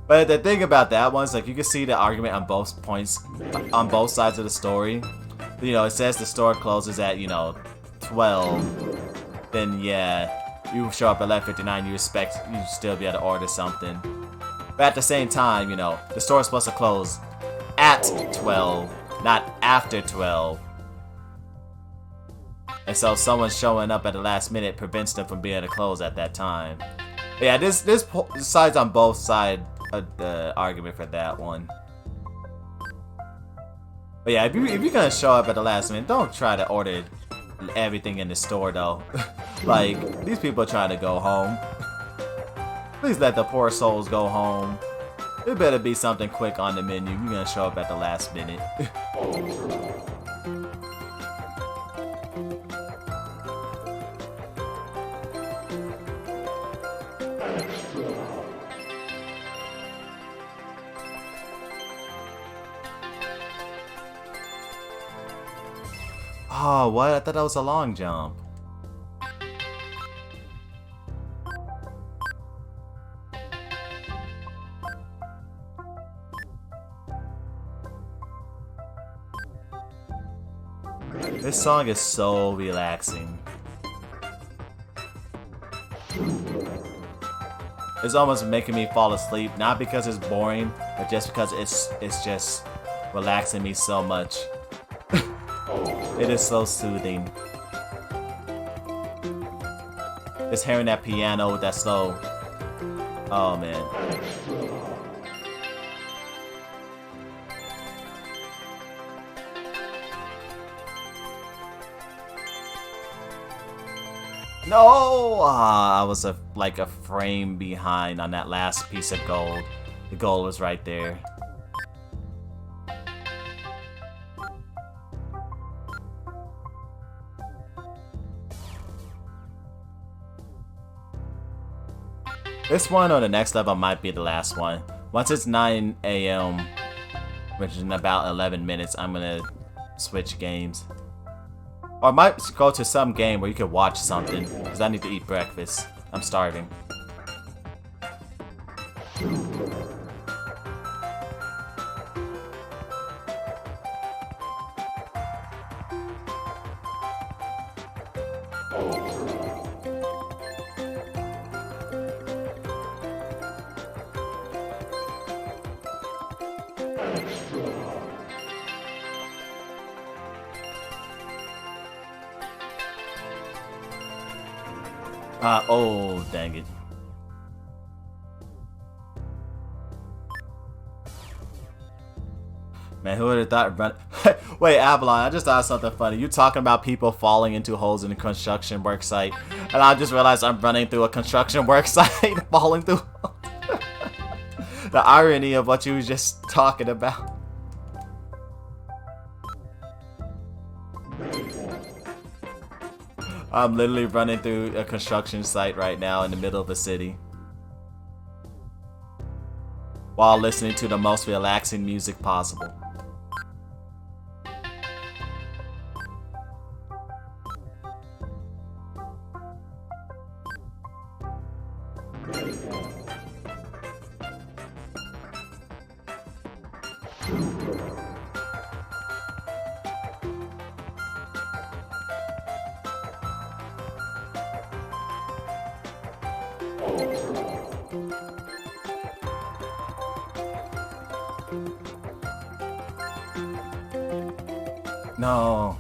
But the thing about that one is, like, you can see the argument on both points, on both sides of the story. You know, it says the store closes at, you know, 12. Then, yeah, you show up at 11:59, you expect you still be able to order something. But at the same time, you know, the store is supposed to close at 12, not after 12. And so someone showing up at the last minute prevents them from being able to close at that time. But yeah, this sides on both sides of the argument for that one. But yeah, if you're gonna show up at the last minute, don't try to order everything in the store though. Like, these people are trying to go home. Please let the poor souls go home. There better be something quick on the menu. You're gonna show up at the last minute. Oh, what? I thought that was a long jump. This song is so relaxing. It's almost making me fall asleep, not because it's boring, but just because it's just relaxing me so much. It is so soothing. Just hearing that piano with that slow. Oh man. No! I was like a frame behind on that last piece of gold. The gold was right there. This one or the next level might be the last one. Once it's 9 a.m., which is in about 11 minutes, I'm gonna switch games. Or I might go to some game where you can watch something, because I need to eat breakfast. I'm starving. Oh, dang it. Man, who would have thought run Wait, Avalon, I just thought of something funny. You talking about people falling into holes in a construction work site, and I just realized I'm running through a construction work site, falling through the irony of what you was just talking about. I'm literally running through a construction site right now in the middle of a city, while listening to the most relaxing music possible. No.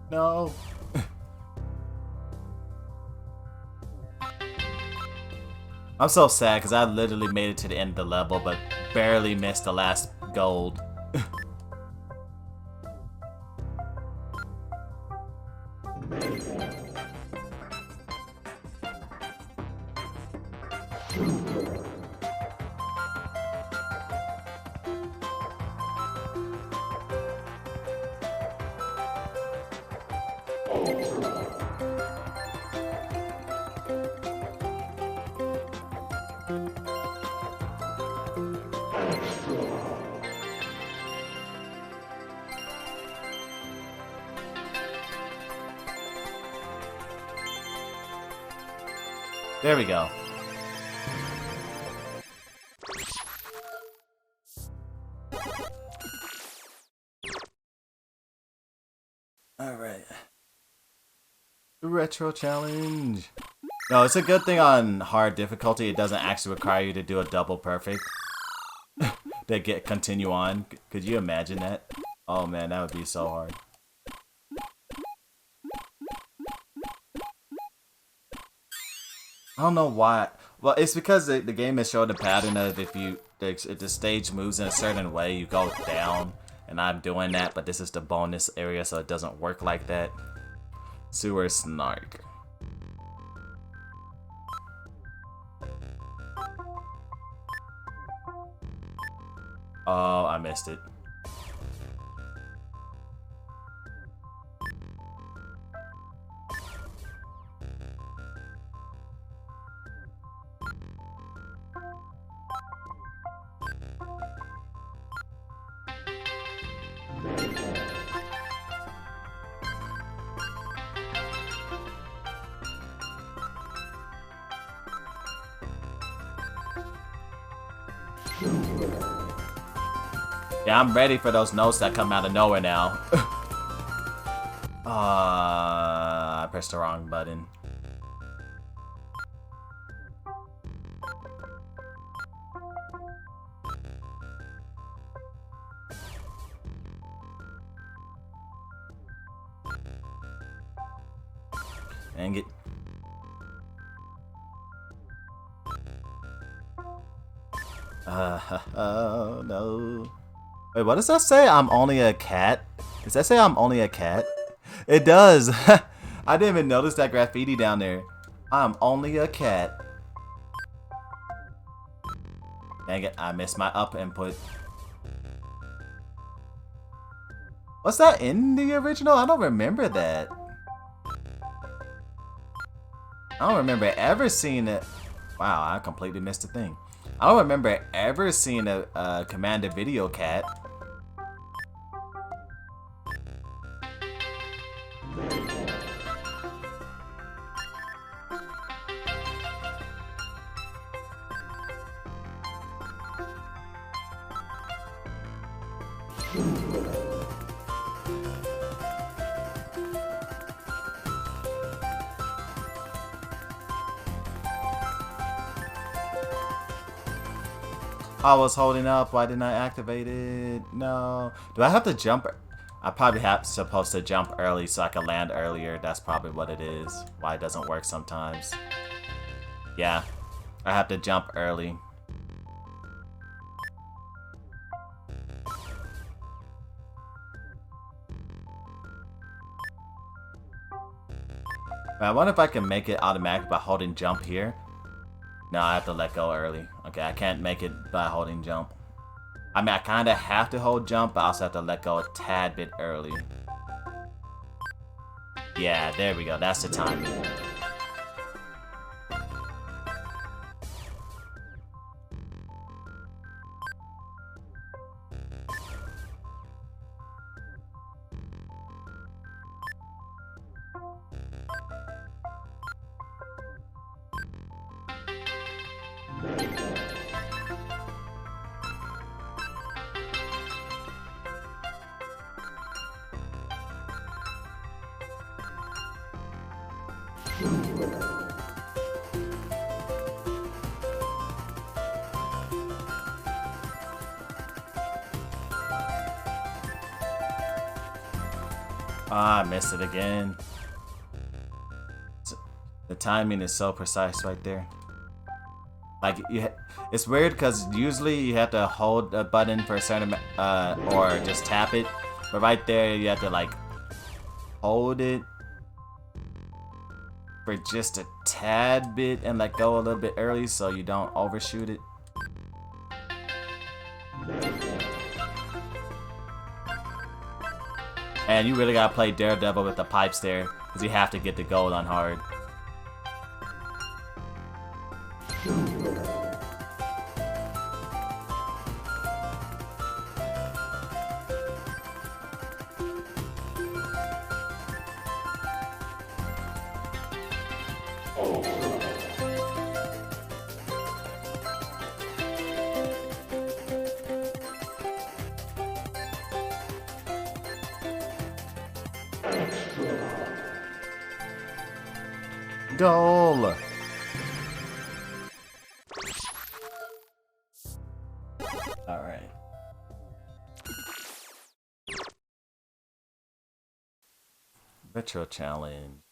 No. I'm so sad because I literally made it to the end of the level, but barely missed the last gold. There we go. Alright. Retro challenge. No, it's a good thing on hard difficulty. It doesn't actually require you to do a double perfect. To continue on. Could you imagine that? Oh man, that would be so hard. I don't know why. Well, it's because the game has shown the pattern of if the stage moves in a certain way, you go down. And I'm doing that, but this is the bonus area, so it doesn't work like that. Sewer Snark. Oh, I missed it. Yeah, I'm ready for those notes that come out of nowhere now. I pressed the wrong button. Dang it. Oh no. Wait, what does that say? I'm only a cat? Does that say I'm only a cat? It does! I didn't even notice that graffiti down there. I'm only a cat. Dang it, I missed my up input. What's that in the original? I don't remember that. I don't remember ever seeing it. Wow, I completely missed the thing. I don't remember ever seeing a Commander Video Cat. I was holding up. Why didn't I activate it? No. Do I have to jump? I probably supposed to jump early so I can land earlier. That's probably what it is. Why it doesn't work sometimes. Yeah. I have to jump early. I wonder if I can make it automatic by holding jump here. No, I have to let go early. Okay, I can't make it by holding jump. I mean, I kind of have to hold jump, but I also have to let go a tad bit early. Yeah, there we go. That's the timing. Ah, I missed it again. The timing is so precise right there. Like, it's weird because usually you have to hold a button for a certain or just tap it. But right there, you have to like hold it for just a tad bit and let go a little bit early so you don't overshoot it. And you really gotta play Daredevil with the pipes there, because you have to get the gold on hard. Goal! Alright. Retro challenge.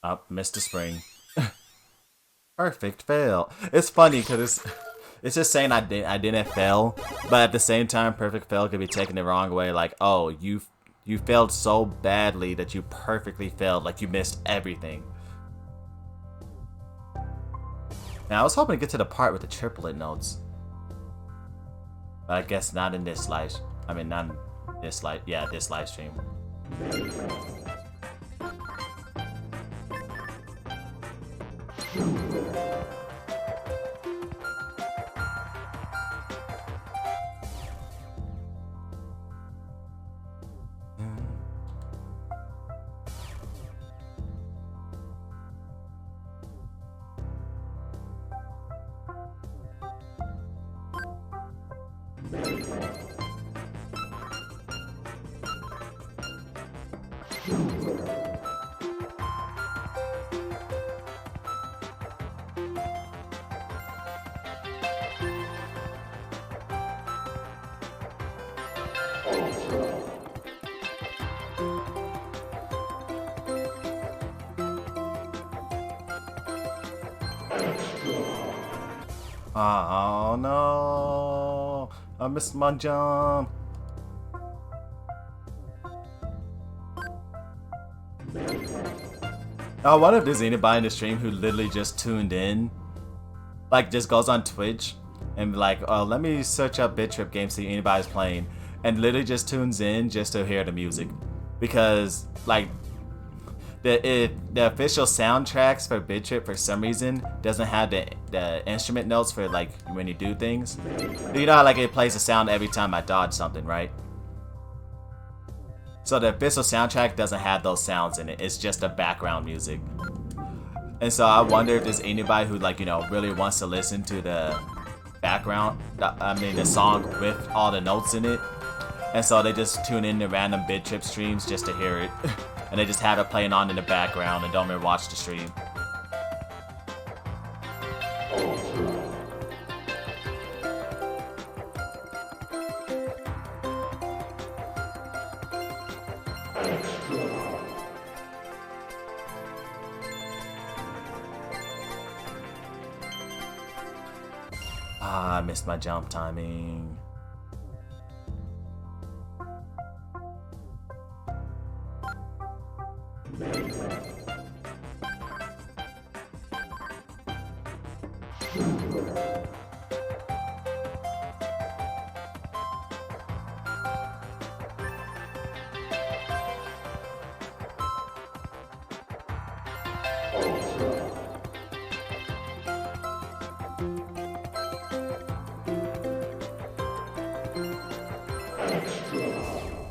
Up, missed a spring. Perfect fail. It's funny because it's just saying I didn't fail, but at the same time, perfect fail could be taken the wrong way. Like, oh, you failed so badly that you perfectly failed, like you missed everything. Now I was hoping to get to the part with the triplet notes, but I guess not in this live. I mean, not in this live. Yeah, this live stream. Oh no! I missed my jump. I wonder if there's anybody in the stream who literally just tuned in, like just goes on Twitch and be like, oh, let me search up Bit Trip games, see anybody's playing, and literally just tunes in just to hear the music, because like the official soundtracks for Bit Trip for some reason doesn't have the instrument notes for like when you do things. You know how like it plays a sound every time I dodge something, right? So the official soundtrack doesn't have those sounds in it. It's just the background music. And so I wonder if there's anybody who like, you know, really wants to listen to the background, the song with all the notes in it. And so they just tune in to random Bit Trip streams just to hear it. And they just have it playing on in the background and don't even watch the stream. Ah, I missed my jump timing.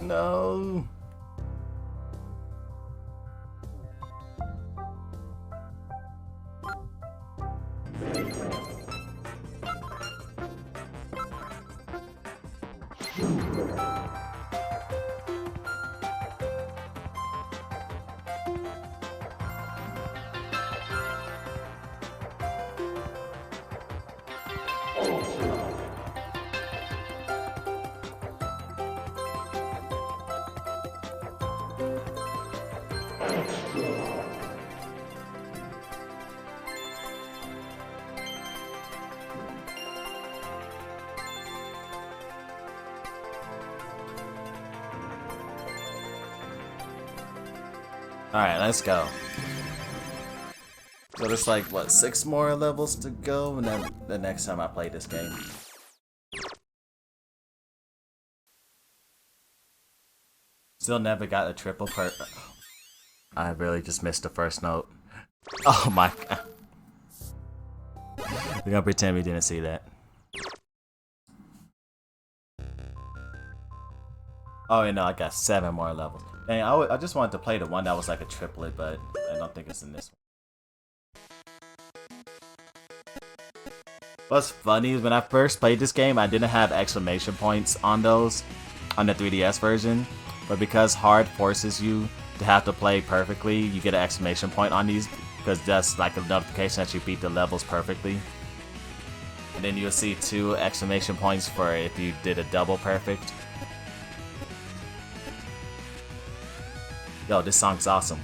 No. Alright, let's go. So there's like, what, 6 more levels to go, and then the next time I play this game. Still never got a triple per. I really just missed the first note. Oh my god. We're gonna pretend we didn't see that. Oh, you know, I got 7 more levels. Dang, I just wanted to play the one that was like a triplet, but I don't think it's in this one. What's funny is when I first played this game, I didn't have exclamation points on those, on the 3DS version. But because hard forces you to have to play perfectly, you get an exclamation point on these, because that's like a notification that you beat the levels perfectly. And then you'll see 2 exclamation points for if you did a double perfect. Yo, this song's awesome.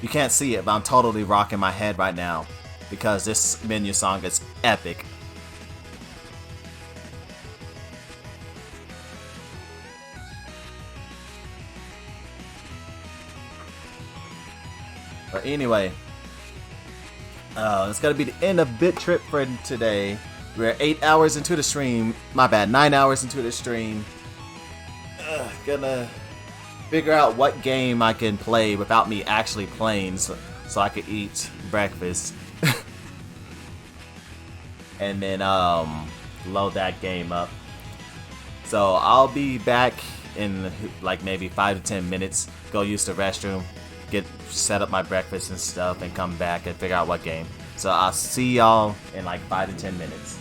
You can't see it, but I'm totally rocking my head right now because this menu song is epic. But anyway, it's gonna be the end of Bit Trip for today. We're 8 hours into the stream. My bad, 9 hours into the stream. Gonna figure out what game I can play without me actually playing, so I could eat breakfast. And then load that game up. So I'll be back in like maybe 5 to 10 minutes. Go use the restroom, set up my breakfast and stuff, and come back and figure out what game. So I'll see y'all in like 5 to 10 minutes.